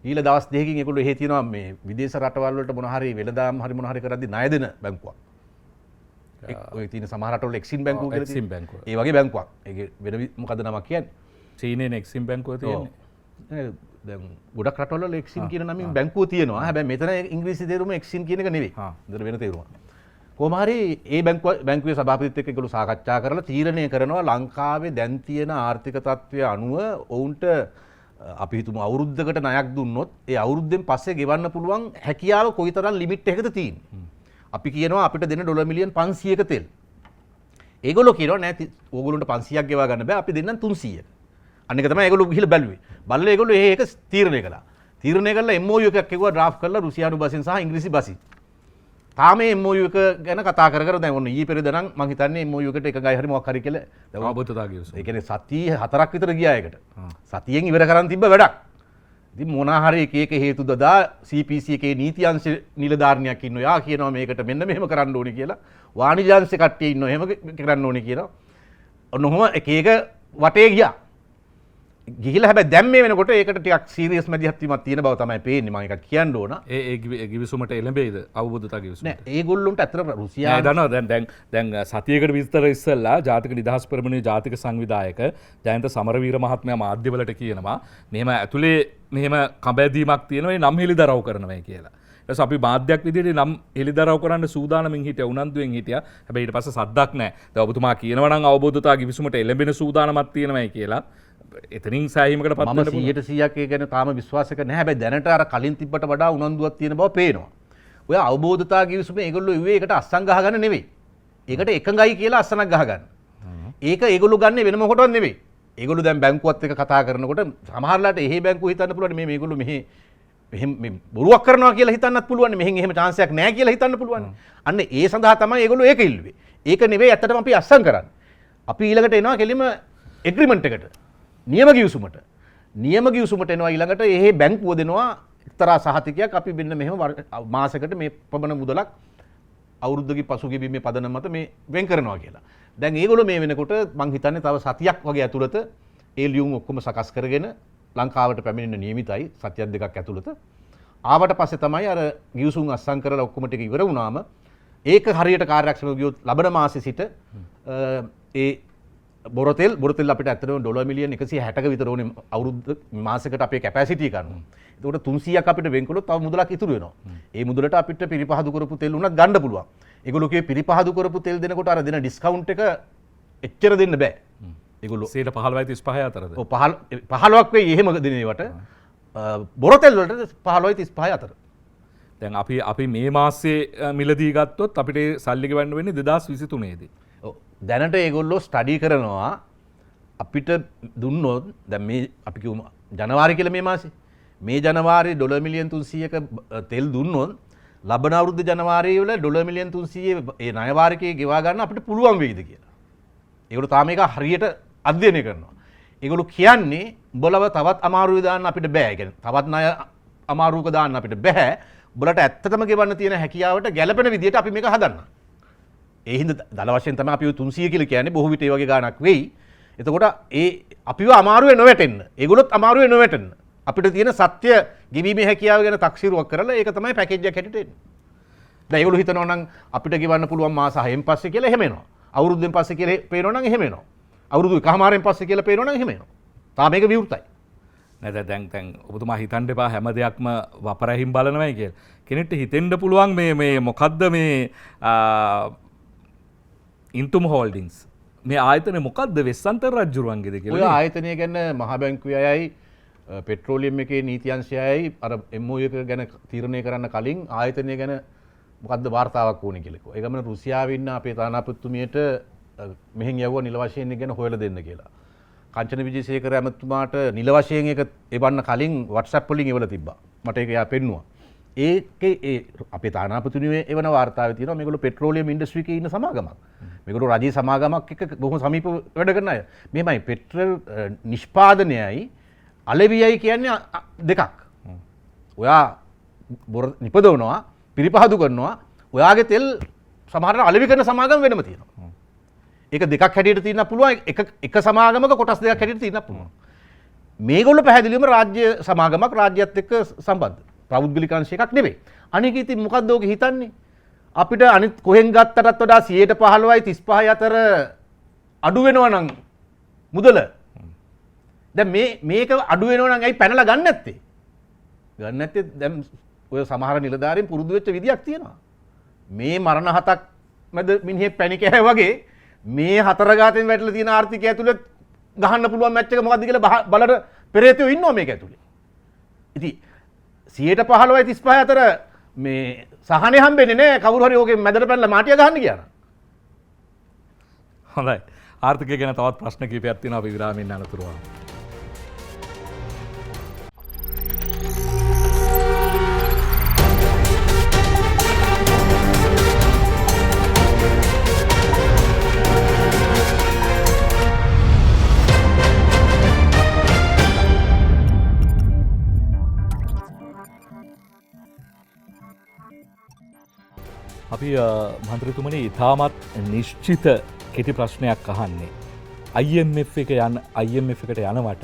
ඊළ දවස් දෙකකින් ඒගොල්ලෝ එහෙ තියෙනවා මේ විදේශ රටවල් වලට මොන හරි වෙළඳාම් හරි මොන හරි කරද්දි ණය දෙන බැංකුවක්. ඔය තියෙන සමහර රටවල එක්සිම් බැංකුව කියලා එක්සිම් බැංකුව. ඒ වගේ බැංකුවක්. ඒක වෙන මොකද්ද නමක් කියන්නේ? චීනයේ එක්සිම් බැංකුව තියෙන්නේ. දැන් ගොඩක් රටවල වල එක්සිම් කියන නමින් බැංකුව තියෙනවා. හැබැයි මෙතන ඉංග්‍රීසි තේරුම එක්සිම් කියන එක නෙවෙයි. හොඳට වෙන තේරුමක්. කොහොම හරි ඒ බැංකුවේ සභාපතිත් එක්ක ඒගොල්ලෝ සාකච්ඡා කරලා තීරණය කරනවා ලංකාවේ දැන් තියෙන ආර්ථික තත්ත්වය අනුව ඔවුන්ට අපි හිතමු අවුරුද්දකට ණයක් දුන්නොත් ඒ අවුරුද්දෙන් පස්සේ ගෙවන්න පුළුවන් හැකියාව කොයිතරම් ලිමිට් එකකද තියෙන්නේ. අපි කියනවා අපිට දෙන ඩොලර් මිලියන් 500ක තෙල්. ඒගොල්ලෝ කියනවා නෑ ඕගොල්ලන්ට 500ක් ගෙවා ගන්න බෑ අපි දෙන්නම් 300ක්. අන්න එක තමයි ඒගොල්ලෝ ගිහිල්ලා බැලුවේ. බලලා ඒගොල්ලෝ ඒක තීරණය කළා. තීරණය කළා MOU එකක් කිව්වා ඩ්‍රාෆ්ට් කරලා රුසියානු බසින් සහ ඉංග්‍රීසි බසින්. තාම MOU එක ගැන කතා කර කර දැන් ඔන්න ඊයේ පෙරේද නම් මං හිතන්නේ MOU එකට එක ගයි හරි මොකක් හරි කියලා දැන් අවබෝධතා ගියොත්. ඒ කියන්නේ සතිය 4ක් විතර ගියා ඒකට. සතියෙන් ඉවර කරන් තිබ්බ වැඩක්. ඉතින් මොනවා හරි එක හේතු දදා CPC එකේ නීති අංශ නිලධාරණයක් ඉන්නවා. යා කියනවා මේකට මෙන්න මෙහෙම කරන්න ඕනේ කියලා. වාණිජ්‍ය අංශ කට්ටිය ඉන්නවා. එහෙම කරන්න ඕනේ කියලා. ඔන්න ඔහොම එක වටේ ගියා. ගිහිලා හැබැයි දැන් මේ වෙනකොට ඒකට ටිකක් සීරියස් මැදිහත් වීමක් තියෙන බව තමයි පේන්නේ. මම ඒකට කියන්න ඕන. ඒ ගිවිසුමට එළඹෙයිද අවබෝධතා ගිවිසුමට? නෑ ඒගොල්ලොන්ට ඇත්තට රුසියාව දන්නවා දැන් සතියකට විස්තර ඉස්සෙල්ලා ජාතික නිදහස් පෙරමුණේ ජාතික සංවිධායක ජයන්ත සමරවීර මහත්මයා මාධ්‍යවලට කියනවා මෙහෙම ඇතුලේ මෙහෙම කඹැදීමක් තියෙනවා ඒ නම් හෙළිදරව් කරනවා කියලා. ඊට අපි මාධ්‍යයක් විදිහට නම් හෙළිදරව් කරන්න සූදානමින් හිටියා උනන්දුවෙන් හිටියා. හැබැයි ඊට පස්සේ සද්දක් නැහැ. දැන් ඔබතුමා කියනවා නම් අවබෝධතා ගිවිසුමට එළඹෙන සූදානමක් තියෙනවායි කියලා. එතනින් සෑහීමකට පත් වෙන්න පුළුවන්. 100% ඒ ගැන තාම විශ්වාස කරන්නේ නැහැ. හැබැයි දැනට අර කලින් තිබ්බට වඩා උනන්දුවක් තියෙන බව පේනවා. ඔය අවබෝධතා ගිවිසුම ඒගොල්ලෝ ඉුවේ ඒකට අස්සන් ගහ ගන්න නෙවෙයි. ඒකට එකඟයි කියලා අස්සනක් ගහ ගන්න. ඒක ඒගොල්ලෝ ගන්න වෙන මොකටවත් නෙවෙයි. ඒගොල්ලෝ දැන් බැංකුවත් එක්ක කතා කරනකොට සමහරලාට එහෙ බැංකුව හිතන්න පුළුවන් මේගොල්ලෝ මෙහෙම බොරුවක් කරනවා කියලා හිතන්නත් පුළුවන්. මෙහෙන් එහෙම chance එකක් නැහැ කියලා හිතන්න පුළුවන්. අන්න ඒ සඳහා තමයි ඒගොල්ලෝ ඒක ඉල්ලුවේ. ඒක නෙවෙයි ඇත්තටම අපි අස්සන් කරන්නේ. අපි ඊළඟට එනවා කෙලිම එග්‍රීමන්ට් එකට. නියම ගිවිසුමට එනවා ඊළඟට එහෙ බැංකුව දෙනවා එක්තරා සහතිකයක් අපි මෙන්න මෙහෙම මාසයකට මේ පමණ මුදලක් අවුරුද්දකින් පසු ගෙවීමේ පදනම මත මේ වෙන් කරනවා කියලා. දැන් ඒගොල්ලෝ මේ වෙනකොට මං හිතන්නේ තව සතියක් වගේ ඇතුළත ඒ ලියුම් ඔක්කොම සකස් කරගෙන ලංකාවට පැමිණෙන්න නියමිතයි සතියක් දෙකක් ඇතුළත. ආවට පස්සේ තමයි අර ගිවිසුම් අස්සම් කරලා ඔක්කොම ටික ඉවර වුණාම ඒක හරියට කාර්යක්ෂමව ගියොත් ලබන මාසේ සිට ඒ බොරතෙල් අපිට ඇත්තටම ඩොලර් මිලියන් 160ක විතර ඕනේ අවුරුදු මාසයකට අපේ කැපැසිටි එක ගන්න. ඒකට 300ක් අපිට වෙන් කළොත් තව මුදලක් ඉතුරු වෙනවා. ඒ මුදලට අපිට පිරිපහදු කරපු තෙල් උනත් ගන්න පුළුවන්. ඒගොල්ලෝ කියේ පිරිපහදු කරපු තෙල් දෙනකොට අර දෙන ඩිස්කවුන්ට් එක එච්චර දෙන්න බෑ. ඒගොල්ලෝ 15යි 35 අතරද? ඔව් 15ක් වෙයි එහෙම දෙන ඒවට. බොරතෙල් වලට 15යි 35 අතර. දැන් අපි මේ මාසේ මිලදී ගත්තොත් අපිට සල්ලි ගෙවන්න වෙන්නේ 2023 දී. දැනට ඒගොල්ලෝ ස්ටඩි කරනවා අපිට දුන්නොත් දැන් මේ අපි කියමු ජනවාරි කියලා මේ මාසේ මේ ජනවාරි ඩොලර් මිලියන් 300ක තෙල් දුන්නොත් ලබන අවුරුද්ද ජනවාරියේ වල ඩොලර් මිලියන් 300 ඒ ණය වාරිකයේ ගෙවා ගන්න අපිට පුළුවන් වෙයිද කියලා. ඒගොල්ලෝ තාම ඒක හරියට අධ්‍යයනය කරනවා. ඒගොල්ලෝ කියන්නේ උඹලව තවත් අමාරුවේ දාන්න අපිට බෑ. ඒ කියන්නේ තවත් ණය අමාරුවක දාන්න අපිට බෑ. උඹලට ඇත්තටම ගෙවන්න තියෙන හැකියාවට ගැළපෙන විදිහට අපි මේක හදන්න. ඒ හින්දා දල වශයෙන් තමයි අපි 300 කියලා කියන්නේ බොහෝ විට ඒ වගේ ගාණක් වෙයි. එතකොට ඒ අපිව අමාරුවේ නොවැටෙන්න. ඒගොල්ලොත් අමාරුවේ නොවැටෙන්න. අපිට තියෙන සත්‍ය ගෙවීමේ හැකියාව ගැන තක්සීරුවක් කරලා ඒක තමයි පැකේජ් එකක් හැටියට එන්නේ. දැන් ඒගොල්ලෝ හිතනවා නම් අපිට ගෙවන්න පුළුවන් මාස 6න් පස්සේ කියලා එහෙම එනවා. අවුරුද්දෙන් පස්සේ කියලා පේනවා නම් එහෙම එනවා. අවුරුදු එකමාරෙන් පස්සේ කියලා පේනවා නම් එහෙම එනවා. තාම මේක විවෘතයි. නැද දැන් ඔබතුමා හිතන්න එපා හැම දෙයක්ම වපරැහිම් බලනවායි කියලා. කෙනෙක්ට හිතෙන්න පුළුවන් මේ මොකද්ද මේ ඉන්තුම් හෝල්ඩින්ස් මේ ආයතනය මොකක්ද වෙස්සන්තර රජ්ජුරුවන්ගේද කියලා? ඔය ආයතනය ගැන මහ බැංකුවයි පෙට්‍රෝලියම් එකේ නීති අංශයයි අර MOU එක ගැන තීරණය කරන්න කලින් ආයතනය ගැන මොකද්ද වාර්තාවක් ඕනේ කියලා කිව්වා. ඒ ගමන රුසියාවේ ඉන්න අපේ තානාපතිතුමියට මෙහෙන් යවුවා නිල වශයෙන් එක ගැන හොයලා දෙන්න කියලා. කංචන විජේසේකර ඇමතුමාට නිල වශයෙන් එක එවන්න කලින් WhatsApp වලින් එවලා තිබ්බා. මට ඒක යා පෙන්නුවා. ඒකේ ඒ අපේ තානාපතිතුමියේ එවන වාර්තාවේ තියෙනවා මේගොල්ලෝ පෙට්‍රෝලියම් ඉන්ඩස්ට්‍රි එකේ ඉන්න සමාගමක්. මේගොල්ලෝ රජයේ සමාගමක් එක්ක බොහොම සමීප වැඩ කරන අය. මෙහෙමයි පෙට්‍රල් නිෂ්පාදනයයි අලෙවියයි කියන්නේ දෙකක්. ඔයා නිපදවනවා පිරිපහදු කරනවා ඔයාගේ තෙල් සමහරවිට අලෙවි කරන සමාගම් වෙනම තියෙනවා. ඒක දෙකක් හැටියට තියෙන්න පුළුවන් එක සමාගමක කොටස් දෙකක් හැටියට තියෙන්න පුළුවන්. මේගොල්ලෝ පැහැදිලිවම රාජ්‍ය සමාගමක් රාජ්‍යයත් එක්ක සම්බන්ධ. පෞද්ගලික අංශ එකක් නෙවෙයි. අනික ඉතින් මොකද්ද ඔක හිතන්නේ? අපිට අනිත් කොහෙන් ගත්තටත් වඩා 115යි 35යි අතර අඩු වෙනවා නම් මුදල. දැන් මේක අඩු වෙනවා නම් ඇයි පැනලා ගන්න නැත්තේ? ගන්න නැත්තේ දැන් ඔය සමහර නිලධාරීන් පුරුදු වෙච්ච විදියක් තියෙනවා. මේ මරණ හතක් මැද මිනිහෙක් පැණි කෑ වගේ මේ හතර ගාතෙන් වැටලා තියෙන ආර්ථිකය ඇතුළේ ගහන්න පුළුවන් මැච් එක මොකද්ද කියලා බලන පෙරේතයෝ ඉන්නවා මේක ඇතුළේ. ඉතින් 115යි 35 අතර මේ සහනේ හම්බෙන්නේ නැහැ කවුරු හරි ඕකේ මැදට පැනලා මාටිය ගහන්න කියලා. හොඳයි. ආර්ථිකය ගැන තවත් ප්‍රශ්න කිහිපයක් තියෙනවා අපි විරාමයෙන් අනතුරුව. අපි මන්ත්‍රතුමනි ඉතාමත් නිශ්චිත කෙටි ප්‍රශ්නයක් අහන්නේ. IMF එකට යනවට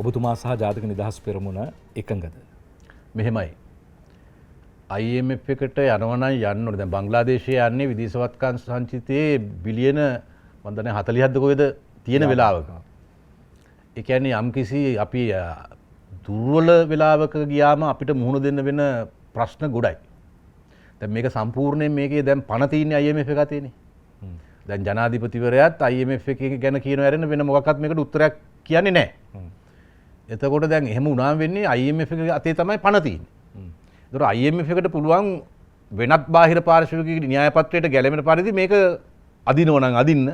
ඔබතුමා සහ ජාතික නිදහස් පෙරමුණ එකඟද? මෙහෙමයි. IMF එකට යනවනම් යන්න ඕනේ. දැන් බංග්ලාදේශයේ යන්නේ විදේශවත්කම් සංචිතයේ බිලියන මම දන්නේ 40ක්ද කොහෙද තියෙන වෙලාවක. ඒ කියන්නේ යම්කිසි අපි දුර්වල වෙලාවක ගියාම අපිට මුහුණ දෙන්න වෙන ප්‍රශ්න ගොඩයි. දැන් මේක සම්පූර්ණයෙන් මේකේ දැන් පණ තියෙන්නේ IMF එක අතේනේ. දැන් ජනාධිපතිවරයාත් IMF එක ගැන කියනවා ඇරෙන්න වෙන මොකක්වත් මේකට උත්තරයක් කියන්නේ නැහැ. එතකොට දැන් එහෙම වුණාම වෙන්නේ IMF එක අතේ තමයි පණ තියෙන්නේ. ඒතකොට IMF එකට පුළුවන් වෙනත් බාහිර පාර්ශවිකගේ න්‍යාය පත්‍රයට ගැලපෙන පරිදි මේක අදිනවා නම් අදින්න.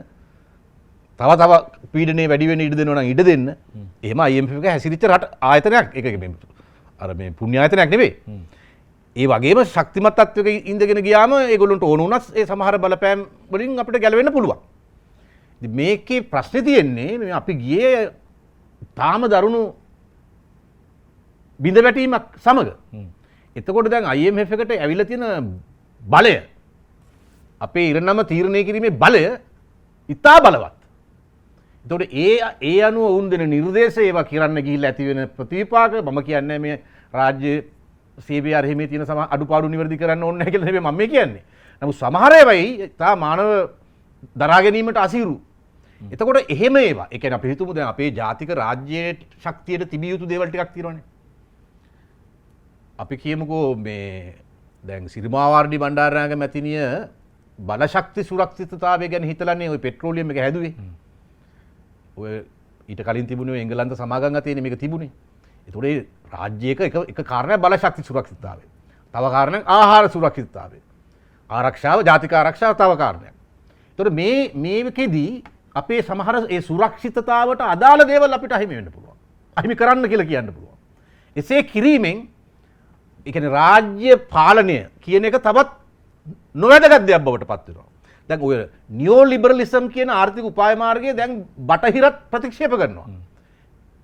තව පීඩනය වැඩි වෙන්න ඉඩ දෙනවා නම් ඉඩ දෙන්න. එහෙම IMF එක හැසිරිච්ච රට ආයතනයක්. ඒක මේ අර මේ පුණ්‍ය ආයතනයක් නෙවෙයි. ඒ වගේම ශක්තිමත් තත්වයක ඉඳගෙන ගියාම ඒගොල්ලන්ට ඕන වුණත් ඒ සමහර බලපෑම් වලින් අපිට ගැලවෙන්න පුළුවන්. ඉතින් මේකේ ප්‍රශ්නේ තියෙන්නේ මේ අපි ගියේ තාම දරුණු බිඳ වැටීමක් සමග. එතකොට දැන් IMF එකට ඇවිල්ලා තියෙන බලය අපේ ඉරණම තීරණය කිරීමේ බලය ඉතා බලවත්. එතකොට ඒ අනුව වුන් දෙන නිර්දේශ ඒවා කරන්න ගිහිල්ලා ඇති වෙන ප්‍රතිපාක මම කියන්නේ මේ රාජ්‍ය සේවය අරහිමේ තියෙන සම අඩුපාඩු නිවැරදි කරන්න ඕනේ නැහැ කියලා නෙමෙයි මම මේ කියන්නේ. නමුත් සමහර ඒවායි තා මානව දරා ගැනීමට අසීරු. එතකොට එහෙම ඒවා. ඒ කියන්නේ අපි හිතමු දැන් අපේ ජාතික රාජ්‍යයේ ශක්තියට තිබිය යුතු දේවල් ටිකක් තියෙනවානේ. අපි කියමුකෝ මේ දැන් සිරිමාවාර්ඩි බණ්ඩාරනායක මැතිණිය බල ශක්ති සුරක්ෂිතතාවය ගැන හිතලානේ ওই පෙට්‍රෝලියම් එක හැදුවේ. ඔය ඊට කලින් තිබුණේ එංගලන්ත සමාගම් අතේනේ මේක තිබුණේ. ඒතකොට රාජ්‍යයක එක කාරණයක් බල ශක්ති සුරක්ෂිතතාවය. තව කාරණයක් ආහාර සුරක්ෂිතතාවය. ආරක්ෂාව ජාතික ආරක්ෂාව තව කාරණයක්. ඒතකොට මේකෙදී අපේ සමහර ඒ සුරක්ෂිතතාවට අදාළ දේවල් අපිට අහිමි වෙන්න පුළුවන්. අහිමි කරන්න කියලා කියන්න පුළුවන්. එසේ කිරීමෙන් ඒ කියන්නේ රාජ්‍ය පාලනය කියන එක තවත් නොවැදගත් දෙයක් බවට පත් වෙනවා. දැන් ඔය නියෝ ලිබරලිසම් කියන ආර්ථික උපාය මාර්ගය දැන් බටහිරත් ප්‍රතික්ෂේප කරනවා.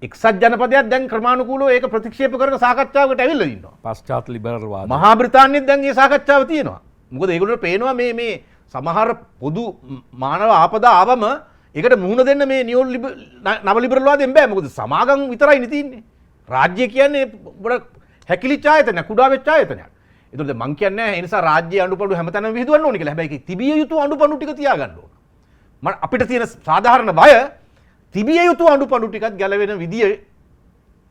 එක්සත් ජනපදයක් දැන් ක්‍රමානුකූලව ඒක ප්‍රතික්ෂේප කරන සාකච්ඡාවකට ඇවිල්ලා ඉන්නවා. පශ්චාත් ලිබරල් වාද. මහා බ්‍රිතාන්‍යයෙන් දැන් මේ සාකච්ඡාව තියෙනවා. මොකද ඒගොල්ලෝ පේනවා මේ සමහර පොදු මානව ආපදා ආවම ඒකට මුහුණ දෙන්න මේ නියෝ නව ලිබරල් වාදයෙන් බෑ. මොකද සමාගම් විතරයි නේ තියෙන්නේ. රාජ්‍ය කියන්නේ පොඩ හැකිලිච්ච ආයතනයක්, කුඩා වෙච්ච ආයතනයක්. ඒතකොට මං කියන්නේ ඒ නිසා රාජ්‍ය අඬුපඩු හැමතැනම විහිදුවන්න ඕනේ කියලා. හැබැයි තිබිය යුතු අඬුපඩු ටික තියාගන්න ඕන. අපිට තියෙන සාධාරණ බය තිබිය යුතු අඬුපඩු ටිකත් ගැලවෙන විදිය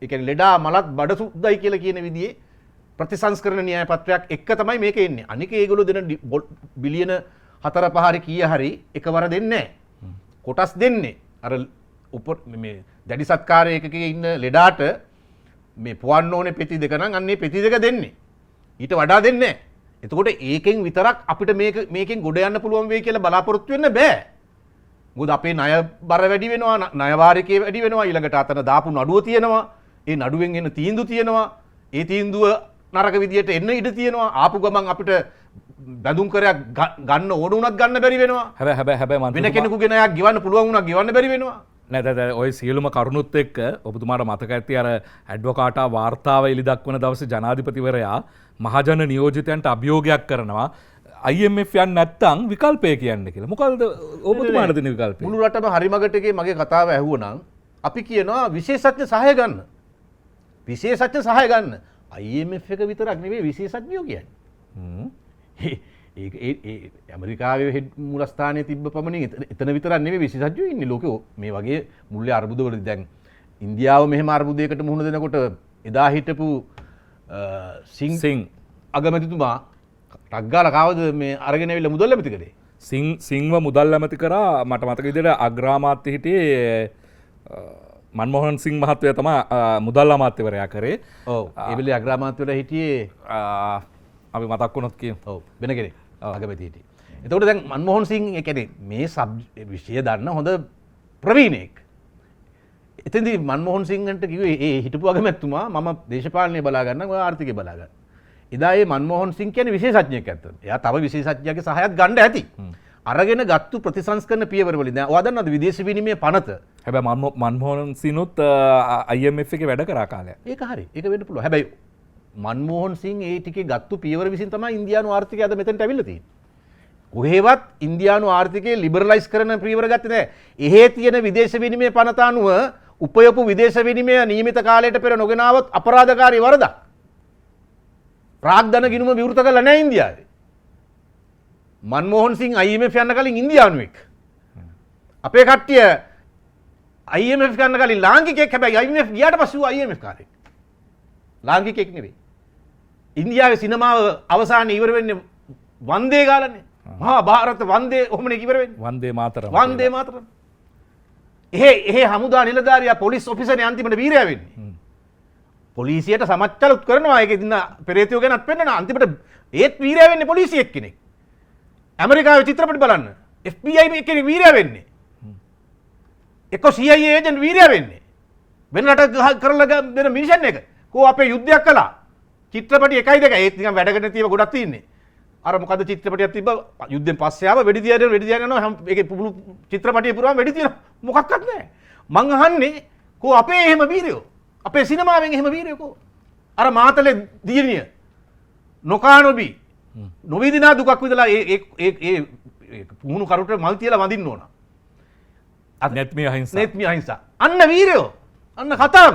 ඒ කියන්නේ ලෙඩා මලත් බඩ සුද්දයි කියලා කියන විදිහේ ප්‍රතිසංස්කරණ න්‍යාය පත්‍රයක් එක්ක තමයි මේක එන්නේ. අනික ඒගොල්ලෝ දෙන බිලියන 4-5 හරි කීය හරි එකවර දෙන්නේ නැහැ. කොටස් දෙන්නේ. අර මේ දැඩි සත්කාර ඒකකයේ ඉන්න ලෙඩාට මේ පුවන්න ඕනේ පෙති දෙක නම් අන්නේ පෙති දෙක දෙන්නේ. ඊට වඩා දෙන්නේ නැහැ. එතකොට ඒකෙන් විතරක් අපිට මේකෙන් ගොඩ යන්න පුළුවන් වෙයි කියලා බලාපොරොත්තු වෙන්න බෑ. මොකද අපේ ණය බර වැඩි වෙනවා, ණය වාරිකේ වැඩි වෙනවා, ඊළඟට අතන දාපු නඩුව තියෙනවා, ඒ නඩුවෙන් එන තීන්දුව තියෙනවා, ඒ තීන්දුව නරක විදියට එන්න ඉඩ තියෙනවා. ආපු ගමන් අපිට බඳුන් කරයක් ගන්න ඕන උනත් ගන්න බැරි වෙනවා. හැබැයි වෙන කෙනෙකුගේ ණයක් ගෙවන්න පුළුවන් වුණා ගෙවන්න බැරි වෙනවා. නෑ ඔය සියලුම කරුණුත් එක්ක ඔබතුමාට මතක ඇති අර ඇඩ්වොකාටා වාර්තාව එළි දක්වන දවසේ ජනාධිපතිවරයා මහජන නියෝජිතයන්ට අභියෝගයක් කරනවා IMF යන්නේ නැත්තම් විකල්පය කියන්න කියලා. මොකද ඔබතුමාට දෙන විකල්පය? මුළු රටම හරිමගට එකේ මගේ කතාව ඇහුවනම් අපි කියනවා විශේෂඥ සහාය ගන්න. විශේෂඥ සහාය ගන්න. IMF එක විතරක් නෙවෙයි විශේෂඥයෝ කියන්නේ. ඒ ඇමරිකාවේ හෙඩ් මූලස්ථානයේ තිබ්බ පමණින් එතන විතරක් නෙවෙයි විශේෂඥයෝ ඉන්නේ ලෝකේ මේ වගේ මුල්ලේ අර්බුදවලදී. දැන් ඉන්දියාව මෙහෙම අර්බුදයකට මුහුණ දෙනකොට එදා හිටපු සිං අගමැතිතුමා ටග්ගාලා කාවද මේ අරගෙන ඇවිල්ලා මුදල් ඇමති කරේ? සිංව මුදල් ඇමති කරා. මට මතක විදිහට අග්‍රාමාත්‍ය හිටියේ මන්මෝහන් සිං මහත්තයා තමයි මුදල් අමාත්‍යවරයා කරේ. ඔව් ඒ වෙලේ අග්‍රාමාත්‍යවරයා හිටියේ අපි මතක් වුණොත් කියමු. ඔව් වෙන කෙනෙක් අගමැති හිටියේ. එතකොට දැන් මන්මෝහන් සිං ඒ කියන්නේ මේ විෂය දන්න හොඳ ප්‍රවීණයෙක්. එතෙන්දී මන්මෝහන් සිංහන්ට කිව්වේ ඒ හිටපු අගමැතිතුමා මම දේශපාලනය බලා ගන්නම් ඔයා ආර්ථිකය බලා ගන්න. එදා ඒ මන්මෝහන් සිං කියන්නේ විශේෂඥයෙක් ඇත්තට. එයා තව විශේෂඥයෙක්ගේ සහායත් ගන්න ඇති. අරගෙන ගත්තු ප්‍රතිසංස්කරණ පියවර වලින් දැන් ඔයා දන්නවද විදේශ විනිමය පනත? හැබැයි මන්මෝහන් සිනුත් IMF එකේ වැඩ කරා කාලයක්. ඒක හරි. ඒක වෙන්න පුළුවන්. හැබැයි මන්මෝහන් සිං ඒ ටිකේ ගත්තු පියවර විසින් තමයි ඉන්දියානු ආර්ථිකය අද මෙතනට ඇවිල්ලා තියෙන්නේ. කොහෙවත් ඉන්දියානු ආර්ථිකය ලිබරලයිස් කරන පියවර ගත්තේ නැහැ. එහෙ තියෙන විදේශ විනිමය පනත අනුව උපයපු විදේශ විනිමය නියමිත කාලයට පෙර නොගෙන આવොත් අපරාධකාරී වරදක්. ප්‍රාග්ධන ගිණුම විවෘත කළා නැහැ ඉන්දියාවේ. මන්මෝහන් සිං IMF යන්න කලින් ඉන්දියානුවෙක්. අපේ කට්ටිය IMF ගන්න කලින් ලාංකිකයෙක්. හැබැයි IMF ගියාට පස්සේ ඌ IMF කාරයෙක්. ලාංකිකයෙක් නෙවෙයි. ඉන්දියාවේ සිනමාව අවසානයේ ඉවර වෙන්නේ වන්දේ ගාලානේ. මහා ಭಾರತ වන්දේ ඔහොමනේ ඉවර වෙන්නේ. වන්දේ මාතරම්. වන්දේ මාතරම්. එහෙ හමුදා නිලධාරියා පොලිස් ඔෆිසරේ අන්තිමට වීරයා වෙන්නේ. පොලිසියට සමච්චලුත් කරනවා. ඒක ඉතින් පෙරේතයෝ ගැනත් පෙන්නන අන්තිමට ඒත් වීරයා වෙන්නේ පොලිසියෙක් කෙනෙක්. ඇමරිකාවේ චිත්‍රපට බලන්න FBI කෙනෙක් වීරයා වෙන්නේ. එක්ක CIA ඒජන්ට් වීරයා වෙන්නේ. වෙන රටක කරලා දෙන මිෂන් එක. කෝ අපේ යුද්ධයක් කළා. චිත්‍රපටි 1යි 2යි ඒත් නිකන් වැඩකට තියෙව ගොඩක් තියෙන්නේ. අර මොකද චිත්‍රපටියක් තිබ්බ යුද්ධෙන් පස්සේ ආව වෙඩි තියන යනවා ඒකේ පුළු චිත්‍රපටිය පුරාම වෙඩි තියන මොකක්වත් නැහැ. මං අහන්නේ කෝ අපේ එහෙම වීරයෝ අපේ සිනමාවෙන් එහෙම වීරයෝ කෝ අර මාතලේ දියණිය නොකානොබි නොවේදිනා දුකක් විඳලා ඒ පුහුණු කරුට මල් තියලා වඳින්න ඕන. නැත්මී අහිංසා. නැත්මී අහිංසා. අන්න වීරයෝ. අන්න කතාව.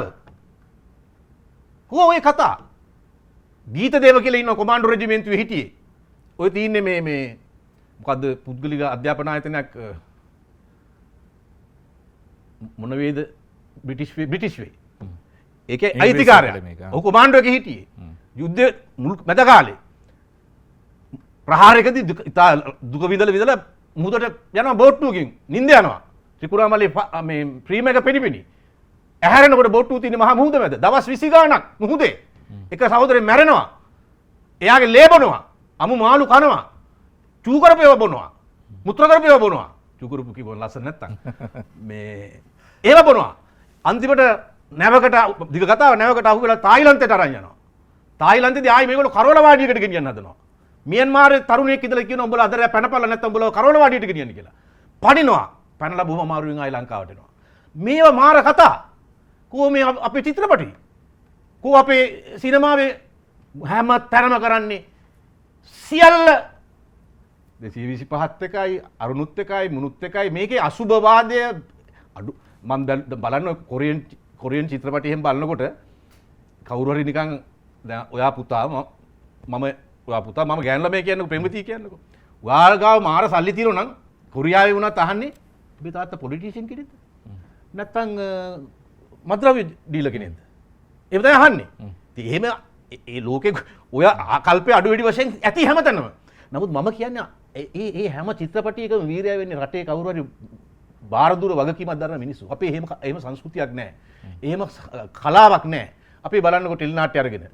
කෝ ඔය කතා. දීතදේව කියලා ඉන්න කොමාන්ඩෝ රෙජිමෙන්තුවේ හිටියේ. ඔය තියන්නේ මේ මොකද්ද පුද්ගලික අධ්‍යාපන ආයතනයක් මොන වේද බ්‍රිටිෂ් වේ. ඒකේ අයිතිකාරයා. ඔහු කොමාන්ඩෝ එකේ හිටියේ. යුද්ධ මැද කාලේ. ප්‍රහාරයකදී දුක විඳලා මුහුදට යනවා බෝට්ටුවකින් නිින්ද යනවා. ත්‍රිකුරාමලේ මේ ෆ්‍රීම එක පෙනිපෙනි. ඇහැරෙනකොට බෝට්ටුව තියෙන මහා මුහුද මැද දවස් 20 ගාණක් මුහුදේ. එක සහෝදරයෙක් මැරෙනවා. එයාගේ ලේ බොනවා. අමු මාළු කනවා. චූ කරපේව බොනවා. මුත්‍ර කරපේව බොනවා. චූ කරපු කිව්වොත් ලස්සන නැත්තම්. මේ ඒව බොනවා. අන්තිමට නැවකට දිග කතාව නැවකට අහු වෙලා තායිලන්තයට අරන් යනවා. තායිලන්තේදී ආයි මේගොල්ලෝ කරවල වාඩියකට ගෙනියන්න හදනවා. මියන්මාරේ තරුණයෙක් ඉඳලා කියනවා උඹලා අද රෑ පැනපල්ලා නැත්තම් උඹලා කරවල වාඩියට ගෙනියන්න කියලා. පණිනවා. පැනලා බොහොම අමාරුවෙන් ආයි ලංකාවට එනවා. මේවා මාර කතා. කෝ මේ අපේ චිත්‍රපටි. කෝ අපේ සිනමාවේ හැම තැනම කරන්නේ සියල්ල 225ත් එකයි අරුණුත් එකයි මුනුත් එකයි මේකේ අසුභවාදය අඩු මම බලන්න කොරියන් චිත්‍රපටි එහෙම බලනකොට කවුරු හරි නිකන් දැන් ඔයා පුතා මම ගෑනු ළමයි කියන්නකො ප්‍රේමති කියන්නකො ඔයාලා ගාව මාර සල්ලි තියෙනවා නම් කොරියාවේ වුණත් අහන්නේ ඔබේ තාත්තා පොලිටිෂියන් කෙනෙක්ද නැත්නම් මද්‍රව්‍ය ඩීලර් කෙනෙක්ද ඒක තමයි අහන්නේ ඉතින් එහෙම ඒ ලෝකේ ඔය ආකල්පයේ අඩු වැඩි වශයෙන් ඇති හැමතැනම. නමුත් මම කියන්නේ ඒ හැම චිත්‍රපටයකම වීරයා වෙන්නේ රටේ කවුරු හරි බාරදුර වගකීමක් දරන මිනිස්සු. අපේ එහෙම සංස්කෘතියක් නැහැ. එහෙම කලාවක් නැහැ. අපි බලන්නකො ටෙලි නාට්‍ය අරගෙන.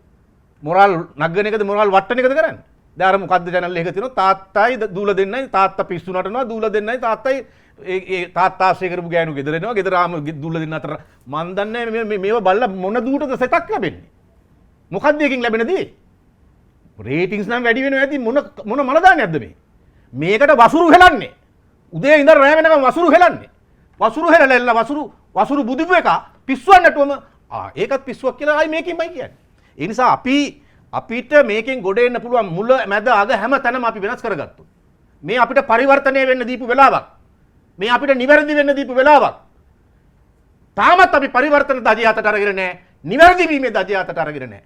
මොරාල් නග්ගන එකද මොරාල් වට්ටන එකද කරන්නේ? දැන් අර මොකද්ද channel එකක තියෙනවා තාත්තයි දූල දෙන්නයි තාත්තා පිස්සු නටනවා දූල දෙන්නයි තාත්තයි ඒ තාත්තා ආශ්‍රය කරපු ගෑනු ගෙදර එනවා ගෙදර ආම දූල දෙන්න අතර මන් දන්නේ මේව බලලා මොන දූටද සෙතක් ලැබෙන්නේ? මොකක්ද එකකින් ලැබෙන දේ? රේටින්ග්ස් නම් වැඩි වෙනවා ඇති මොන මලදාන්නේක්ද මේ? මේකට වසුරු හෙලන්නේ. උදේ ඉඳන් රැ වෙනකම් වසුරු හෙලන්නේ. වසුරු හෙලලා වසුරු බුදුපු එක පිස්සුවක් නැටුවම ඒකත් පිස්සුවක් කියලා ආයි මේකෙන්මයි කියන්නේ. ඒ නිසා අපිට මේකෙන් ගොඩ එන්න පුළුවන් මුල මැද අග හැම තැනම අපි වෙනස් කරගත්තොත්. මේ අපිට පරිවර්තනය වෙන්න දීපු වෙලාවක්. මේ අපිට නිවැරදි වෙන්න දීපු වෙලාවක්. තාමත් අපි පරිවර්තන දජය අතට අරගෙන නැහැ. නිවැරදි වීමේ දජය අතට අරගෙන නැහැ.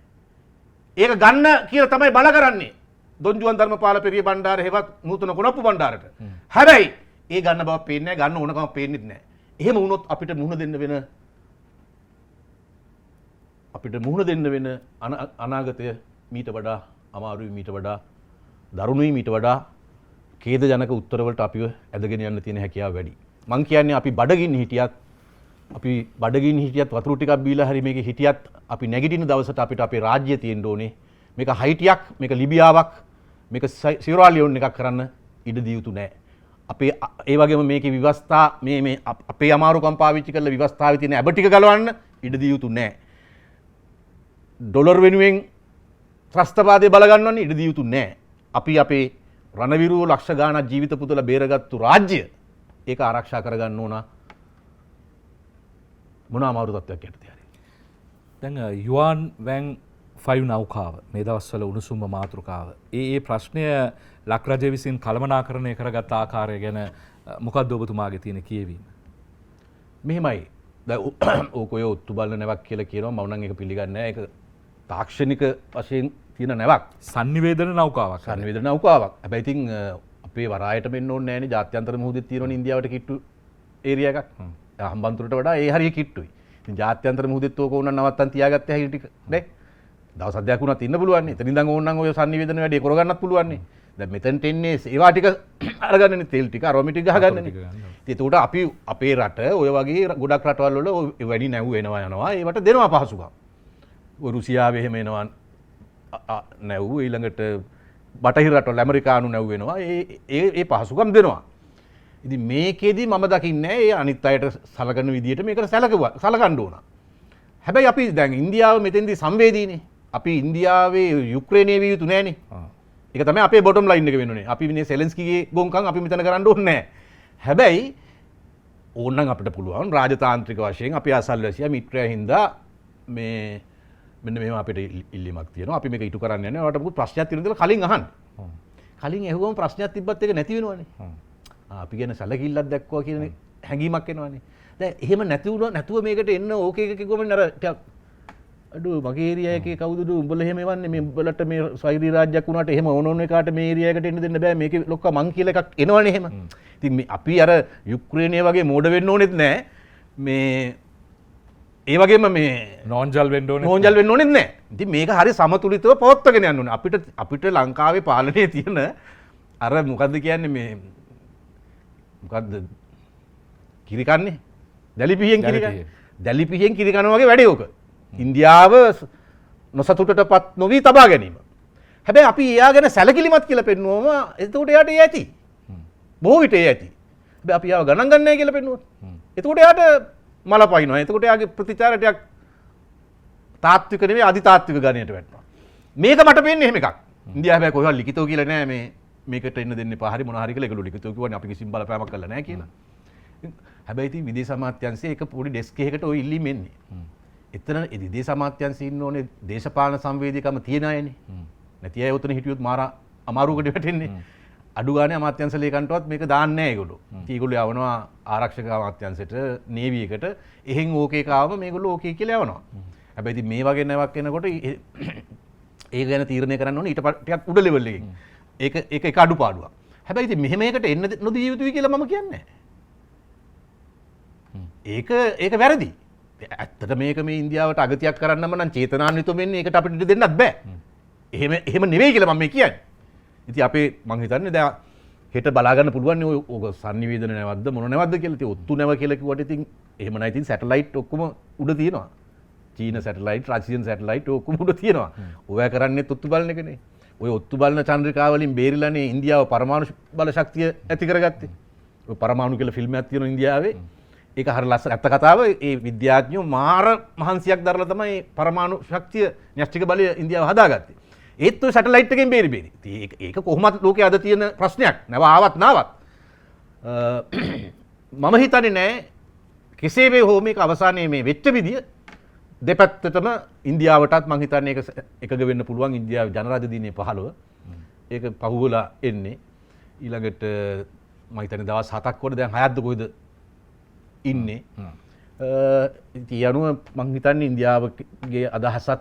ඒක ගන්න කියලා තමයි බල කරන්නේ. දොන්ජුවන් ධර්මපාල පෙරිය බණ්ඩාර හේවත් නූතන කොණප්පු බණ්ඩාරට. හැබැයි ඒ ගන්න බව පේන්නේ නැහැ. ගන්න ඕනකම පේන්නේ නැහැ. එහෙම වුණොත් අපිට මුහුණ දෙන්න වෙන අනාගතය මීට වඩා අමාරුයි මීට වඩා දරුණුයි මීට වඩා ඛේදජනක උත්තරවලට අපිව ඇදගෙන යන්න තියෙන හැකියාව වැඩි. මං කියන්නේ අපි බඩගින්න හිටියත් වතුරු ටිකක් බීලා හරි මේකේ හිටියත් අපි නැගිටින දවසට අපිට අපේ රාජ්‍යය තියෙන්න ඕනේ. මේක හයිටියක්, මේක ලිබියාවක්, මේක සියරා ලියෝන් එකක් කරන්න ඉඩ දිය යුතු නැහැ. අපේ ඒ වගේම මේකේ ව්‍යවස්ථා මේ අපේ අමාරුකම් පාවිච්චි කරලා ව්‍යවස්ථාවේ තියෙන ඇබ ටික ගලවන්න ඉඩ දිය යුතු නැහැ. ඩොලර් වෙනුවෙන් ත්‍රස්තවාදය බල ගන්නවන්න ඉඩ දිය යුතු නැහැ. අපි අපේ රණවිරුව ලක්ෂ ගාණක් ජීවිත පුදලා බේරගත්තු රාජ්‍ය ඒක ආරක්ෂා කරගන්න ඕන මොන අමාරු තත්ත්වයක් යටතේ හරි. දැන් යුවන් වැන් 5 නෞකාව මේ දවස්වල උණුසුම්ම මාතෘකාව. ඒ ප්‍රශ්නය ලක්රජය විසින් කළමනාකරණය කරගත් ආකාරය ගැන මොකක්ද ඔබතුමාගේ තියෙන කියවීම? මෙහෙමයි. දැන් ඕක ඔය ඔත්තු බලන නැවක් කියලා කියනවා මම නම් ඒක පිළිගන්නේ නැහැ. ඒක තාක්ෂණික වශයෙන් තියෙන නැවක්. sannivedana නෞකාවක්. sannivedana නෞකාවක්. හැබැයි ඉතින් අපේ වරායට මෙන්න ඕනේ නැහැනේ. ජාත්‍යන්තර මුහුදේ තියෙනවනේ ඉන්දියාවට කිට්ටු ඒරියා එකක්. හම්බන්තොටට වඩා ඒ හරිය කිට්ටුයි. ඉතින් ජාත්‍යන්තර මුහුදෙත් ඕක ඕනනම් නවත්තන් තියාගත්තේ හැටි ටික නේ. දවස් අධ්‍යයක් වුණත් ඉන්න පුළුවන් නේ. එතන ඉඳන් ඕනනම් ඔය sannivedana වැඩේ කරගන්නත් පුළුවන් නේ. දැන් මෙතනට එන්නේ ඒවා ටික අරගන්නනේ තෙල් ටික අරොමි ටික ගහගන්නනේ. ඉතින් ඒකට අපි අපේ රට ඔය වගේ ගොඩක් රටවල් වල වැඩි නැව් වෙනවා යනවා. ඒවට දෙනවා පහසුකම්. ඔය රුසියාවේ එහෙම එනවා නැව් ඊළඟට බටහිර රටවල ඇමරිකානු නැව් වෙනවා. ඒ පහසුකම් දෙනවා. ඉතින් මේකෙදි මම දකින්නේ ඒ අනිත් අයට සලකන විදිහට මේකට සලකන්න ඕන. හැබැයි අපි දැන් ඉන්දියාව මෙතෙන්දී සංවේදීනේ. අපි ඉන්දියාවේ යුක්‍රේනයේ විය යුතු නෑනේ. ඒක තමයි අපේ බොටම් ලයින් එක වෙන්නේ. අපි මේ සෙලෙන්ස්කිගේ ගොංකම් අපි මෙතන කරන්න ඕනේ නෑ. හැබැයි ඕනනම් අපිට පුළුවන් රාජතාන්ත්‍රික වශයෙන් අපි අසල්වැසියා මිත්‍රයා හින්දා මේ මෙන්න මෙහෙම අපිට ඉල්ලීමක් තියෙනවා. අපි මේක ඉටු කරන්න යන්නේ. ඔයාලට මොකද ප්‍රශ්නයක් තියෙනවද කියලා කලින් අහන්න. කලින් ඇහුවම ප්‍රශ්නයක් තිබ්බත් ඒක නැති වෙනවනේ. අපි ගැන සැලකිල්ලක් දැක්වුවා කියන හැඟීමක් එනවනේ. දැන් එහෙම නැතුව මේකට එන්න ඕකේ එක කිව්වම අර ටිකක් අඩෝ මගේ ඒරියා එකේ කවුද උඹලා එහෙම එවන්නේ මේ උඹලට මේ ස්වෛරී රාජ්‍යයක් වුණාට එහෙම ඕන එකාට මේ ඒරියා එකට එන්න දෙන්න බෑ මේකේ ලොක්කා මං කියලා එකක් එනවනේ එහෙම. ඉතින් මේ අපි අර යුක්‍රේනය වගේ මෝඩ වෙන්න ඕනෙත් නෑ. මේ ඒ වගේම මේ නෝන්ජල් වෙන්න ඕනෙත් නෑ. ඉතින් මේක හරි සමතුලිතව පවත්වාගෙන යන්න ඕනේ. අපිට ලංකාවේ පාලනයේ තියෙන අර මොකද්ද කියන්නේ මේ මොකද්ද කිරිකන්නේ දැලිපිහෙන් කිරි කනවා වගේ වැඩේ ඕක. ඉන්දියාව නොසතුටටපත් නොවී තබා ගැනීම. හැබැයි අපි එයා ගැන සැලකිලිමත් කියලා පෙන්නුවම එතකොට එයාට ඒ ඇති. බොහෝ විට ඒ ඇති. හැබැයි අපි එයාව ගණන් ගන්නෑ කියලා පෙන්නුවොත් එතකොට එයාට මල පයින්නවා. එතකොට එයාගේ ප්‍රතිචාර ටිකක් තාත්වික නෙවෙයි අධිතාත්වික ගණයට වැටෙනවා. මේක මට පේන්නේ එහෙම එකක්. ඉන්දියාව හැබැයි කොහෙවත් ලිඛිතව කියලා නෑ මේකට එන්න දෙන්න එපා හරි මොන හරි කියලා ඒගොල්ලෝ ලිඛිතව කිව්වනේ අපි කිසිම බලපෑමක් කළා නෑ කියලා. හැබැයි ඉතින් විදේශ අමාත්‍යාංශයේ එක පොඩි ඩෙස්ක් එකකට ওই ඉල්ලීම එන්නේ. එතන විදේශ අමාත්‍යාංශයේ ඉන්න ඕනේ දේශපාලන සංවේදීකම තියෙන අයනේ. නැති අය උතන හිටියොත් මාර අමාරුවකට වැටෙන්නේ. අඩු ගානේ අමාත්‍යාංශ ලේකන්ටවත් මේක දාන්නේ නැහැ ඒගොල්ලෝ. ඉතින් ඒගොල්ලෝ යවනවා ආරක්ෂක අමාත්‍යාංශයට, නේවි එකට. එහෙන් ඕකේ කාවම මේගොල්ලෝ ඕකේ කියලා යවනවා. හැබැයි ඉතින් මේ වගේ නැවක් එනකොට ඒක ගැන තීරණය කරන්න ඕනේ ඊට ටිකක් උඩ ලෙවල් එකකින්. ඒක අඩුපාඩුවක්. හැබැයි ඉතින් මෙහෙම එකට එන්න නොදිය යුතුයි කියලා මම කියන්නේ නැහැ. ඒක වැරදි. ඇත්තට මේක මේ ඉන්දියාවට අගතියක් කරන්නම නම් චේතනාන්විතව වෙන්නේ ඒකට අපිට ඉඩ දෙන්නත් බෑ. එහෙම නෙවෙයි කියලා මම මේ කියන්නේ. ඉතින් අපේ මං හිතන්නේ දැන් හෙට බලා ගන්න පුළුවන් නේ ඔය sannivedana නැවද්ද මොන නැවද්ද කියලා. ඉතින් ඔත්තු නැව කියලා කිව්වට ඉතින් එහෙම නැහැ. ඉතින් සැටලයිට් ඔක්කොම උඩ තියෙනවා. චීන සැටලයිට්, රෂියන් සැටලයිට් ඔක්කොම උඩ තියෙනවා. ඔය කරන්නේ ඔත්තු බලන එකනේ. ඔය ඔත්තු බලන චන්ද්‍රිකාවලින් බේරිලානේ ඉන්දියාව පරමාණු බල ශක්තිය ඇති කරගත්තේ. ඔය පරමාණු කියලා ෆිල්ම් එකක් තියෙනවා ඉන්දියාවේ. ඒක හරිය ලස්සන ඇත්ත කතාව. ඒ විද්‍යාඥයෝ මාර මහන්සියක් දරලා තමයි පරමාණු ශක්තිය න්‍යෂ්ටික බලය ඉන්දියාව හදාගත්තේ. ඒත් ඔය සැටලයිට් එකෙන් බේරි. ඒක කොහොමද ලෝකයේ අද තියෙන ප්‍රශ්නයක්. නැව ආවත් නාවත්. මම හිතන්නේ නෑ කෙසේ වේ හෝ මේක අවසානයේ මේ වෙච්ච විදිය දෙපැත්තටම ඉන්දියාවටත් මං හිතන්නේ ඒක එකග වෙන්න පුළුවන්. ඉන්දියාවේ ජනරාජ දිනේ 15 ඒක පහුවලා එන්නේ. ඊළඟට මම හිතන්නේ දවස් 7ක් වල දැන් 6ක්ද කොයිද ඉන්නේ. ඉතින් අනුව මං හිතන්නේ ඉන්දියාවගේ අදහසත්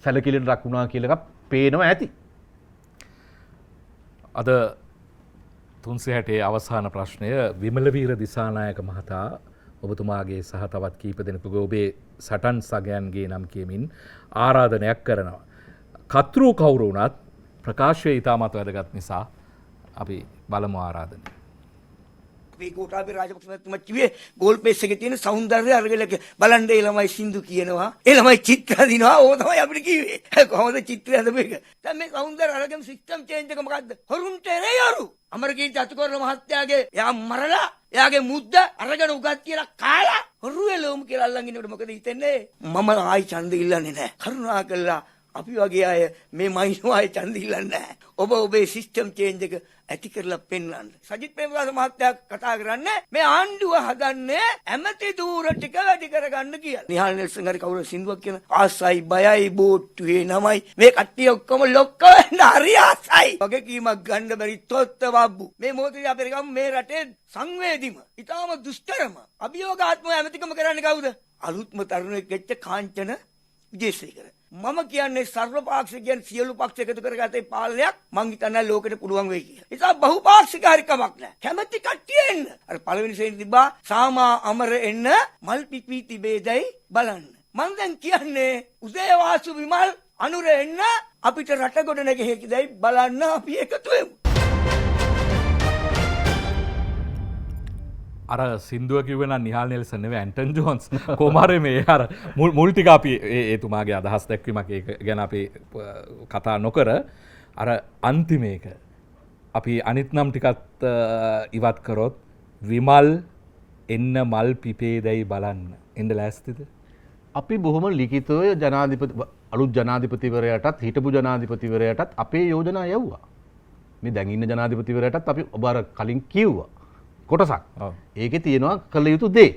සැලකිලිට රකුණා කියලා එකක් පේනවා ඇති. අද 360 අවසාන ප්‍රශ්නය විමලවීර දිසානායක මහතා ඔබතුමාගේ සහ තවත් කීප දෙනෙකුගේ ඔබේ සටන් සගයන්ගේ නම් කියමින් ආරාධනයක් කරනවා. කතෘ කවුරු වුණත් ප්‍රකාශය ඉතාමත් වැදගත් නිසා අපි බලමු ආරාධනය. අපේ කෝටාබේ රාජපක්ෂ මහත්මයා කිව්වේ ගෝල් පේස් එකේ තියෙන సౌందර්යය අරගෙන බලන්න ඒ ළමයි සින්දු කියනවා. ඒ ළමයි චිත්‍ර දිනවා. ඕක තමයි අපිට කිව්වේ. කොහොමද චිත්‍රය හදපේක? දැන් මේ సౌందර්ය අරගෙන සිස්ටම් චේන්ජ් එක මොකද්ද? හොරුන්ට එරෙයරු. අමරකීර්ති චතුකෝරණ මහත්තයාගේ එයා මරලා එයාගේ මුද්ද අරගෙන උගත් කියලා කාලා හොරු එළවමු කියලා අල්ලන් ඉන්නකොට මොකද හිතෙන්නේ? මම ආයි ඡන්ද ඉල්ලන්නේ නැහැ. කරුණාකරලා අපි වගේ අය මේ මයින්ෝ ආයි ඡන්ද ඉල්ලන්නේ නැහැ. ඔබ ඔබේ සිස්ටම් චේන්ජ් එක ඇති කරලා පෙන්වන්න. සජිත් ප්‍රේමදාස මහත්තයා කතා කරන්නේ මේ ආණ්ඩුව හදන්නේ ඇමති දූර ටික වැඩි කරගන්න කියලා. නිහාල් නෙල්සන් හරි කවුරු සින්දුවක් කියන ආසයි බයයි බෝට්ටුවේ නමයි මේ කට්ටිය ඔක්කොම ලොක්ක වෙන්න හරි ආසයි. වගකීමක් ගන්න බැරි තොත්ත බබ්බු. මේ මොහොතේ අපේ ගම මේ රටේ සංවේදීම ඊටාම දුෂ්කරම අභියෝගාත්මක ඇමතිකම කරන්නේ කවුද? අලුත්ම තරුණයෙක් වෙච්ච කාංචන විජේසේකර. මම කියන්නේ සර්වපාක්ෂික කියන සියලු පක්ෂ එකතු කරගත්තේ පාලනයක් මං හිතන්නේ ලෝකෙට පුළුවන් වෙයි කියලා. ඒ නිසා බහුපාක්ෂික හරිකමක් නැහැ. කැමැති කට්ටිය එන්න. අර පළවෙනි ශ්‍රේණි තිබ්බා සාමා අමර එන්න මල් පිපී තිබේදයි බලන්න. මං දැන් කියන්නේ උදේවාසු විමල් අනුර එන්න අපිට රට ගොඩ නැගෙ හැකිදයි බලන්න අපි එකතු වෙමු. අර සින්දුව කිව්වෙන නිහාල් නෙල්සන් නෙවෙයි ඇන්ටන් ජෝන්ස් කොමාරේ මේ අර මුල් ටික අපි එතුමාගේ අදහස් දැක්වීමක් ඒක ගැන අපි කතා නොකර අර අන්තිමේක අපි අනිත් නම් ටිකත් ඉවත් කරොත් විමල් එන්න මල් පිපේදයි බලන්න එන්න ලෑස්තිද? අපි බොහොම ලිඛිතව ජනාධිපති අලුත් ජනාධිපතිවරයාටත් හිටපු ජනාධිපතිවරයාටත් අපේ යෝජනා යවුවා. මේ දැන් ඉන්න ජනාධිපතිවරයාටත් අපි ඔබ අර කලින් කිව්වා. කොටසක්. ඒකේ තියෙනවා කළ යුතු දේ.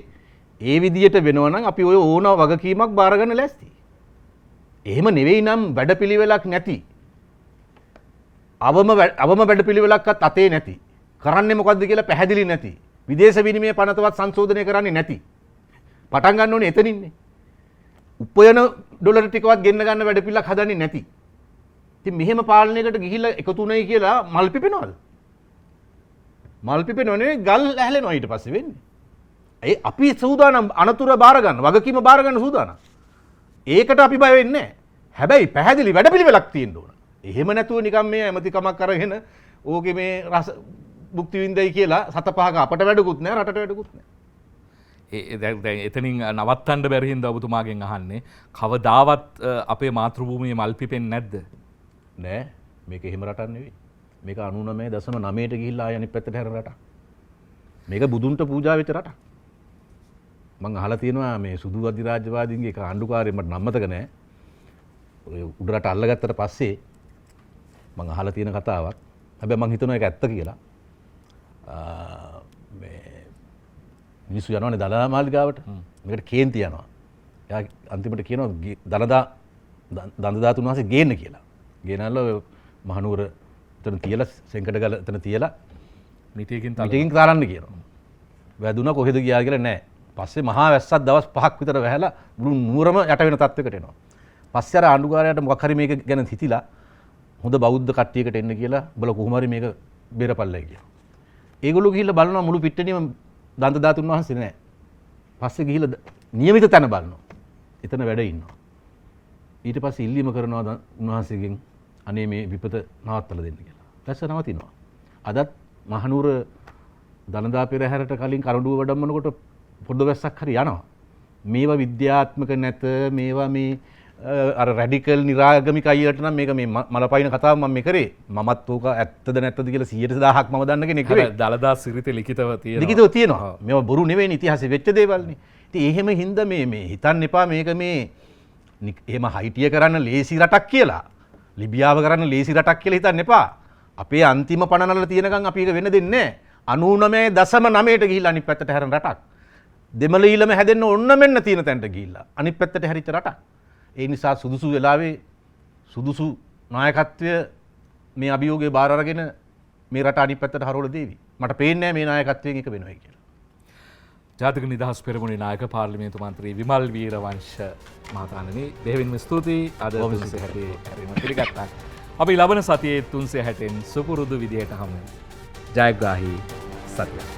ඒ විදියට වෙනවා නම් අපි ඔය ඕන වගකීමක් බාර ගන්න ලෑස්ති. එහෙම නෙවෙයි නම් වැඩපිළිවෙලක් නැති. අවම වැඩපිළිවෙලක්වත් අතේ නැති. කරන්නේ මොකද්ද කියලා පැහැදිලි නැති. විදේශ විනිමය පනතවත් සංශෝධනය කරන්නේ නැති. පටන් ගන්න ඕනේ එතනින්නේ. උපයන ඩොලර් ටිකවත් ගෙන්න ගන්න වැඩපිළිවෙලක් හදන්නේ නැති. ඉතින් මෙහෙම පාලනයකට ගිහිල්ලා එකතු උනායි කියලා මල් පිපෙනවද? මල් පිපෙනව නෙවෙයි ගල් ඇහැලෙනවා ඊට පස්සේ වෙන්නේ. ඒ අපි සූදානම් අනතුර බාර ගන්න, වගකීම බාර ගන්න සූදානම්. ඒකට අපි බය වෙන්නේ නැහැ. හැබැයි පැහැදිලි වැඩපිළිවෙලක් තියෙන්න ඕන. එහෙම නැතුව නිකන් මේ ඇමතිකමක් අරගෙන ඕකේ මේ රස භුක්ති විඳයි කියලා සත පහක අපට වැඩකුත් නැහැ, රටට වැඩකුත් නැහැ. දැන් එතනින් නවත්තන්න බැරි හින්දා ඔබතුමාගෙන් අහන්නේ කවදාවත් අපේ මාතෘභූමියේ මල් පිපෙන්නේ නැද්ද? නෑ. මේක එහෙම රටක් නෙවෙයි. මේක 99.9ට ගිහිල්ලා ආය අනිත් පැත්තට හැරෙන රටක්. මේක බුදුන්ට පූජා වෙච්ච රටක්. මං අහලා තියෙනවා මේ සුදු අධිරාජ්‍යවාදීන්ගේ එක ආණ්ඩුකාරයෙක් මට නම් මතක නැහැ. ඔය උඩ රට අල්ලගත්තට පස්සේ මං අහලා තියෙන කතාවක්. හැබැයි මං හිතනවා ඒක ඇත්ත කියලා. මේ මිනිස්සු යනවානේ දළදා මාලිගාවට. මේකට කේන්ති යනවා. එයා අන්තිමට කියනවා දන්දදාතුන් වහන්සේ ගේන්න කියලා. ගේනල්ලා මහනුවර එතන තියලා සෙන්කඩගල එතන තියලා මිටියකින් තරන්න කියනවා. වැදුනා කොහෙද ගියා කියලා නැහැ. පස්සේ මහා වැස්සක් දවස් 5ක් විතර වැහැලා මුළු නුවරම යට වෙන තත්යකට එනවා. පස්සේ අර ආණ්ඩුකාරයාට මොකක් හරි මේක ගැන හිතිලා හොඳ බෞද්ධ කට්ටියකට එන්න කියලා උඹලා කොහොම හරි මේක බේරපල්ලයි කියලා. ඒගොල්ලෝ ගිහිල්ලා බලනවා මුළු පිට්ටනියම දන්දදාතුන් වහන්සේ නැහැ. පස්සේ ගිහිල්ලා නියමිත තැන බලනවා. එතන වැඩ ඉන්නවා. ඊට පස්සේ ඉල්ලීම කරනවා උන්වහන්සේගෙන් අනේ මේ විපත නවත්තලා දෙන්න කියලා. දැස්ස නවතිනවා. අදත් මහනුවර දනදා පෙරහැරට කලින් කරඬුව වඩම්මනකොට පොඩ්ඩ වැස්සක් හරි යනවා. මේවා විද්‍යාත්මක නැත, මේවා මේ අර රැඩිකල් නිරාගමික අයියට නම් මේක මේ මලපයින් කතාව මම මේ කරේ. මමත් ඕක ඇත්තද නැත්තද කියලා 100%ක් මම දන්න කෙනෙක් නෙවෙයි. දලදා සිරිත ලිඛිතව තියෙනවා. ලිඛිතව තියෙනවා. මේවා බොරු නෙවෙයි, ඉතිහාසෙ වෙච්ච දේවල්නේ. ඉතින් එහෙම හින්දා මේ හිතන්න එපා මේක මේ එහෙම හයිටිය කරන්න ලේසි රටක් කියලා. ලිබියාව කරන්න ලේසි රටක් කියලා හිතන්න එපා. අපේ අන්තිම පණනල තියෙනකන් අපි ඒක වෙන්න දෙන්නේ නැහැ. 99.9ට ගිහිල්ලා අනිත් පැත්තට හැරෙන රටක්. දෙමළ ඊළම හැදෙන්න ඕන්න මෙන්න තියෙන තැනට ගිහිල්ලා අනිත් පැත්තට හැරිච්ච රටක්. ඒ නිසා සුදුසු වෙලාවේ සුදුසු නායකත්වය මේ අභියෝගය බාර අරගෙන මේ රට අනිත් පැත්තට හරවලා දෙවි. මට පේන්නේ නැහැ මේ නායකත්වයෙන් එක වෙනවයි කියලා. ජාතික නිදහස් පෙරමුණේ නායක පාර්ලිමේන්තු මන්ත්‍රී විමල් වීරවංශ මහතාණනි දෙවින්ම ස්තුතියි. අද 360 හැරීම පිළිගත්තා. අපි ලබන සතියේ 360න් සුපුරුදු විදියට හමු වෙමු. ජයග්‍රාහී සතියක්.